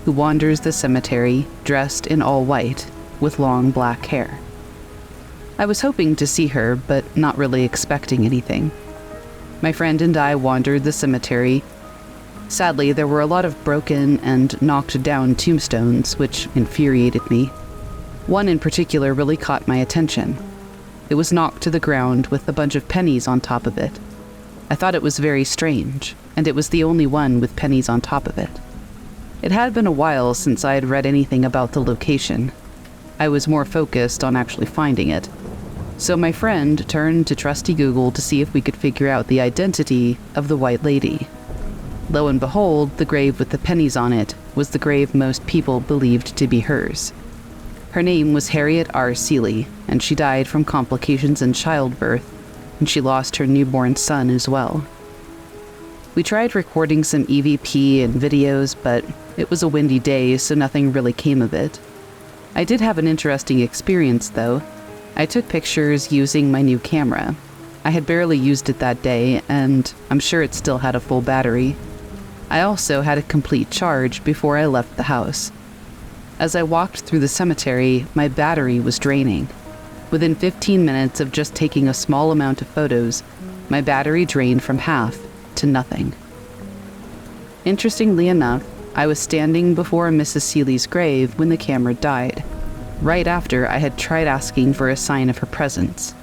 S1: who wanders the cemetery dressed in all white with long black hair. I was hoping to see her, but not really expecting anything. My friend and I wandered the cemetery. Sadly, there were a lot of broken and knocked down tombstones, which infuriated me. One in particular really caught my attention. It was knocked to the ground with a bunch of pennies on top of it. I thought it was very strange, and it was the only one with pennies on top of it. It had been a while since I had read anything about the location. I was more focused on actually finding it. So my friend turned to trusty Google to see if we could figure out the identity of the White Lady. Lo and behold, the grave with the pennies on it was the grave most people believed to be hers. Her name was Harriet R. Seeley, and she died from complications in childbirth, and she lost her newborn son as well. We tried recording some EVP and videos, but it was a windy day, so nothing really came of it. I did have an interesting experience, though. I took pictures using my new camera. I had barely used it that day, and I'm sure it still had a full battery. I also had a complete charge before I left the house. As I walked through the cemetery, my battery was draining. Within 15 minutes of just taking a small amount of photos, my battery drained from half to nothing. Interestingly enough, I was standing before Mrs. Seeley's grave when the camera died, right after I had tried asking for a sign of her presence.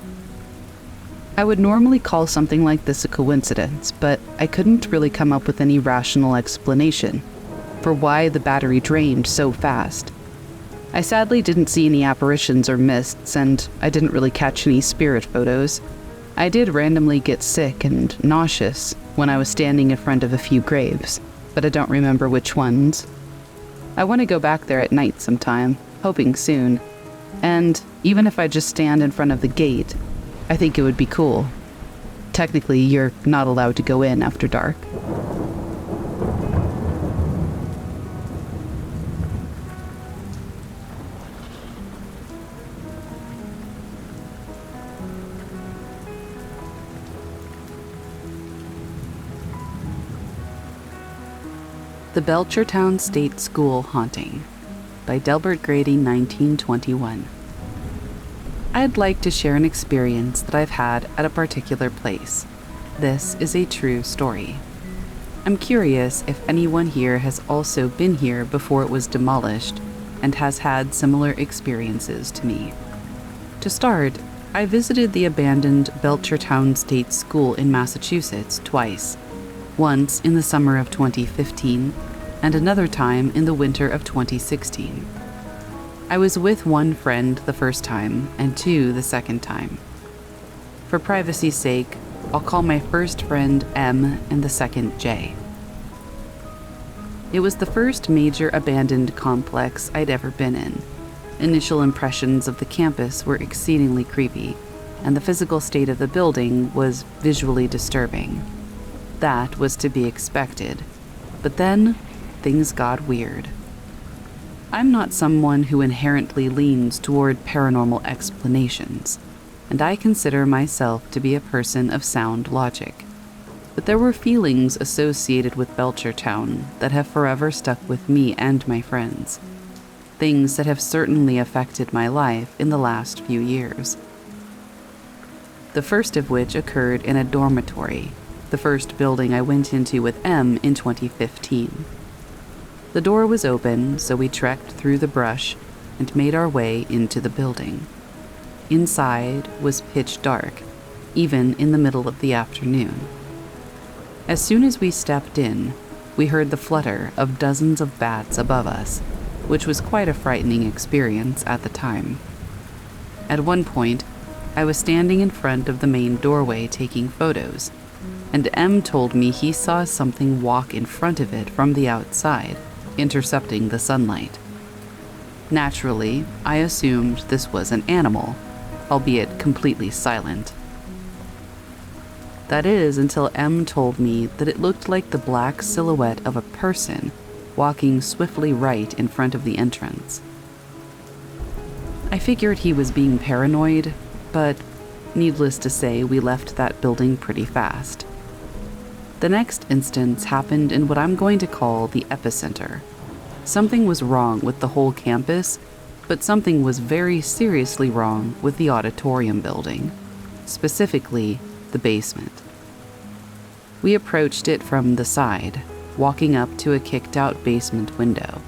S1: I would normally call something like this a coincidence, but I couldn't really come up with any rational explanation for why the battery drained so fast. I sadly didn't see any apparitions or mists, and I didn't really catch any spirit photos. I did randomly get sick and nauseous when I was standing in front of a few graves, but I don't remember which ones. I want to go back there at night sometime, hoping soon. And even if I just stand in front of the gate, I think it would be cool. Technically, you're not allowed to go in after dark. The Belchertown State School Haunting by Delbert Grady, 1921. I'd like to share an experience that I've had at a particular place. This is a true story. I'm curious if anyone here has also been here before it was demolished and has had similar experiences to me. To start, I visited the abandoned Belchertown State School in Massachusetts twice. Once in the summer of 2015, and another time in the winter of 2016. I was with one friend the first time, and two the second time. For privacy's sake, I'll call my first friend M and the second J. It was the first major abandoned complex I'd ever been in. Initial impressions of the campus were exceedingly creepy, and the physical state of the building was visually disturbing. That was to be expected, but then things got weird. I'm not someone who inherently leans toward paranormal explanations, and I consider myself to be a person of sound logic. But there were feelings associated with Belchertown that have forever stuck with me and my friends. Things that have certainly affected my life in the last few years. The first of which occurred in a dormitory, the first building I went into with M in 2015. The door was open, so we trekked through the brush and made our way into the building. Inside was pitch dark, even in the middle of the afternoon. As soon as we stepped in, we heard the flutter of dozens of bats above us, which was quite a frightening experience at the time. At one point, I was standing in front of the main doorway taking photos, and M told me he saw something walk in front of it from the outside, intercepting the sunlight. Naturally, I assumed this was an animal, albeit completely silent. That is until M told me that it looked like the black silhouette of a person walking swiftly right in front of the entrance. I figured he was being paranoid, but needless to say, we left that building pretty fast. The next instance happened in what I'm going to call the epicenter. Something was wrong with the whole campus, but something was very seriously wrong with the auditorium building, specifically the basement. We approached it from the side, walking up to a kicked-out basement window.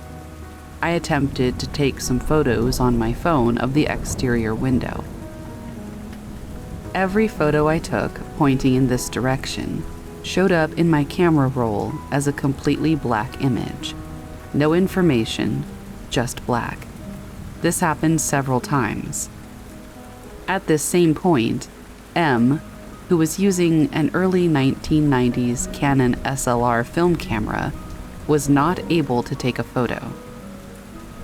S1: I attempted to take some photos on my phone of the exterior window. Every photo I took pointing in this direction showed up in my camera roll as a completely black image. No information, just black. This happened several times. At this same point, M, who was using an early 1990s Canon SLR film camera, was not able to take a photo.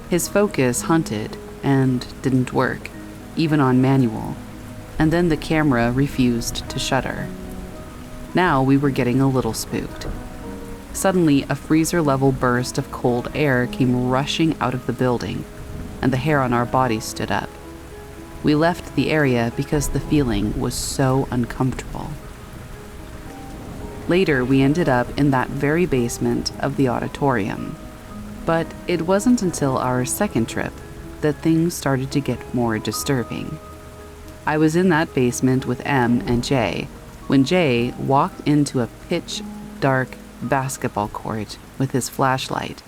S1: His focus hunted and didn't work, even on manual, and then the camera refused to shutter. Now we were getting a little spooked. Suddenly, a freezer-level burst of cold air came rushing out of the building, and the hair on our bodies stood up. We left the area because the feeling was so uncomfortable. Later, we ended up in that very basement of the auditorium. But it wasn't until our second trip that things started to get more disturbing. I was in that basement with M and Jay when Jay walked into a pitch-dark basketball court with his flashlight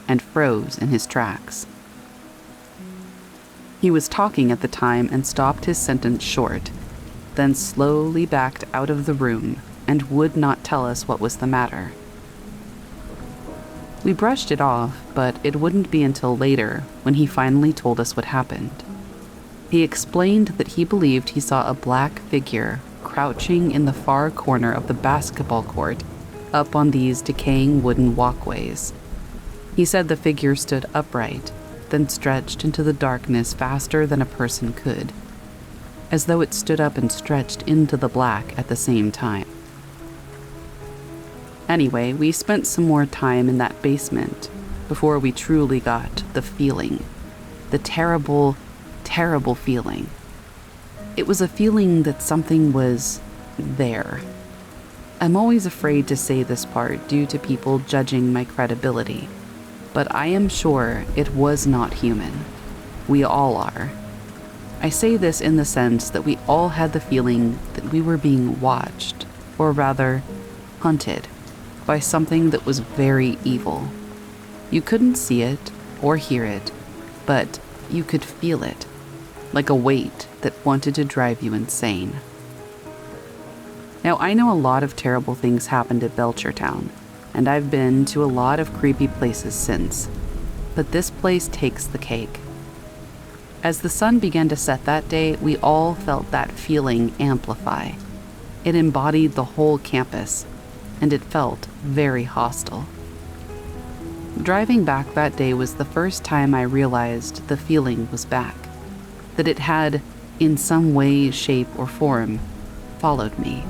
S1: and froze in his tracks. He was talking at the time and stopped his sentence short, then slowly backed out of the room and would not tell us what was the matter. We brushed it off, but it wouldn't be until later when he finally told us what happened. He explained that he believed he saw a black figure crouching in the far corner of the basketball court up on these decaying wooden walkways. He said the figure stood upright, then stretched into the darkness faster than a person could, as though it stood up and stretched into the black at the same time. Anyway, we spent some more time in that basement before we truly got the feeling. The terrible, terrible feeling. It was a feeling that something was there. I'm always afraid to say this part due to people judging my credibility, but I am sure it was not human. We all are. I say this in the sense that we all had the feeling that we were being watched, or rather, hunted, by something that was very evil. You couldn't see it or hear it, but you could feel it, like a weight that wanted to drive you insane. Now, I know a lot of terrible things happened at Belchertown, and I've been to a lot of creepy places since, but this place takes the cake. As the sun began to set that day, we all felt that feeling amplify. It embodied the whole campus, and it felt very hostile. Driving back that day was the first time I realized the feeling was back, that it had, in some way, shape, or form, followed me.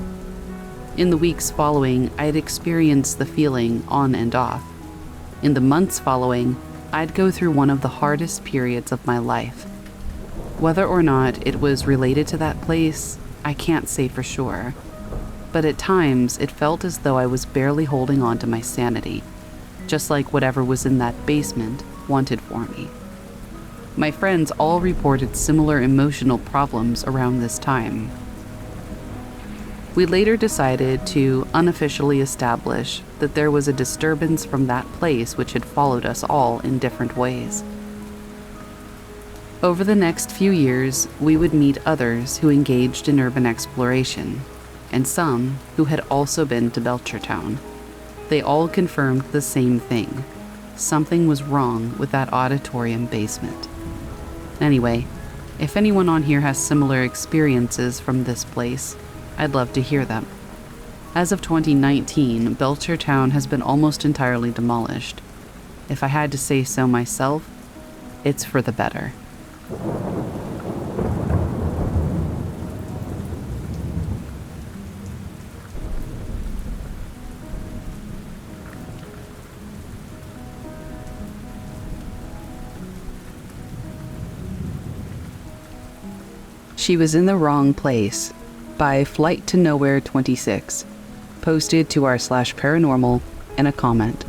S1: In the weeks following, I'd experienced the feeling on and off. In the months following, I'd go through one of the hardest periods of my life. Whether or not it was related to that place, I can't say for sure. But at times, it felt as though I was barely holding on to my sanity, just like whatever was in that basement wanted for me. My friends all reported similar emotional problems around this time. We later decided to unofficially establish that there was a disturbance from that place which had followed us all in different ways. Over the next few years, we would meet others who engaged in urban exploration, and some who had also been to Belchertown. They all confirmed the same thing. Something was wrong with that auditorium basement. Anyway, if anyone on here has similar experiences from this place, I'd love to hear them. As of 2019, Belchertown has been almost entirely demolished. If I had to say so myself, it's for the better. She Was in the Wrong Place by Flight to Nowhere 26, posted to r/paranormal in a comment.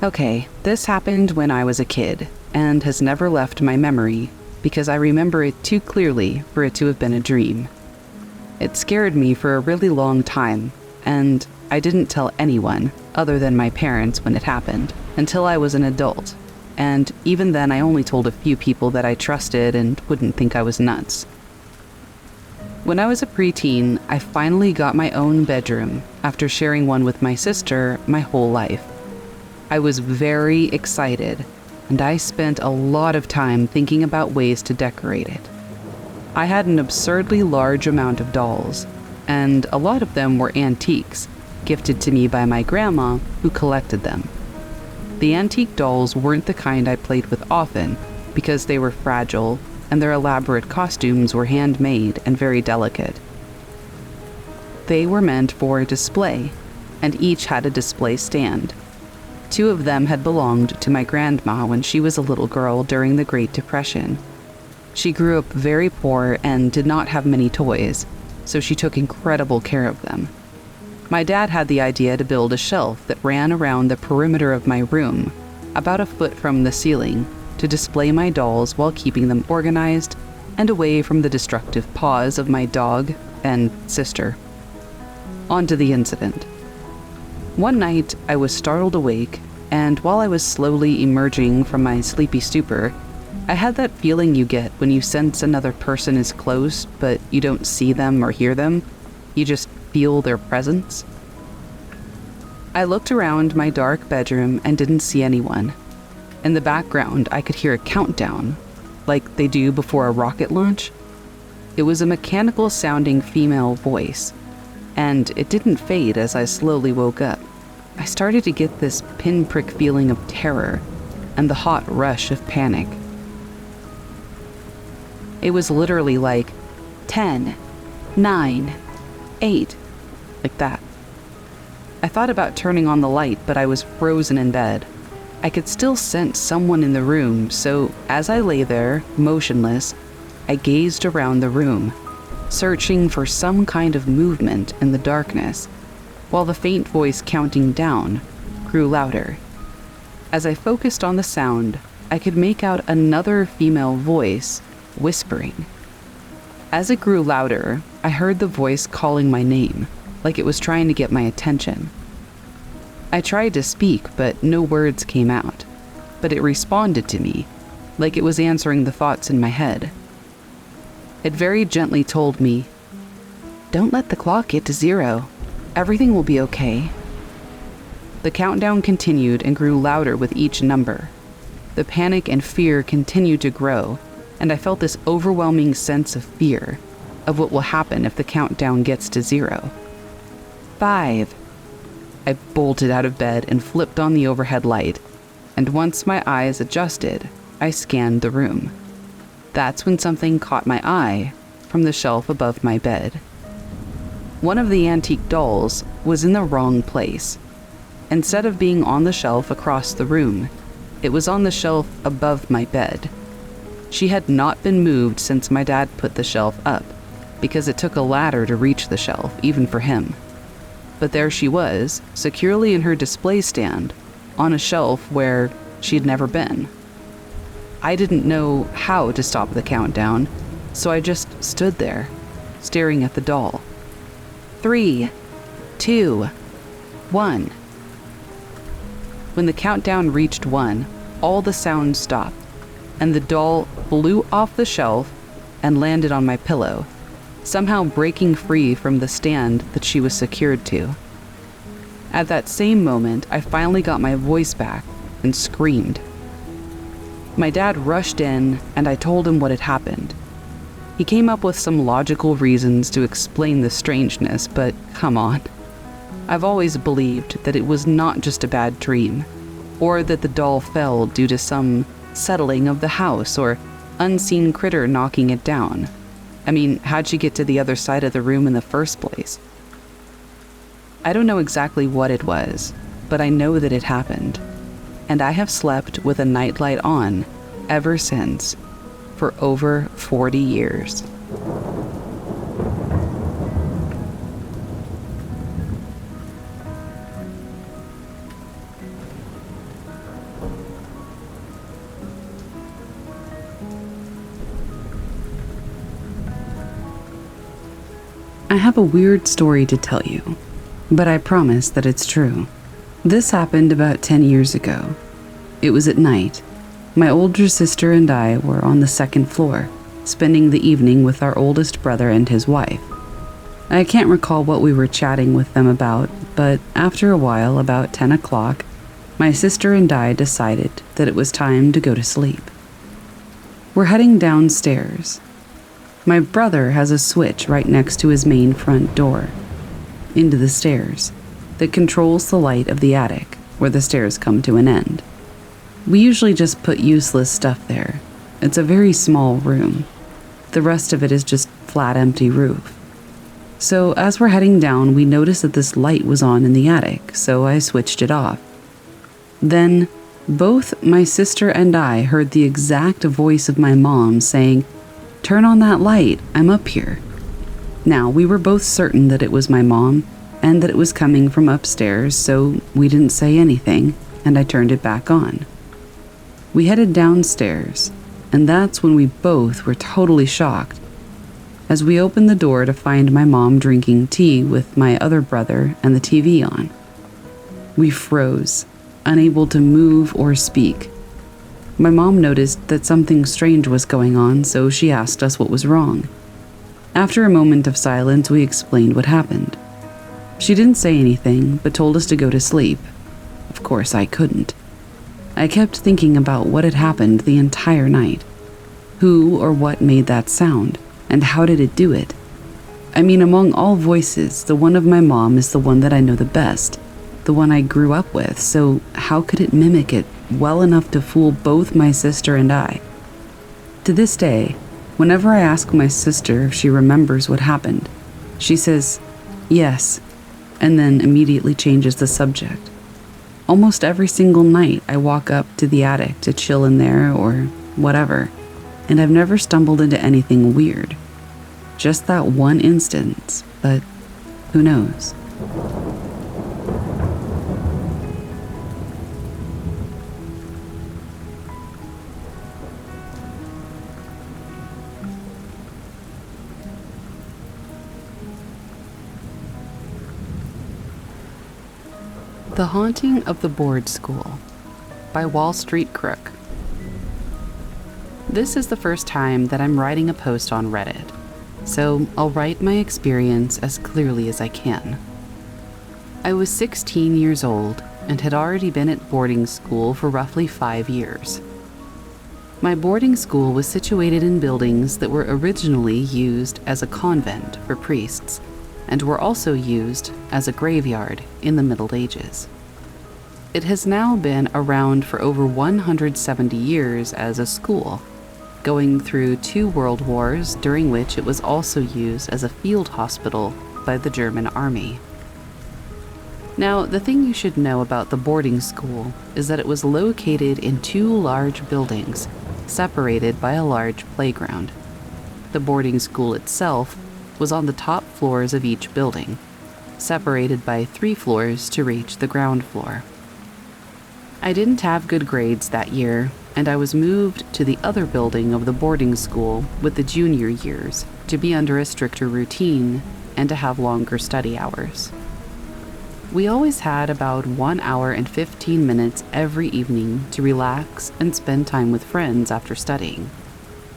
S1: Okay, this happened when I was a kid, and has never left my memory because I remember it too clearly for it to have been a dream. It scared me for a really long time, and I didn't tell anyone other than my parents when it happened until I was an adult, and even then I only told a few people that I trusted and wouldn't think I was nuts. When I was a preteen, I finally got my own bedroom after sharing one with my sister my whole life. I was very excited and I spent a lot of time thinking about ways to decorate it. I had an absurdly large amount of dolls, and a lot of them were antiques, gifted to me by my grandma, who collected them. The antique dolls weren't the kind I played with often because they were fragile and their elaborate costumes were handmade and very delicate. They were meant for a display, and each had a display stand. 2 of them had belonged to my grandma when she was a little girl during the Great Depression. She grew up very poor and did not have many toys, so she took incredible care of them. My dad had the idea to build a shelf that ran around the perimeter of my room, about a foot from the ceiling, to display my dolls while keeping them organized and away from the destructive paws of my dog and sister. On to the incident. One night, I was startled awake, and while I was slowly emerging from my sleepy stupor, I had that feeling you get when you sense another person is close, but you don't see them or hear them. You just feel their presence. I looked around my dark bedroom and didn't see anyone. In the background, I could hear a countdown, like they do before a rocket launch. It was a mechanical-sounding female voice, and it didn't fade as I slowly woke up. I started to get this pinprick feeling of terror and the hot rush of panic. It was literally like 10, 9, 8, like that. I thought about turning on the light, but I was frozen in bed. I could still sense someone in the room, so as I lay there, motionless, I gazed around the room, searching for some kind of movement in the darkness, while the faint voice counting down grew louder. As I focused on the sound, I could make out another female voice whispering. As it grew louder, I heard the voice calling my name, like it was trying to get my attention. I tried to speak, but no words came out, but it responded to me, like it was answering the thoughts in my head. It very gently told me, "Don't let the clock get to 0. Everything will be okay." The countdown continued and grew louder with each number. The panic and fear continued to grow, and I felt this overwhelming sense of fear, of what will happen if the countdown gets to 0. 5. I bolted out of bed and flipped on the overhead light, and once my eyes adjusted, I scanned the room. That's when something caught my eye from the shelf above my bed. One of the antique dolls was in the wrong place. Instead of being on the shelf across the room, it was on the shelf above my bed. She had not been moved since my dad put the shelf up, because it took a ladder to reach the shelf, even for him. But there she was, securely in her display stand, on a shelf where she'd never been. I didn't know how to stop the countdown, so I just stood there, staring at the doll. 3, 2, 1. When the countdown reached 1, all the sound stopped, and the doll flew off the shelf and landed on my pillow, somehow breaking free from the stand that she was secured to. At that same moment, I finally got my voice back and screamed. My dad rushed in, and I told him what had happened. He came up with some logical reasons to explain the strangeness, but come on. I've always believed that it was not just a bad dream, or that the doll fell due to some settling of the house or unseen critter knocking it down. I mean, how'd she get to the other side of the room in the first place? I don't know exactly what it was, but I know that it happened. And I have slept with a nightlight on ever since, for over 40 years. I have a weird story to tell you, but I promise that it's true. This happened about 10 years ago. It was at night. My older sister and I were on the second floor, spending the evening with our oldest brother and his wife. I can't recall what we were chatting with them about, but after a while, about 10 o'clock, my sister and I decided that it was time to go to sleep. We're heading downstairs. My brother has a switch right next to his main front door, into the stairs, that controls the light of the attic where the stairs come to an end. We usually just put useless stuff there. It's a very small room. The rest of it is just flat, empty roof. So as we're heading down, we noticed that this light was on in the attic, so I switched it off. Then, both my sister and I heard the exact voice of my mom saying, "Turn on that light, I'm up here." Now, we were both certain that it was my mom, and that it was coming from upstairs, so we didn't say anything, and I turned it back on. We headed downstairs, and that's when we both were totally shocked as we opened the door to find my mom drinking tea with my other brother and the TV on. We froze, unable to move or speak. My mom noticed that something strange was going on, so she asked us what was wrong. After a moment of silence, we explained what happened. She didn't say anything, but told us to go to sleep. Of course, I couldn't. I kept thinking about what had happened the entire night. Who or what made that sound, and how did it do it? I mean, among all voices, the one of my mom is the one that I know the best, the one I grew up with, so how could it mimic it well enough to fool both my sister and I? To this day, whenever I ask my sister if she remembers what happened, she says, yes, and then immediately changes the subject. Almost every single night, I walk up to the attic to chill in there or whatever, and I've never stumbled into anything weird. Just that one instance, but who knows? The Haunting of the Board School by Wall Street Crook. This is the first time that I'm writing a post on Reddit, so I'll write my experience as clearly as I can. I was 16 years old and had already been at boarding school for roughly 5 years. My boarding school was situated in buildings that were originally used as a convent for priests, and were also used as a graveyard in the Middle Ages. It has now been around for over 170 years as a school, going through 2 world wars, during which it was also used as a field hospital by the German army. Now, the thing you should know about the boarding school is that it was located in 2 large buildings, separated by a large playground. The boarding school itself was on the top floors of each building, separated by 3 floors to reach the ground floor. I didn't have good grades that year, and I was moved to the other building of the boarding school with the junior years to be under a stricter routine and to have longer study hours. We always had about 1 hour and 15 minutes every evening to relax and spend time with friends after studying.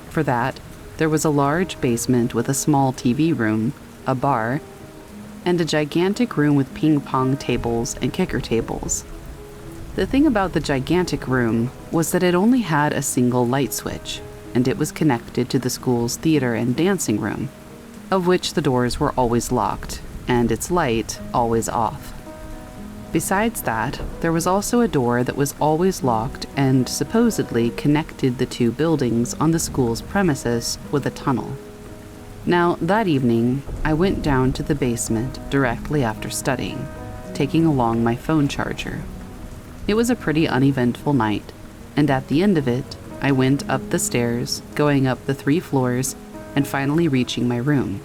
S1: For that, there was a large basement with a small TV room, a bar, and a gigantic room with ping pong tables and kicker tables. The thing about the gigantic room was that it only had a single light switch, and it was connected to the school's theater and dancing room, of which the doors were always locked, and its light always off. Besides that, there was also a door that was always locked and supposedly connected the 2 buildings on the school's premises with a tunnel. Now, that evening, I went down to the basement directly after studying, taking along my phone charger. It was a pretty uneventful night, and at the end of it, I went up the stairs, going up the 3 floors, and finally reaching my room.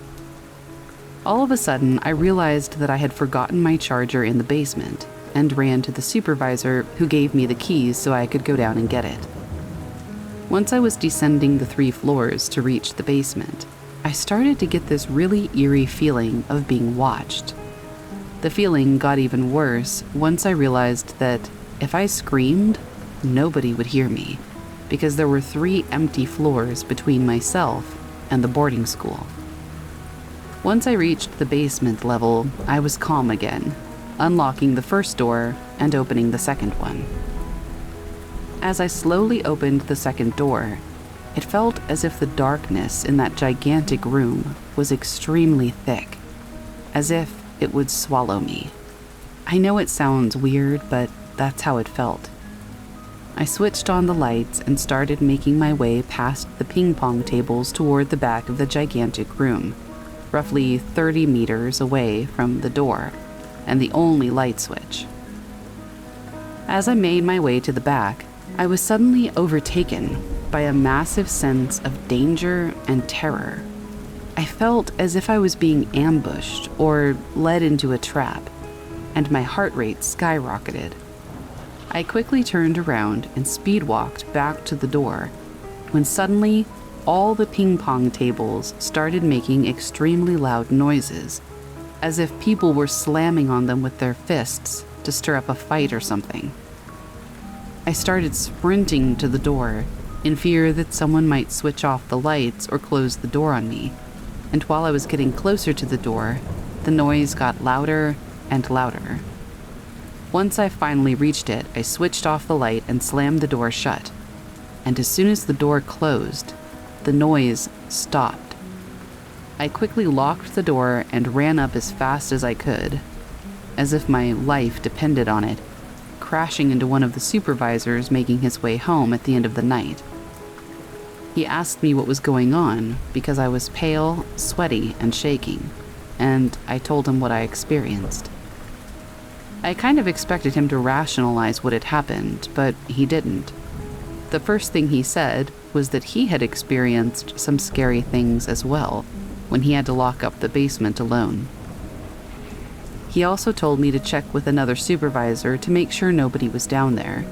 S1: All of a sudden, I realized that I had forgotten my charger in the basement, and ran to the supervisor, who gave me the keys so I could go down and get it. Once I was descending the 3 floors to reach the basement, I started to get this really eerie feeling of being watched. The feeling got even worse once I realized that if I screamed, nobody would hear me, because there were 3 empty floors between myself and the boarding school. Once I reached the basement level, I was calm again, unlocking the first door and opening the second one. As I slowly opened the second door, it felt as if the darkness in that gigantic room was extremely thick, as if it would swallow me. I know it sounds weird, but that's how it felt. I switched on the lights and started making my way past the ping pong tables toward the back of the gigantic room, roughly 30 meters away from the door and the only light switch. As I made my way to the back, I was suddenly overtaken by a massive sense of danger and terror. I felt as if I was being ambushed or led into a trap, and my heart rate skyrocketed. I quickly turned around and speed walked back to the door, when suddenly all the ping pong tables started making extremely loud noises, as if people were slamming on them with their fists to stir up a fight or something. I started sprinting to the door in fear that someone might switch off the lights or close the door on me, and while I was getting closer to the door, the noise got louder and louder. Once I finally reached it, I switched off the light and slammed the door shut, and as soon as the door closed, the noise stopped. I quickly locked the door and ran up as fast as I could, as if my life depended on it, crashing into one of the supervisors making his way home at the end of the night. He asked me what was going on because I was pale, sweaty, and shaking, and I told him what I experienced. I kind of expected him to rationalize what had happened, but he didn't. The first thing he said was that he had experienced some scary things as well when he had to lock up the basement alone. He also told me to check with another supervisor to make sure nobody was down there.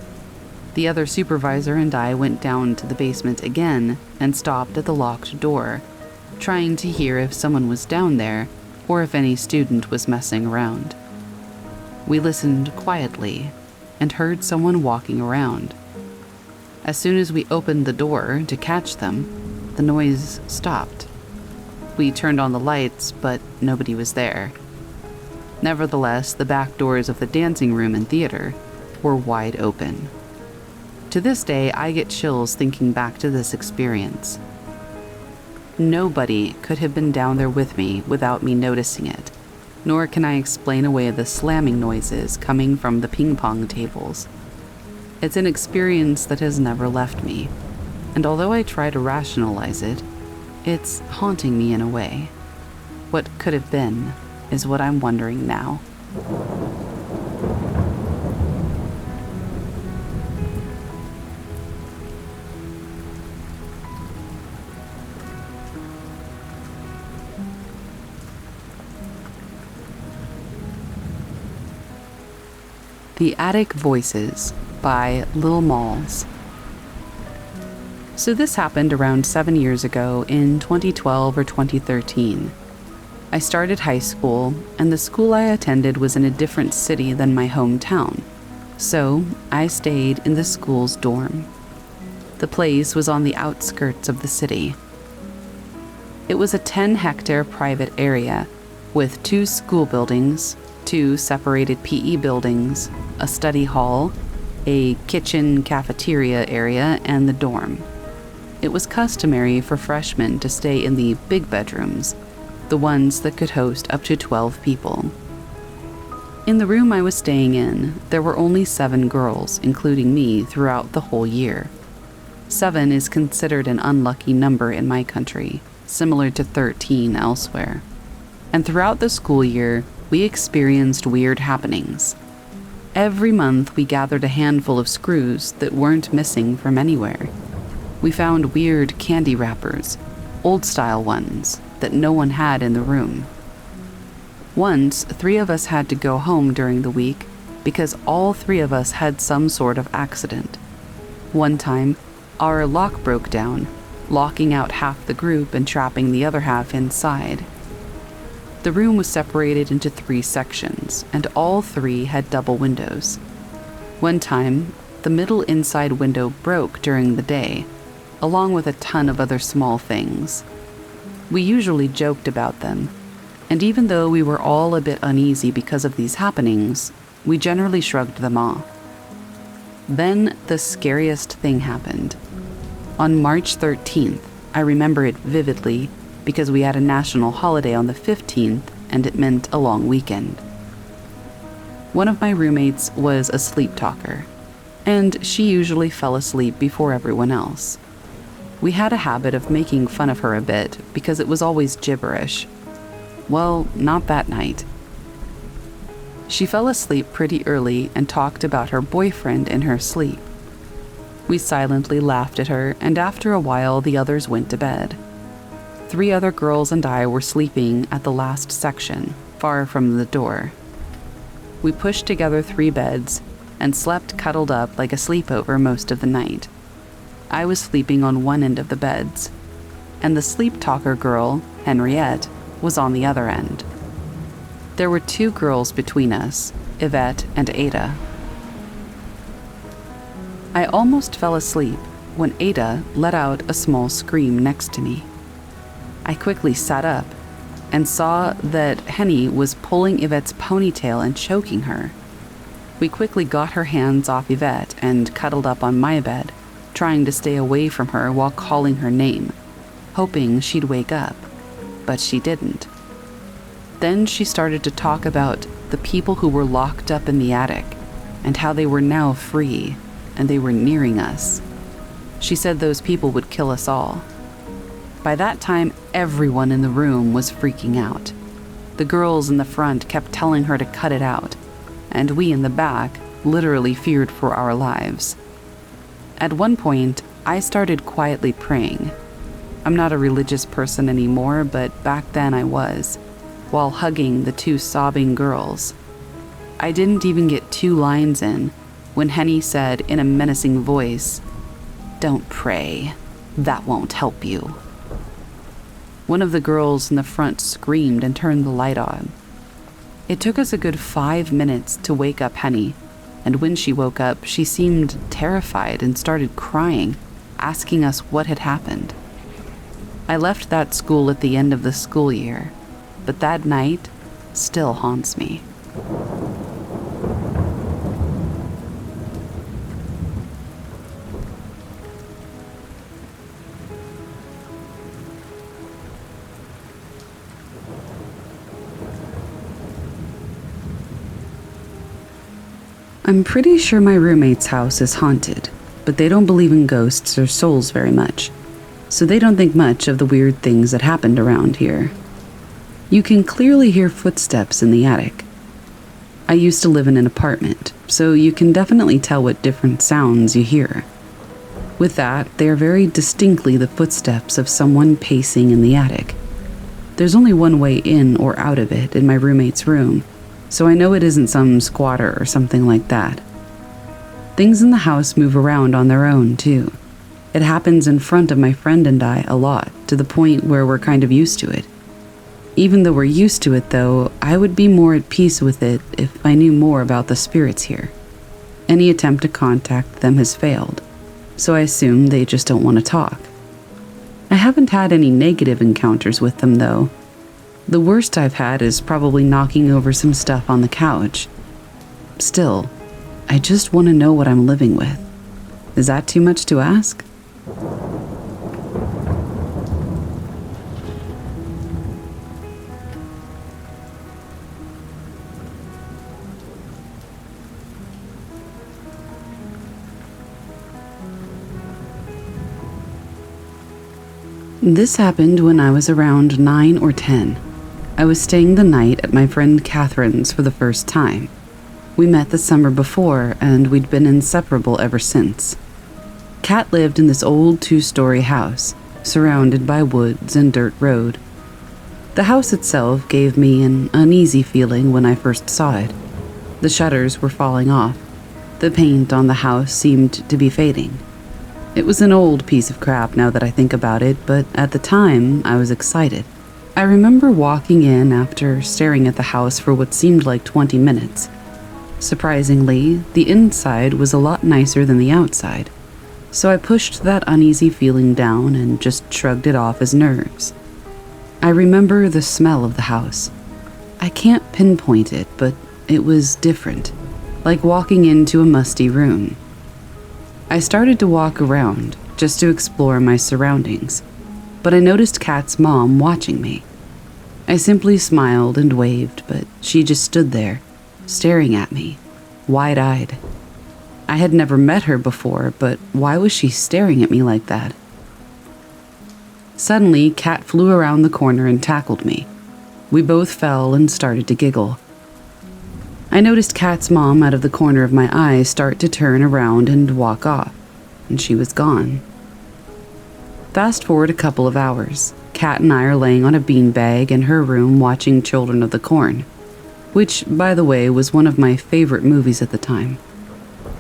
S1: The other supervisor and I went down to the basement again and stopped at the locked door, trying to hear if someone was down there or if any student was messing around. We listened quietly and heard someone walking around. As soon as we opened the door to catch them, the noise stopped. We turned on the lights, but nobody was there. Nevertheless, the back doors of the dancing room and theater were wide open. To this day, I get chills thinking back to this experience. Nobody could have been down there with me without me noticing it, nor can I explain away the slamming noises coming from the ping pong tables. It's an experience that has never left me, and although I try to rationalize it, it's haunting me in a way. What could have been is what I'm wondering now. The Attic Voices by Lil Malls. So this happened around 7 years ago in 2012 or 2013. I started high school, and the school I attended was in a different city than my hometown, so I stayed in the school's dorm. The place was on the outskirts of the city. It was a 10-hectare private area with 2 school buildings, 2 separated PE buildings, a study hall, a kitchen cafeteria area, and the dorm. It was customary for freshmen to stay in the big bedrooms, the ones that could host up to 12 people. In the room I was staying in, there were only 7 girls, including me, throughout the whole year. 7 is considered an unlucky number in my country, similar to 13 elsewhere. And throughout the school year, we experienced weird happenings. Every month, we gathered a handful of screws that weren't missing from anywhere. We found weird candy wrappers, old-style ones, that no one had in the room. Once, 3 of us had to go home during the week because all 3 of us had some sort of accident. One time, our lock broke down, locking out half the group and trapping the other half inside. The room was separated into 3 sections, and all 3 had double windows. One time, the middle inside window broke during the day, along with a ton of other small things. We usually joked about them, and even though we were all a bit uneasy because of these happenings, we generally shrugged them off. Then the scariest thing happened. On March 13th, I remember it vividly because we had a national holiday on the 15th and it meant a long weekend. One of my roommates was a sleep talker, and she usually fell asleep before everyone else. We had a habit of making fun of her a bit because it was always gibberish. Well, not that night. She fell asleep pretty early and talked about her boyfriend in her sleep. We silently laughed at her, and after a while the others went to bed. 3 other girls and I were sleeping at the last section, far from the door. We pushed together 3 beds and slept cuddled up like a sleepover most of the night. I was sleeping on one end of the beds, and the sleep talker girl, Henriette, was on the other end. There were 2 girls between us, Yvette and Ada. I almost fell asleep when Ada let out a small scream next to me. I quickly sat up and saw that Henny was pulling Yvette's ponytail and choking her. We quickly got her hands off Yvette and cuddled up on my bed, trying to stay away from her while calling her name, hoping she'd wake up, but she didn't. Then she started to talk about the people who were locked up in the attic and how they were now free and they were nearing us. She said those people would kill us all. By that time, everyone in the room was freaking out. The girls in the front kept telling her to cut it out, and we in the back literally feared for our lives. At one point, I started quietly praying. I'm not a religious person anymore, but back then I was, while hugging the 2 sobbing girls. I didn't even get 2 lines in when Henny said in a menacing voice, "Don't pray. That won't help you." One of the girls in the front screamed and turned the light on. It took us a good 5 minutes to wake up Henny, and when she woke up, she seemed terrified and started crying, asking us what had happened. I left that school at the end of the school year, but that night still haunts me. I'm pretty sure my roommate's house is haunted, but they don't believe in ghosts or souls very much, so they don't think much of the weird things that happened around here. You can clearly hear footsteps in the attic. I used to live in an apartment, so you can definitely tell what different sounds you hear. With that, they are very distinctly the footsteps of someone pacing in the attic. There's only one way in or out of it in my roommate's room, so I know it isn't some squatter or something like that. Things in the house move around on their own, too. It happens in front of my friend and I a lot, to the point where we're kind of used to it. Even though we're used to it, though, I would be more at peace with it if I knew more about the spirits here. Any attempt to contact them has failed, so I assume they just don't want to talk. I haven't had any negative encounters with them, though. The worst I've had is probably knocking over some stuff on the couch. Still, I just want to know what I'm living with. Is that too much to ask? This happened when I was around 9 or 10. I was staying the night at my friend Catherine's for the first time. We met the summer before, and we'd been inseparable ever since. Kat lived in this old 2-story house, surrounded by woods and dirt road. The house itself gave me an uneasy feeling when I first saw it. The shutters were falling off. The paint on the house seemed to be fading. It was an old piece of crap now that I think about it, but at the time, I was excited. I remember walking in after staring at the house for what seemed like 20 minutes. Surprisingly, the inside was a lot nicer than the outside, so I pushed that uneasy feeling down and just shrugged it off as nerves. I remember the smell of the house. I can't pinpoint it, but it was different. like walking into a musty room. I started to walk around just to explore my surroundings, but I noticed Kat's mom watching me. I simply smiled and waved, but she just stood there, staring at me, wide-eyed. I had never met her before, but why was she staring at me like that? Suddenly, Kat flew around the corner and tackled me. We both fell and started to giggle. I noticed Kat's mom out of the corner of my eye start to turn around and walk off, and she was gone. Fast forward a couple of hours. Kat and I are laying on a beanbag in her room watching Children of the Corn, which, by the way, was one of my favorite movies at the time.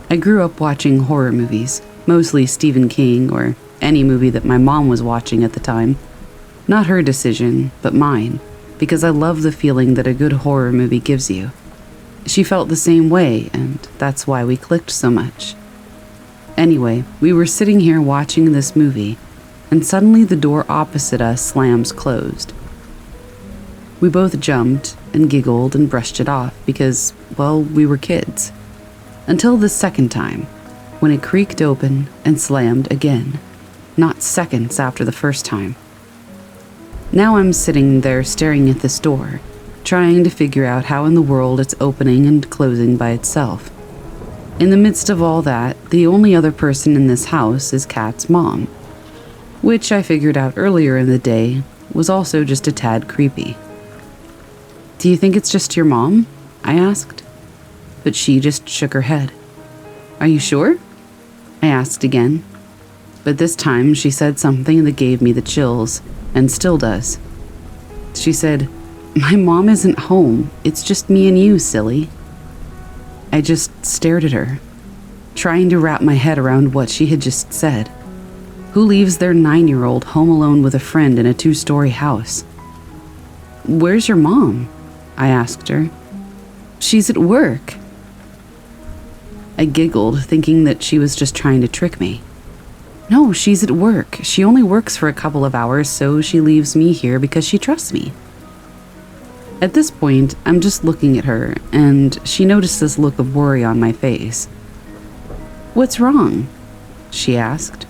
S1: I grew up watching horror movies, mostly Stephen King or any movie that my mom was watching at the time. Not her decision, but mine, because I love the feeling that a good horror movie gives you. She felt the same way, and that's why we clicked so much. Anyway, we were sitting here watching this movie, and suddenly the door opposite us slams closed. We both jumped and giggled and brushed it off because, well, we were kids. Until the second time, when it creaked open and slammed again, not seconds after the first time. Now I'm sitting there staring at this door, trying to figure out how in the world it's opening and closing by itself. In the midst of all that, the only other person in this house is Kat's mom, which I figured out earlier in the day was also just a tad creepy. "Do you think it's just your mom?" I asked, but she just shook her head. "Are you sure?" I asked again, but this time she said something that gave me the chills, and still does. She said, "My mom isn't home. It's just me and you, silly." I just stared at her, trying to wrap my head around what she had just said. Who leaves their 9-year-old home alone with a friend in a 2-story house? "Where's your mom?" I asked her. "She's at work." I giggled, thinking that she was just trying to trick me. "No, she's at work. She only works for a couple of hours, so she leaves me here because she trusts me." At this point, I'm just looking at her, and she noticed this look of worry on my face. "What's wrong?" she asked.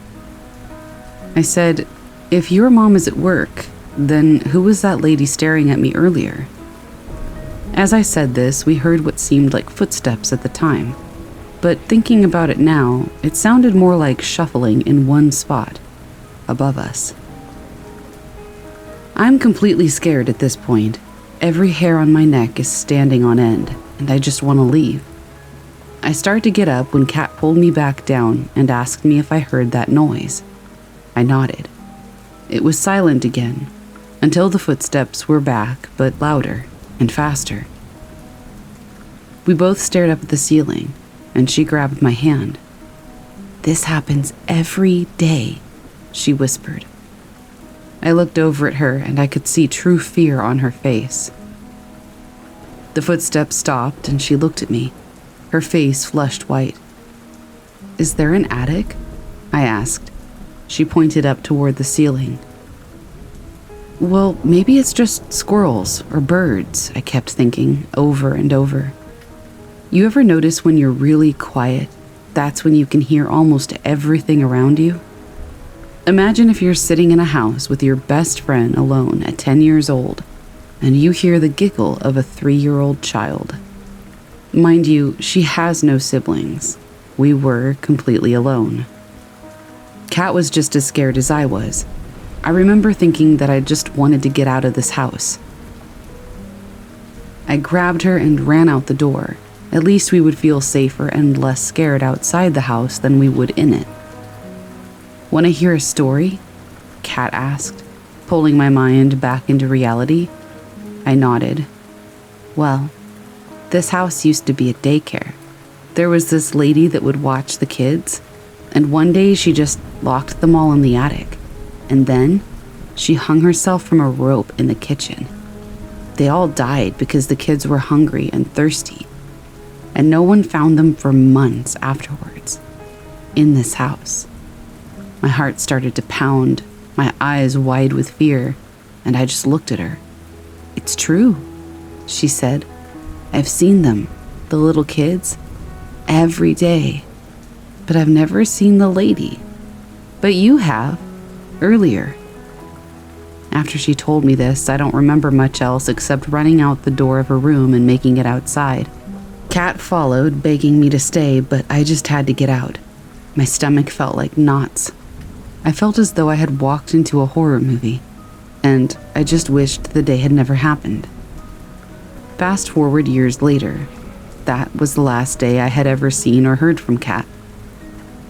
S1: I said, "If your mom is at work, then who was that lady staring at me earlier?" As I said this, we heard what seemed like footsteps at the time, but thinking about it now, it sounded more like shuffling in one spot, above us. I'm completely scared at this point. Every hair on my neck is standing on end, and I just want to leave. I start to get up when Kat pulled me back down and asked me if I heard that noise. I nodded. It was silent again, until the footsteps were back, but louder and faster. We both stared up at the ceiling, and she grabbed my hand. "This happens every day," she whispered. I looked over at her, and I could see true fear on her face. The footsteps stopped, and she looked at me, her face flushed white. "Is there an attic?" I asked. She pointed up toward the ceiling. "Well, maybe it's just squirrels or birds," I kept thinking over and over. You ever notice when you're really quiet, that's when you can hear almost everything around you? Imagine if you're sitting in a house with your best friend alone at 10 years old, and you hear the giggle of a 3-year-old child. Mind you, she has no siblings. We were completely alone. Kat was just as scared as I was. I remember thinking that I just wanted to get out of this house. I grabbed her and ran out the door. At least we would feel safer and less scared outside the house than we would in it. "Want to hear a story?" Kat asked, pulling my mind back into reality. I nodded. "Well, this house used to be a daycare. There was this lady that would watch the kids, and one day she just locked them all in the attic, and then she hung herself from a rope in the kitchen. They all died because the kids were hungry and thirsty, and no one found them for months afterwards, in this house." My heart started to pound, my eyes wide with fear, and I just looked at her. "It's true," she said. "I've seen them, the little kids. every day, but I've never seen the lady. But you have, earlier. After she told me this, I don't remember much else except running out the door of her room and making it outside. Kat followed, begging me to stay, but I just had to get out. My stomach felt like knots. I felt as though I had walked into a horror movie, and I just wished the day had never happened. Fast forward years later, that was the last day I had ever seen or heard from Kat.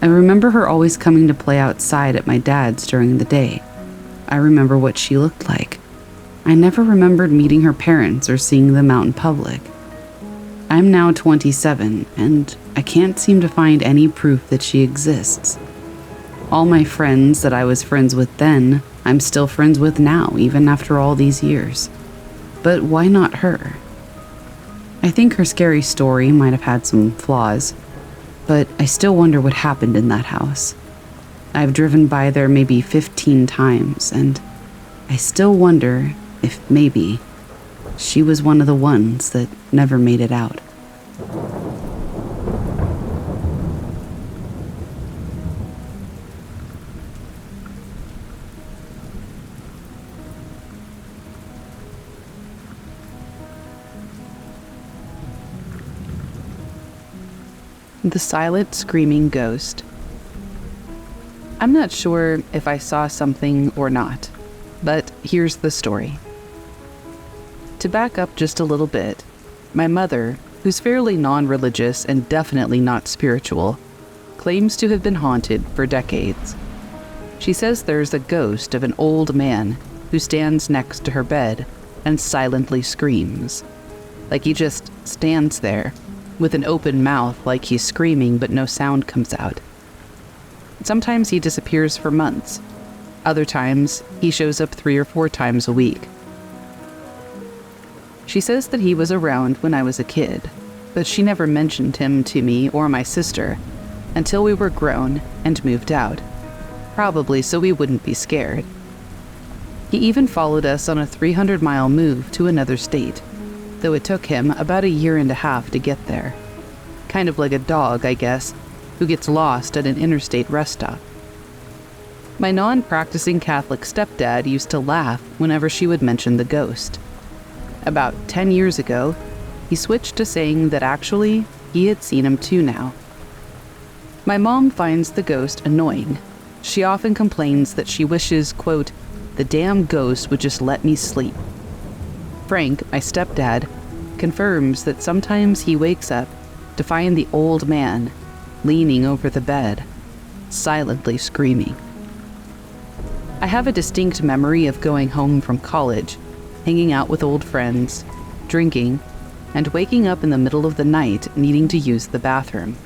S1: I remember her always coming to play outside at my dad's during the day. I remember what she looked like. I never remembered meeting her parents or seeing them out in public. I'm now 27, and I can't seem to find any proof that she exists. All my friends that I was friends with then, I'm still friends with now, even after all these years. But why not her? I think her scary story might have had some flaws, but I still wonder what happened in that house. I've driven by there maybe 15 times, and I still wonder if maybe she was one of the ones that never made it out.
S2: The Silent Screaming Ghost. I'm not sure if I saw something or not, but here's the story. To back up just a little bit, my mother, who's fairly non-religious and definitely not spiritual, claims to have been haunted for decades. She says there's a ghost of an old man who stands next to her bed and silently screams. Like he just stands there, with an open mouth like he's screaming but no sound comes out. Sometimes he disappears for months. Other times, he shows up 3 or 4 times a week. She says that he was around when I was a kid, but she never mentioned him to me or my sister until we were grown and moved out, probably so we wouldn't be scared. He even followed us on a 300-mile move to another state, though it took him about 1.5 years to get there. Kind of like a dog, I guess, who gets lost at an interstate rest stop. My non-practicing Catholic stepdad used to laugh whenever she would mention the ghost. About 10 years ago, he switched to saying that actually, he had seen him too now. My mom finds the ghost annoying. She often complains that she wishes, quote, "the damn ghost would just let me sleep." Frank, my stepdad, confirms that sometimes he wakes up to find the old man leaning over the bed, silently screaming. I have a distinct memory of going home from college, hanging out with old friends, drinking, and waking up in the middle of the night needing to use the bathroom.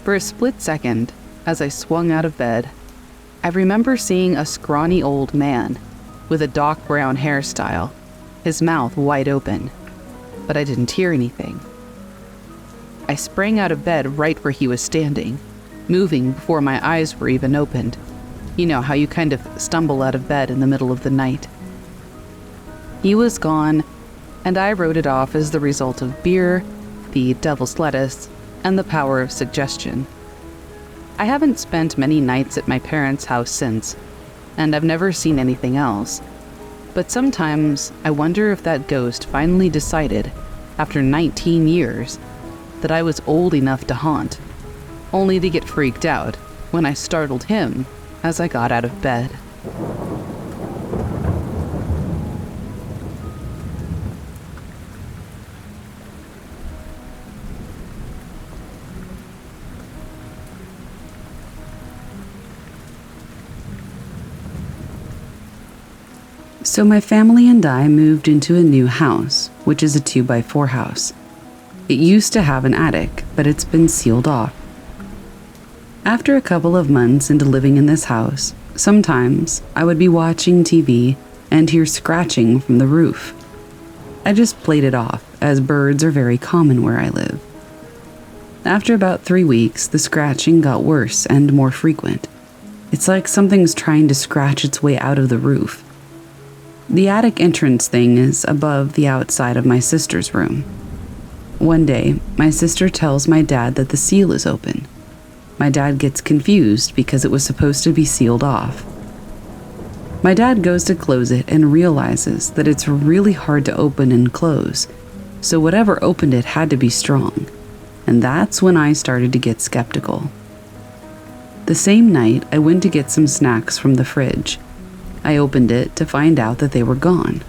S2: For a split second, as I swung out of bed, I remember seeing a scrawny old man with a dark brown hairstyle, his mouth wide open, but I didn't hear anything. I sprang out of bed right where he was standing, moving before my eyes were even opened. You know how you kind of stumble out of bed in the middle of the night. He was gone, and I wrote it off as the result of beer, the devil's lettuce, and the power of suggestion. I haven't spent many nights at my parents' house since, and I've never seen anything else. But sometimes I wonder if that ghost finally decided, after 19 years, that I was old enough to haunt, only to get freaked out when I startled him as I got out of bed.
S1: So my family and I moved into a new house, which is a 2x4 house. It used to have an attic, but it's been sealed off. After a couple of months into living in this house, sometimes I would be watching TV and hear scratching from the roof. I just played it off, as birds are very common where I live. After about 3 weeks, the scratching got worse and more frequent. It's like something's trying to scratch its way out of the roof. The attic entrance thing is above the outside of my sister's room. One day, my sister tells my dad that the seal is open. My dad gets confused because it was supposed to be sealed off. My dad goes to close it and realizes that it's really hard to open and close, so whatever opened it had to be strong, and that's when I started to get skeptical. The same night, I went to get some snacks from the fridge. I opened it to find out that they were gone.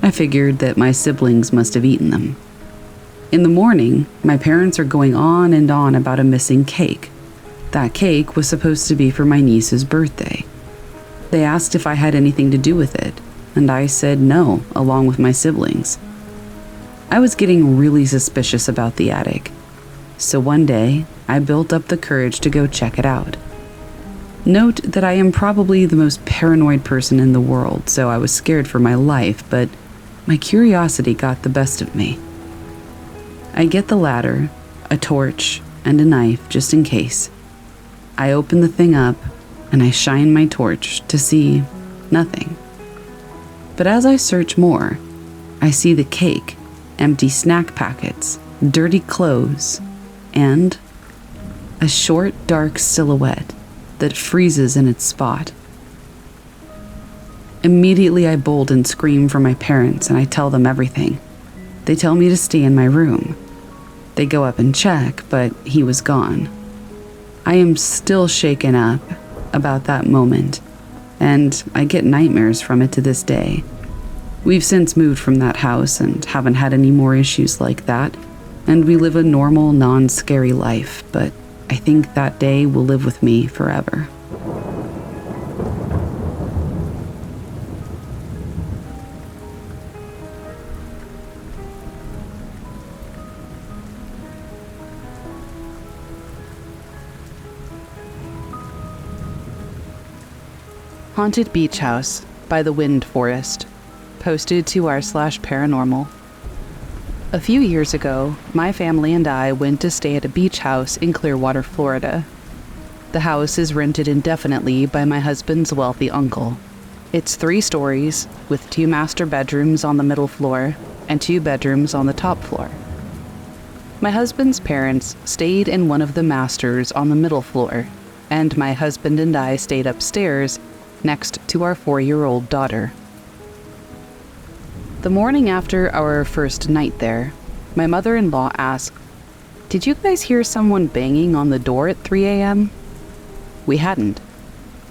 S1: I figured that my siblings must have eaten them. In the morning, my parents are going on and on about a missing cake. That cake was supposed to be for my niece's birthday. They asked if I had anything to do with it, and I said no, along with my siblings. I was getting really suspicious about the attic, so one day I built up the courage to go check it out. Note that I am probably the most paranoid person in the world, so I was scared for my life, but my curiosity got the best of me. I get the ladder, a torch, and a knife just in case. I open the thing up, and I shine my torch to see nothing. But as I search more, I see the cake, empty snack packets, dirty clothes, and a short, dark silhouette that freezes in its spot. Immediately I bolt and scream for my parents, and I tell them everything. They tell me to stay in my room. They go up and check, but he was gone. I am still shaken up about that moment, and I get nightmares from it to this day. We've since moved from that house and haven't had any more issues like that, and we live a normal, non-scary life, but I think that day will live with me forever.
S2: Haunted Beach House by the Wind Forest, posted to r/paranormal. A few years ago, my family and I went to stay at a beach house in Clearwater, Florida. The house is rented indefinitely by my husband's wealthy uncle. It's 3 stories, with 2 master bedrooms on the middle floor and 2 bedrooms on the top floor. My husband's parents stayed in one of the masters on the middle floor, and my husband and I stayed upstairs next to our 4-year-old daughter. The morning after our first night there, my mother-in-law asked, "Did you guys hear someone banging on the door at 3 a.m.? We hadn't.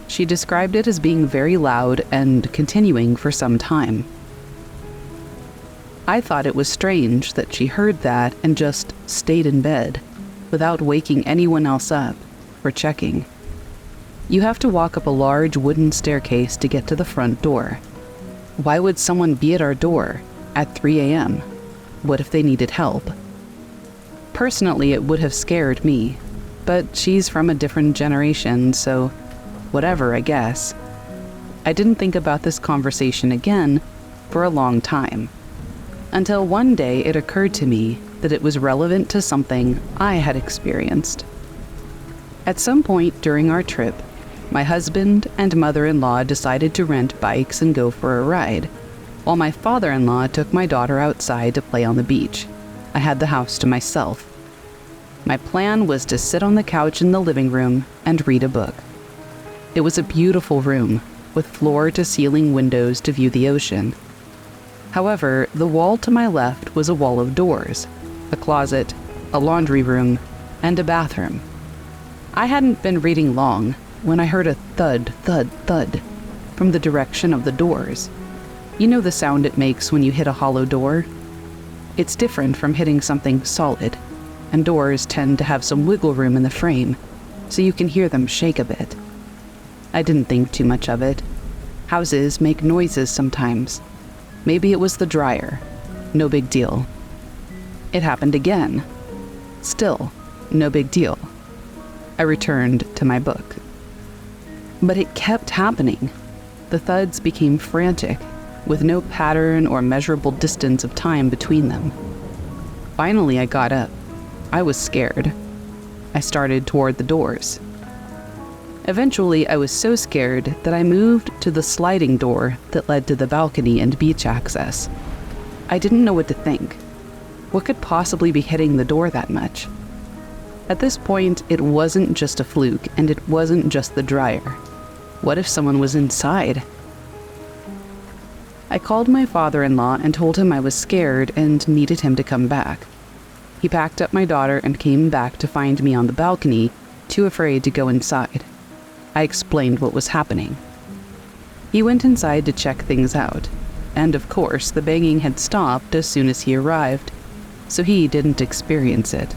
S2: She described it as being very loud and continuing for some time. I thought it was strange that she heard that and just stayed in bed, without waking anyone else up or checking. You have to walk up a large wooden staircase to get to the front door. Why would someone be at our door at 3 a.m.? What if they needed help? Personally, it would have scared me, but she's from a different generation, so whatever, I guess. I didn't think about this conversation again for a long time, until one day it occurred to me that it was relevant to something I had experienced. At some point during our trip, my husband and mother-in-law decided to rent bikes and go for a ride, while my father-in-law took my daughter outside to play on the beach. I had the house to myself. My plan was to sit on the couch in the living room and read a book. It was a beautiful room, with floor-to-ceiling windows to view the ocean. However, the wall to my left was a wall of doors, a closet, a laundry room, and a bathroom. I hadn't been reading long when I heard a thud, thud, thud from the direction of the doors. You know the sound it makes when you hit a hollow door? It's different from hitting something solid, and doors tend to have some wiggle room in the frame, so you can hear them shake a bit. I didn't think too much of it. Houses make noises sometimes. Maybe it was the dryer. No big deal. It happened again. Still, no big deal. I returned to my book. But it kept happening. The thuds became frantic, with no pattern or measurable distance of time between them. Finally, I got up. I was scared. I started toward the doors. Eventually, I was so scared that I moved to the sliding door that led to the balcony and beach access. I didn't know what to think.
S1: What could possibly be hitting the door that much? At this point, it wasn't just a fluke, and it wasn't just the dryer. What if someone was inside? I called my father-in-law and told him I was scared and needed him to come back. He packed up my daughter and came back to find me on the balcony, too afraid to go inside. I explained what was happening. He went inside to check things out, and of course the banging had stopped as soon as he arrived, so he didn't experience it.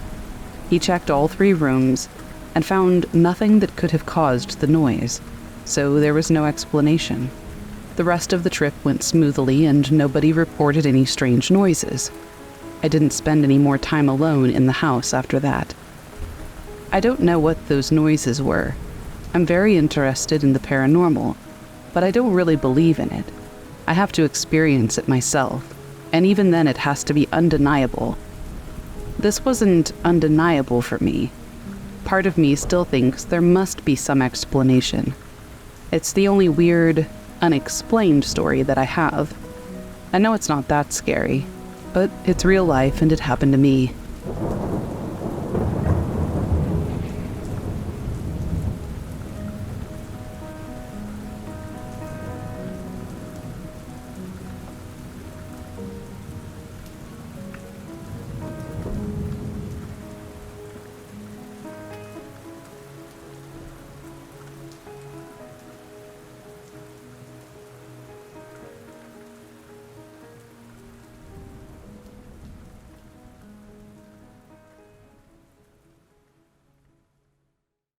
S1: He checked all 3 rooms and found nothing that could have caused the noise, so there was no explanation. The rest of the trip went smoothly and nobody reported any strange noises. I didn't spend any more time alone in the house after that. I don't know what those noises were. I'm very interested in the paranormal, but I don't really believe in it. I have to experience it myself, and even then it has to be undeniable. This wasn't undeniable for me. Part of me still thinks there must be some explanation. It's the only weird, unexplained story that I have. I know it's not that scary, but it's real life and it happened to me.